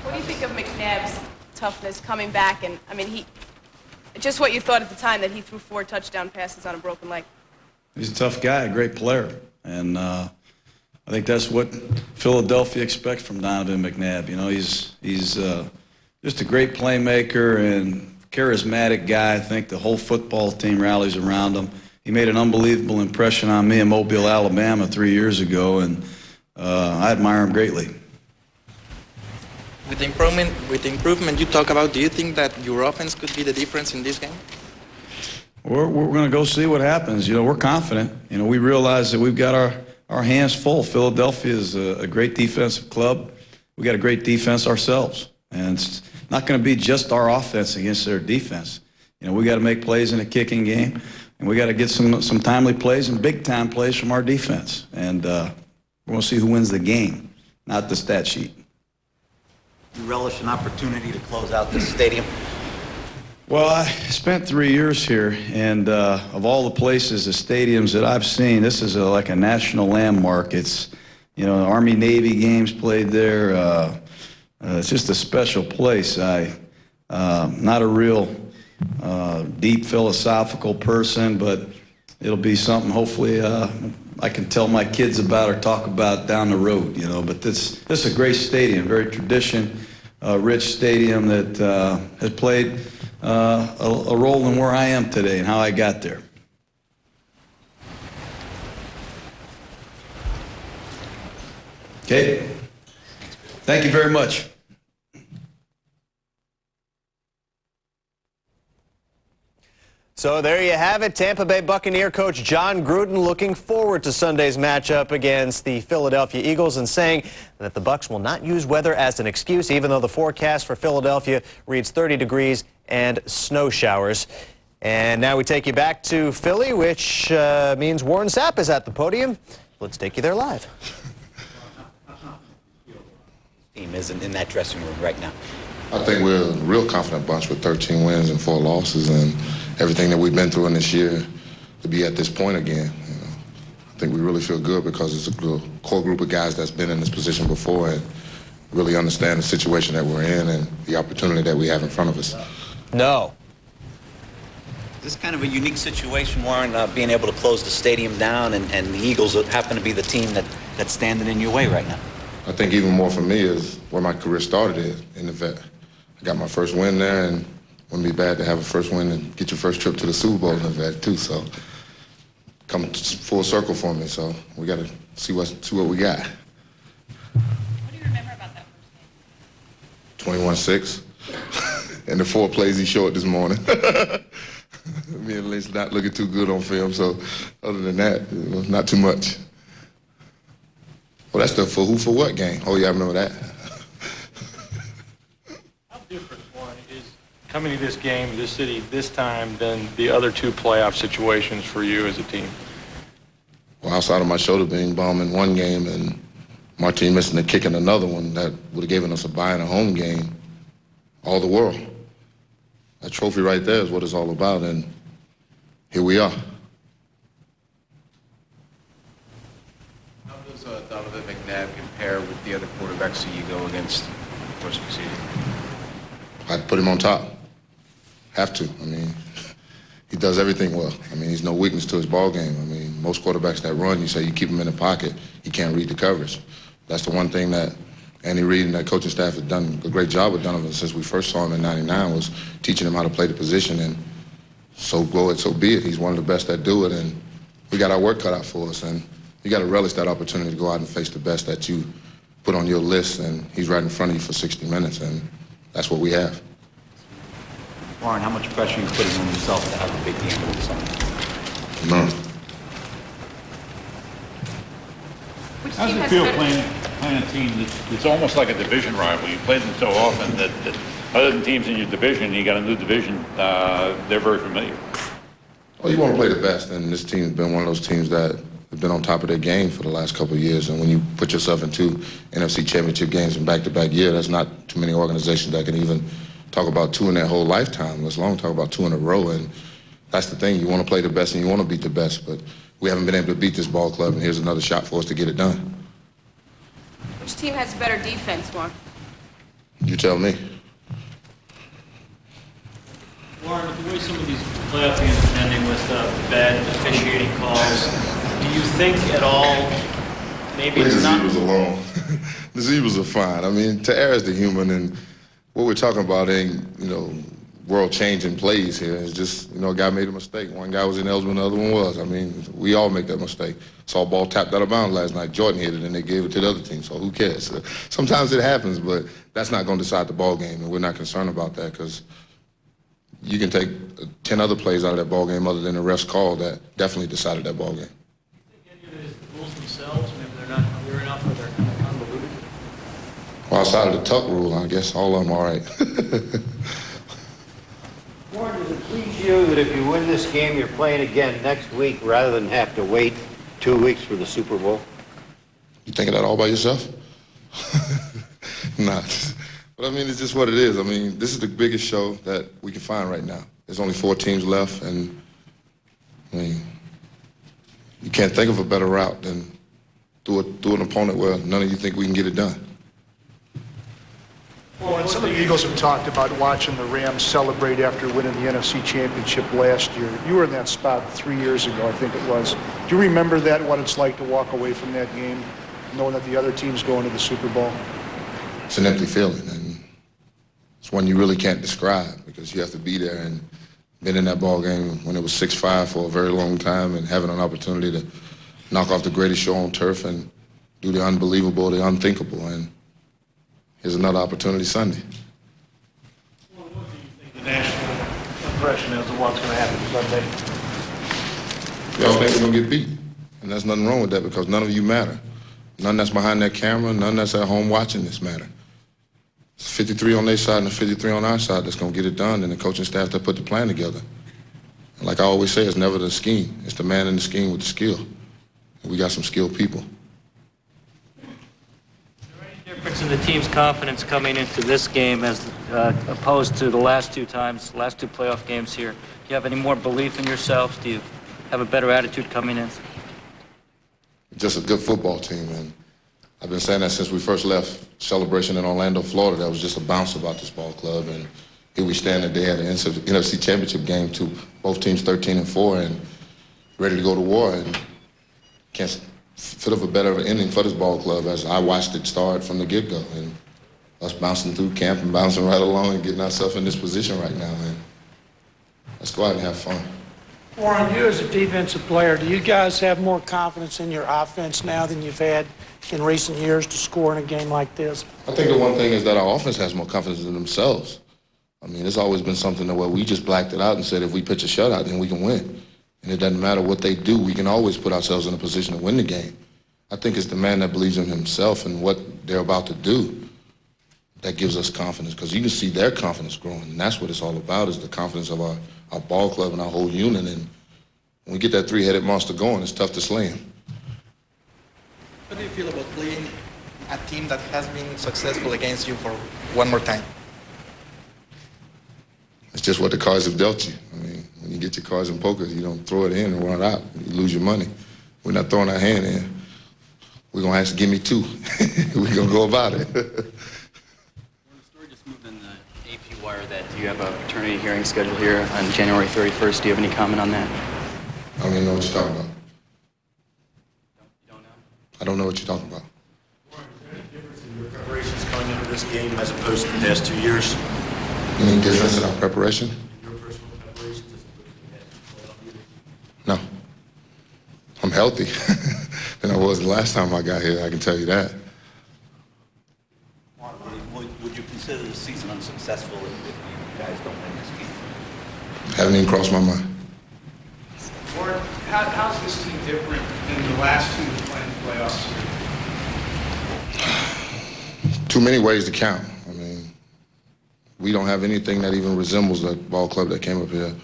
What do you think of McNabb's toughness coming back? And, I mean, just what you thought at the time that he threw 4 touchdown passes on a broken leg. He's a tough guy, a great player, and I think that's what Philadelphia expects from Donovan McNabb. You know, he's just a great playmaker and charismatic guy. I think the whole football team rallies around him. He made an unbelievable impression on me in Mobile, Alabama 3 years ago, and I admire him greatly. With the improvement you talk about, do you think that your offense could be the difference in this game? We're going to go see what happens. You know, we're confident. You know, we realize that we've got our hands full. Philadelphia is a great defensive club. We got a great defense ourselves, and it's not going to be just our offense against their defense. You know, we got to make plays in the kicking game, and we got to get some timely plays and big-time plays from our defense. And we're going to see who wins the game, not the stat sheet. You relish an opportunity to close out this stadium? Well, I spent 3 years here, and of all the places, the stadiums that I've seen, this is like a national landmark. It's, you know, Army-Navy games played there. It's just a special place. Not a real deep philosophical person, but it'll be something hopefully I can tell my kids about or talk about down the road, you know. But this is a great stadium, very tradition-rich stadium that has played a role in where I am today and how I got there. Okay. Thank you very much. So there you have it. Tampa Bay Buccaneer coach John Gruden looking forward to Sunday's matchup against the Philadelphia Eagles and saying that the Bucs will not use weather as an excuse, even though the forecast for Philadelphia reads 30 degrees and snow showers. And now we take you back to Philly, which means Warren Sapp is at the podium. Let's take you there live. Team isn't in that dressing room right now. I think we're a real confident bunch with 13 wins and 4 losses, and everything that we've been through in this year to be at this point again. You know, I think we really feel good because it's a core group of guys that's been in this position before and really understand the situation that we're in and the opportunity that we have in front of us. No. This is kind of a unique situation, Warren, being able to close the stadium down, and the Eagles happen to be the team that's standing in your way right now. I think even more for me is where my career started in the vet. I got my first win there, and it wouldn't be bad to have a first win and get your first trip to the Super Bowl in the vet too. So come full circle for me. So we got to see what we got. What do you remember about that first game? 21-6, and the 4 plays he showed this morning. Me and Lynch not looking too good on film. So other than that, you know, not too much. Well, that's the for who for what game. Oh yeah, I remember that. How different, Warren, is coming to this game, this city, this time than the other 2 playoff situations for you as a team? Well, outside of my shoulder being bomb in one game and my team missing a kick in another one, that would have given us a bye in a home game, all the world. That trophy right there is what it's all about, and here we are. How does Donovan McNabb compare with the other quarterbacks that you go against first season? I'd put him on top. Have to. I mean, he does everything well. I mean, he's no weakness to his ball game. I mean, most quarterbacks that run, you say you keep him in the pocket, he can't read the coverage. That's the one thing that Andy Reid and that coaching staff has done a great job with Donovan since we first saw him in '99, was teaching him how to play the position, and so go it, so be it. He's one of the best that do it, and we got our work cut out for us, and you got to relish that opportunity to go out and face the best that you put on your list, and he's right in front of you for 60 minutes, and that's what we have. Warren, how much pressure are you putting on yourself to have a big game on Sunday? None. How does it feel playing a team that's almost like a division rival? You play them so often that other than teams in your division, you got a new division, they're very familiar. Well, you want to play the best, and this team's been one of those teams that have been on top of their game for the last couple of years, and when you put yourself in 2 NFC Championship games in back-to-back year, that's not too many organizations that can even talk about 2 in their whole lifetime, let alone talk about 2 in a row, and that's the thing. You want to play the best and you want to beat the best, but we haven't been able to beat this ball club, and here's another shot for us to get it done. Which team has better defense, Warren? You tell me. Warren, with the way some of these playoff games are ending with bad officiating calls, do you think at all maybe Leave it's the not... Zebras alone. The Zebras are fine. I mean, to err is the human, and what we're talking about ain't, you know, world-changing plays here. It's just, a guy made a mistake. One guy was ineligible, the other one was. I mean, we all make that mistake. Saw a ball tapped out of bounds last night. Jordan hit it, and they gave it to the other team, so who cares? Sometimes it happens, but that's not going to decide the ball game, and we're not concerned about that because you can take 10 other plays out of that ball game other than the ref's call that definitely decided that ball game. The rules themselves, maybe they're not clear enough or they're kind of convoluted? Well, outside of the tuck rule, I guess all of them all right. Warren, does it please you that if you win this game, you're playing again next week rather than have to wait 2 weeks for the Super Bowl? You thinking that all by yourself? Nah. But I mean, it's just what it is. I mean, this is the biggest show that we can find right now. There's only 4 teams left, and I mean, you can't think of a better route than through an opponent where none of you think we can get it done. Well, and some of the Eagles have talked about watching the Rams celebrate after winning the NFC Championship last year. You were in that spot 3 years ago, I think it was. Do you remember that, what it's like to walk away from that game, knowing that the other team's going to the Super Bowl? It's an empty feeling, and it's one you really can't describe because you have to be there and been in that ball game when it was 6-5 for a very long time and having an opportunity to knock off the greatest show on turf and do the unbelievable, the unthinkable. And here's another opportunity Sunday. Well, what do you think the national impression is of what's going to happen Sunday? Y'all think we're going to get beat. And there's nothing wrong with that because none of you matter. None that's behind that camera, none that's at home watching this matter. It's 53 on their side and 53 on our side that's going to get it done, and the coaching staff that put the plan together. And like I always say, it's never the scheme. It's the man in the scheme with the skill. And we got some skilled people. Difference in the team's confidence coming into this game as opposed to the last 2 playoff games here? Do you have any more belief in yourselves? Do you have a better attitude coming in? Just a good football team, and I've been saying that since we first left Celebration in Orlando, Florida. That was just a bounce about this ball club, and here we stand today at the NFC Championship game, both teams 13-4 and ready to go to war, and can't fit of a better ending for this ball club as I watched it start from the get-go, and us bouncing through camp and bouncing right along and getting ourselves in this position right now, and let's go out and have fun. Warren, you as a defensive player, do you guys have more confidence in your offense now than you've had in recent years to score in a game like this? I think the one thing is that our offense has more confidence in themselves. I mean, it's always been something where we just blacked it out and said if we pitch a shutout, then we can win. And it doesn't matter what they do, we can always put ourselves in a position to win the game. I think it's the man that believes in himself and what they're about to do that gives us confidence, because you can see their confidence growing, and that's what it's all about, is the confidence of our ball club and our whole unit. And when we get that 3-headed monster going, it's tough to slay him. What do you feel about playing a team that has been successful against you for one more time? It's just what the cards have dealt you. I mean, when you get your cards in poker, you don't throw it in and run it out. You lose your money. We're not throwing our hand in. We're going to actually give me 2. We're going to go about it. The story just moved in the AP wire that you have a paternity hearing scheduled here on January 31st. Do you have any comment on that? I don't even know what you're talking about. You don't know? I don't know what you're talking about. Warren, is there any difference in your preparations coming into this game as opposed to the past 2 years? Any difference in our preparation? Your personal preparations as opposed to the past playoff years? No. I'm healthy than I was the last time I got here, I can tell you that. Would you consider the season unsuccessful if you guys don't win this game? Haven't even crossed my mind. Warren, how's this team different than the last team playing the playoffs? Too many ways to count. I mean, we don't have anything that even resembles that ball club that came up here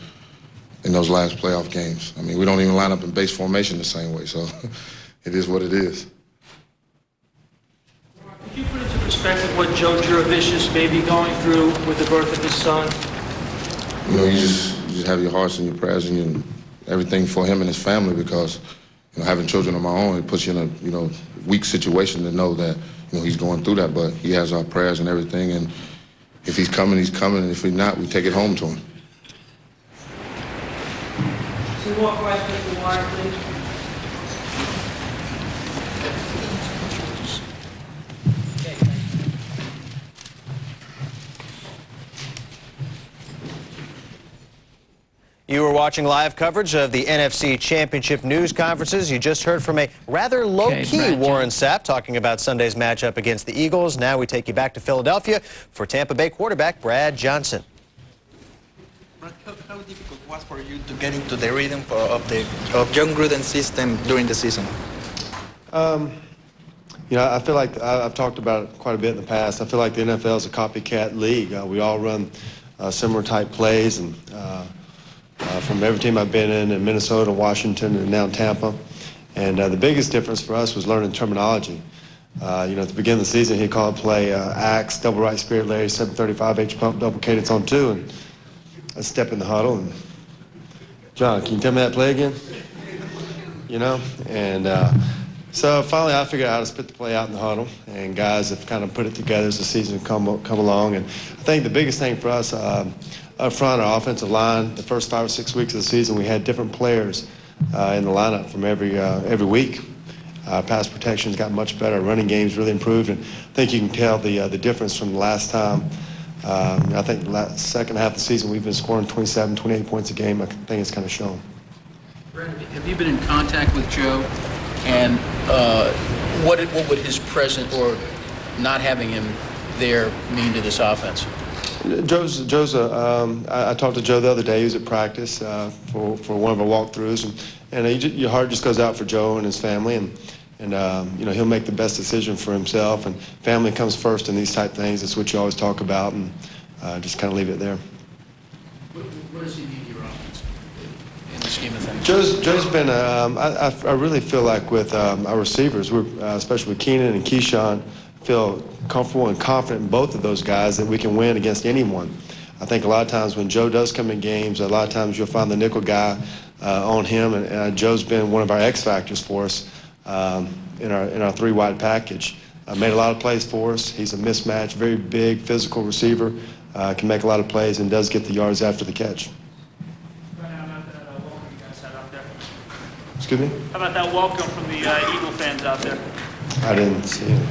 in those last playoff games. I mean, we don't even line up in base formation the same way, so it is what it is. Could you put into perspective what Joe Juravicius may be going through with the birth of his son? You know, you just have your hearts and your prayers and everything for him and his family, because, you know, having children of my own, it puts you in a, you know, weak situation to know that, you know, he's going through that, but he has our prayers and everything, and if he's coming, and if he's not, we take it home to him. Some more questions for Warren, please. You were watching live coverage of the NFC Championship news conferences. You just heard from a rather low-key Warren Sapp talking about Sunday's matchup against the Eagles. Now we take you back to Philadelphia for Tampa Bay quarterback Brad Johnson. Brad, how difficult was for you to get into the rhythm of John Gruden's system during the season? You know, I feel like I've talked about it quite a bit in the past. I feel like the NFL is a copycat league. We all run similar type plays, and from every team I've been in Minnesota, Washington, and now Tampa. And the biggest difference for us was learning terminology. You know, at the beginning of the season, he'd call a play axe, double right spirit Larry, 735 H pump, double cadence on 2, and I'd step in the huddle and, John, can you tell me that play again? You know, and so finally I figured out how to spit the play out in the huddle, and guys have kind of put it together as the season come along. And I think the biggest thing for us up front, our offensive line, the first 5 or 6 weeks of the season, we had different players in the lineup from every week. Pass protection's got much better. Running game's really improved, and I think you can tell the difference from the last time. I think the second half of the season we've been scoring 27, 28 points a game. I think it's kind of shown. Brad, have you been in contact with Joe? And what would his presence or not having him there mean to this offense? I talked to Joe the other day. He was at practice for one of our walkthroughs, and your heart just goes out for Joe and his family, and you know, he'll make the best decision for himself, and family comes first in these type things. That's what you always talk about, and just kind of leave it there. Where does he need your offense in the scheme of things? Joe's been, I really feel like with our receivers, we're, especially with Keenan and Keyshawn, feel comfortable and confident in both of those guys that we can win against anyone. I think a lot of times when Joe does come in games, a lot of times you'll find the nickel guy on him, and Joe's been one of our X factors for us in our 3-wide package. Made a lot of plays for us. He's a mismatch, very big, physical receiver, can make a lot of plays and does get the yards after the catch. Excuse me? How about that welcome from the Eagle fans out there? I didn't see it.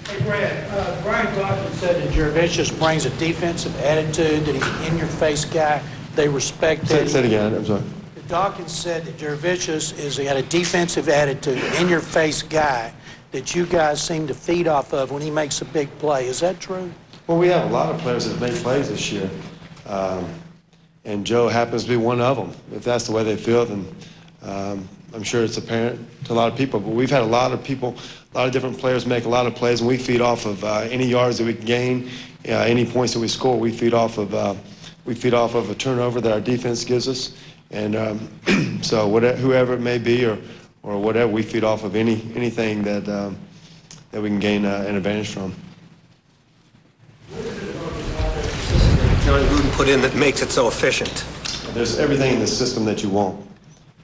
Hey, Brad, Brian Dawkins said that Jervicius brings a defensive attitude, that he's an in-your-face guy. They respect that. Say it again, I'm sorry. Dawkins said that Jervicius is got a defensive attitude, in-your-face guy that you guys seem to feed off of when he makes a big play. Is that true? Well, we have a lot of players that make plays this year, and Joe happens to be one of them. If that's the way they feel, then I'm sure it's apparent to a lot of people. But we've had a lot of people, a lot of different players make a lot of plays, and we feed off of any yards that we can gain, any points that we score. We feed off of a turnover that our defense gives us, and so whoever it may be or whatever, we feed off of anything that we can gain an advantage from. John Gruden put in that makes it so efficient? There's everything in the system that you want.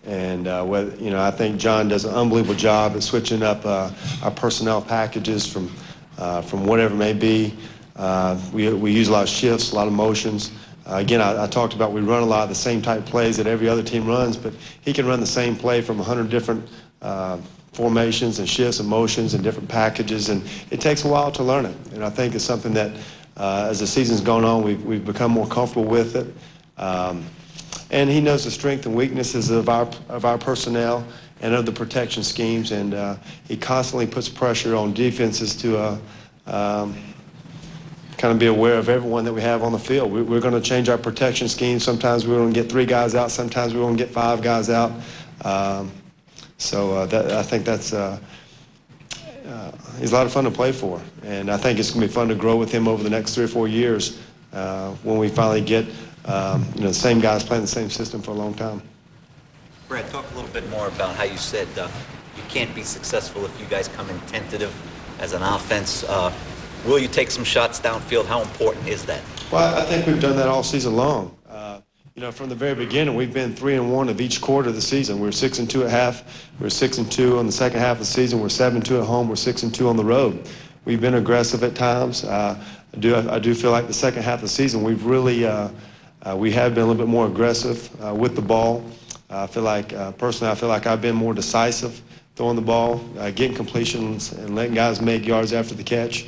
And I think John does an unbelievable job at switching up our personnel packages from whatever it may be. We use a lot of shifts, a lot of motions. Again, I talked about we run a lot of the same type plays that every other team runs, but he can run the same play from 100 different formations and shifts and motions and different packages, and it takes a while to learn it. And I think it's something that as the season's gone on, we've become more comfortable with it. And he knows the strength and weaknesses of our personnel and of the protection schemes, and he constantly puts pressure on defenses to kind of be aware of everyone that we have on the field. We're going to change our protection scheme. Sometimes we're going to get 3 guys out. Sometimes we're going to get 5 guys out. I think that's he's a lot of fun to play for, and I think it's going to be fun to grow with him over the next 3 or 4 years when we finally get the same guys playing the same system for a long time. Brad, talk a little bit more about how you said you can't be successful if you guys come in tentative as an offense. Will you take some shots downfield? How important is that? Well, I think we've done that all season long. From the very beginning, we've been 3-1 of each quarter of the season. We're 6-2 at half. We're 6-2 on the second half of the season. We're 7-2 at home. We're 6-2 on the road. We've been aggressive at times. I do feel like the second half of the season, we've really we have been a little bit more aggressive with the ball. I feel like personally, I've been more decisive throwing the ball, getting completions, and letting guys make yards after the catch.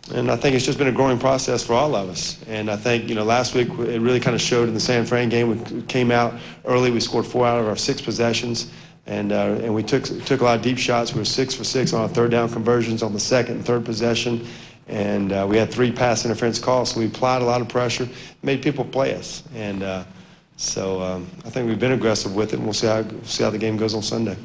And I think it's just been a growing process for all of us. And I think, last week it really kind of showed in the San Fran game. We came out early. We scored 4 out of our 6 possessions. And we took a lot of deep shots. We were 6 for 6 on our third down conversions on the second and third possession. And we had 3 pass interference calls. So we applied a lot of pressure, made people play us. And so I think we've been aggressive with it, and we'll see how the game goes on Sunday.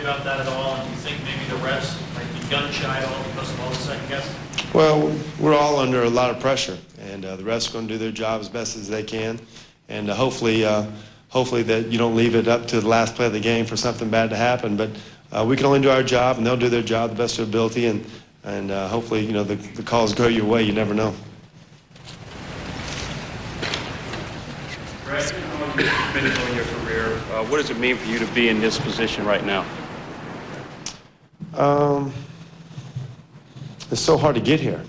About that at all, and do you think maybe the refs might be gun shy at all because of all the second guessing? Well, we're all under a lot of pressure, and the refs are going to do their job as best as they can, and hopefully that you don't leave it up to the last play of the game for something bad to happen. But we can only do our job, and they'll do their job the best of their ability, and hopefully the calls go your way. You never know. Brad, you've been in your career. What does it mean for you to be in this position right now? It's so hard to get here.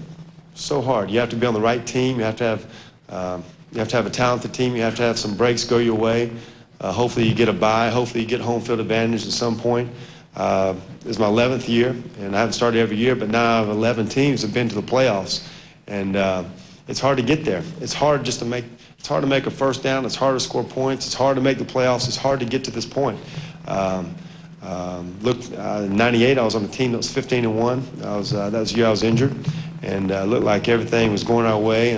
So hard. You have to be on the right team. You have to have a talented team. You have to have some breaks go your way. Hopefully you get a bye. Hopefully you get home field advantage at some point. This is my 11th year, and I haven't started every year, but now I have 11 teams that have been to the playoffs, and it's hard to get there. It's hard to make a first down. It's hard to score points. It's hard to make the playoffs. It's hard to get to this point. In '98, I was on a team that was 15-1. That was the year I was injured, and looked like everything was going our way,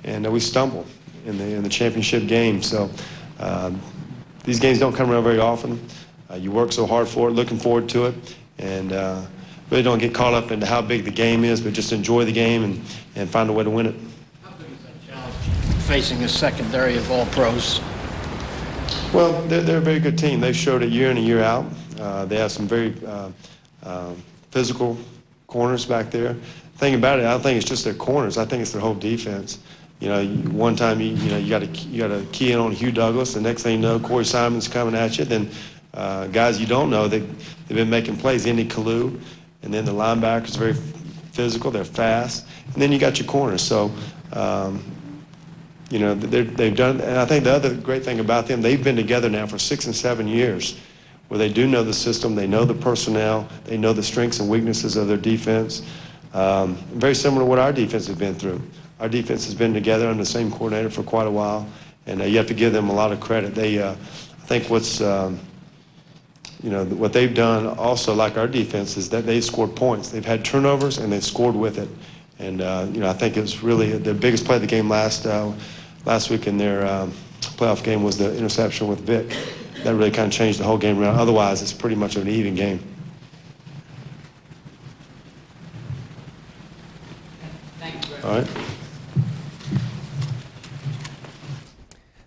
and we stumbled in the championship game. So these games don't come around very often. You work so hard for it, looking forward to it, and really don't get caught up into how big the game is, but just enjoy the game and find a way to win it. How big is that challenge facing a secondary of all pros? Well, they're a very good team. They've showed it year in and year out. They have some very physical corners back there. The thing about it, I don't think it's just their corners. I think it's their whole defense. One time you got to key in on Hugh Douglas. The next thing you know, Corey Simon's coming at you. Then guys you don't know, they've been making plays. Indy Kalu, and then the linebackers are very physical. They're fast, and then you got your corners. So. They've done, and I think the other great thing about them, they've been together now for 6 and 7 years, where they do know the system, they know the personnel, they know the strengths and weaknesses of their defense. Very similar to what our defense has been through. Our defense has been together under the same coordinator for quite a while, and you have to give them a lot of credit. I think what they've done also, like our defense, is that they've scored points. They've had turnovers, and they've scored with it. And, I think it was really the biggest play of the game last week in their playoff game was the interception with Vic. That really kind of changed the whole game around. Otherwise, it's pretty much an even game. Thank you. All right.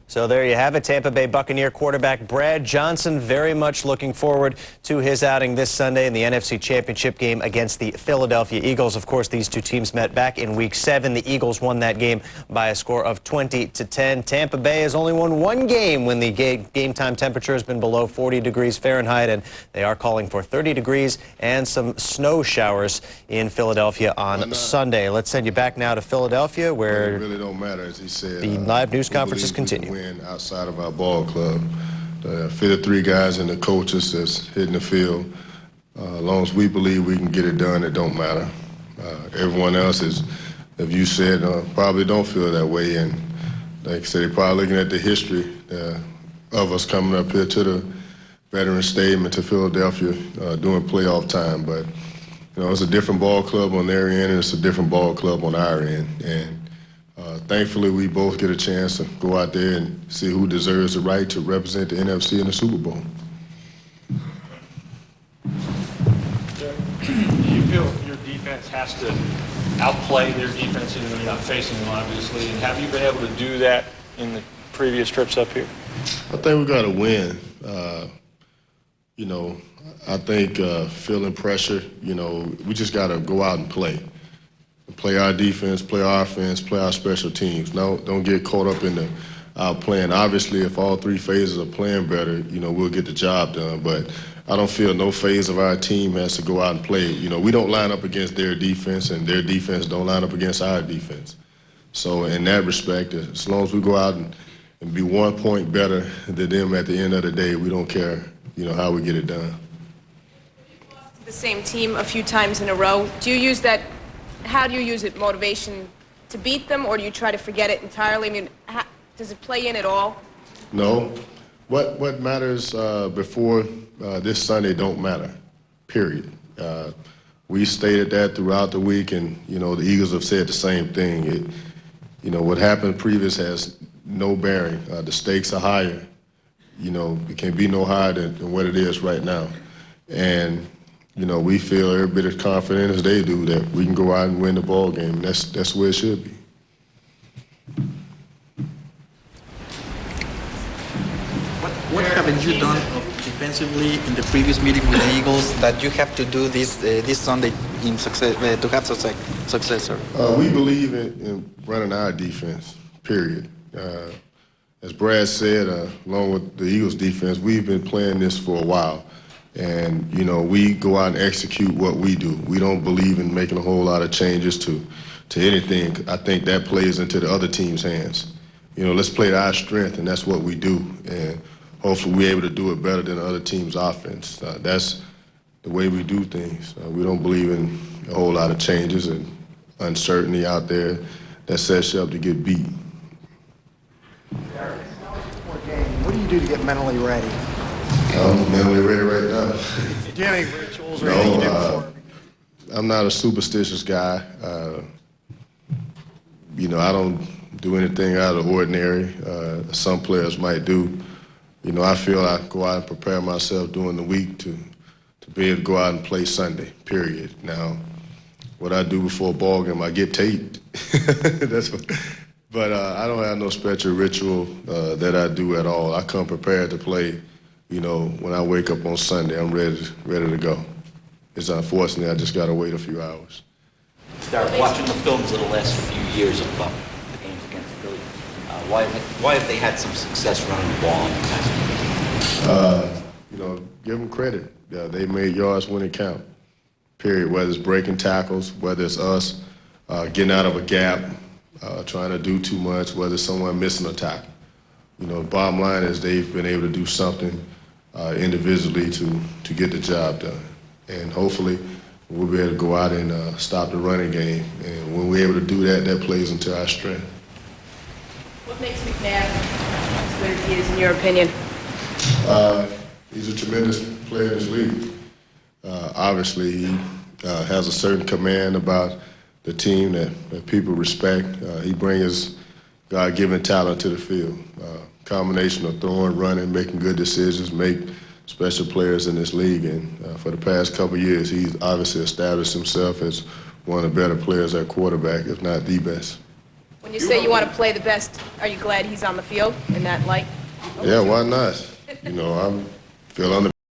So there you have it. Tampa Bay Buccaneer quarterback Brad Johnson very much looking forward to his outing this Sunday in the NFC Championship game against the Philadelphia Eagles. Of course, these two teams met back in Week 7. The Eagles won that game by a score of 20-10. Tampa Bay has only won 1 game when the game time temperature has been below 40 degrees Fahrenheit, and they are calling for 30 degrees and some snow showers in Philadelphia on Sunday. Let's send you back now to Philadelphia, where it really don't matter, as he said. The live news conferences continue. Outside of our ball club, the 53 guys and the coaches that's hitting the field. As long as we believe we can get it done, it don't matter. Everyone else is, if you said, probably don't feel that way. And like I said, they're probably looking at the history of us coming up here to the Veterans Stadium and to Philadelphia during playoff time. But it's a different ball club on their end, and it's a different ball club on our end. And thankfully, we both get a chance to go out there and see who deserves the right to represent the NFC in the Super Bowl. Do you feel your defense has to outplay their defense, even though you're not facing them, obviously? And have you been able to do that in the previous trips up here? I think we got to win. I think feeling pressure, we just got to go out and play. Play our defense, play our offense, play our special teams. Don't get caught up in the outplaying. Obviously, if all 3 phases are playing better, we'll get the job done. But I don't feel no phase of our team has to go out and play. We don't line up against their defense, and their defense don't line up against our defense. So in that respect, as long as we go out and be 1 point better than them at the end of the day. We don't care, how we get it done. The same team a few times in a row. Do you use that? How do you use it? Motivation to beat them, or do you try to forget it entirely? I mean, does it play in at all? No. What matters before this Sunday don't matter, period. We stated that throughout the week, and, the Eagles have said the same thing. What happened previous has no bearing. The stakes are higher. It can be no higher than what it is right now. And, we feel every bit as confident as they do that we can go out and win the ball game. That's where it should be. What haven't you done defensively in the previous meeting with the Eagles that you have to do this Sunday in success to have success, sir? We believe in running our defense, period. As Brad said, along with the Eagles defense, we've been playing this for a while. And, we go out and execute what we do. We don't believe in making a whole lot of changes to anything. I think that plays into the other team's hands. Let's play to our strength, and that's what we do. And hopefully we're able to do it better than the other team's offense. That's the way we do things. We don't believe in a whole lot of changes and uncertainty out there that sets you up to get beat. What do you do to get mentally ready? I'm mentally ready right now. Do you have any rituals or anything you do before? I'm not a superstitious guy. I don't do anything out of the ordinary. Some players might do. I feel I go out and prepare myself during the week to be able to go out and play Sunday, period. Now, what I do before a ball game, I get taped. But I don't have no special ritual that I do at all. I come prepared to play. When I wake up on Sunday, I'm ready to go. It's unfortunately I just got to wait a few hours. Derek, watching the films of the last few years of the games against Philly, why have they had some success running the ball in the past? Give them credit. They made yards when it count, period. Whether it's breaking tackles, whether it's us getting out of a gap, trying to do too much, whether it's someone missing a tackle. The bottom line is they've been able to do something individually to get the job done. And hopefully we'll be able to go out and stop the running game. And when we're able to do that, that plays into our strength. What makes McNabb as good as he is, in your opinion? He's a tremendous player in this league. Obviously, he has a certain command about the team that people respect. He brings his God-given talent to the field. Combination of throwing, running, making good decisions, make special players in this league. And for the past couple of years, he's obviously established himself as one of the better players at quarterback, if not the best. When you say you want to play the best, are you glad he's on the field in that light? Yeah, why not? I feel on the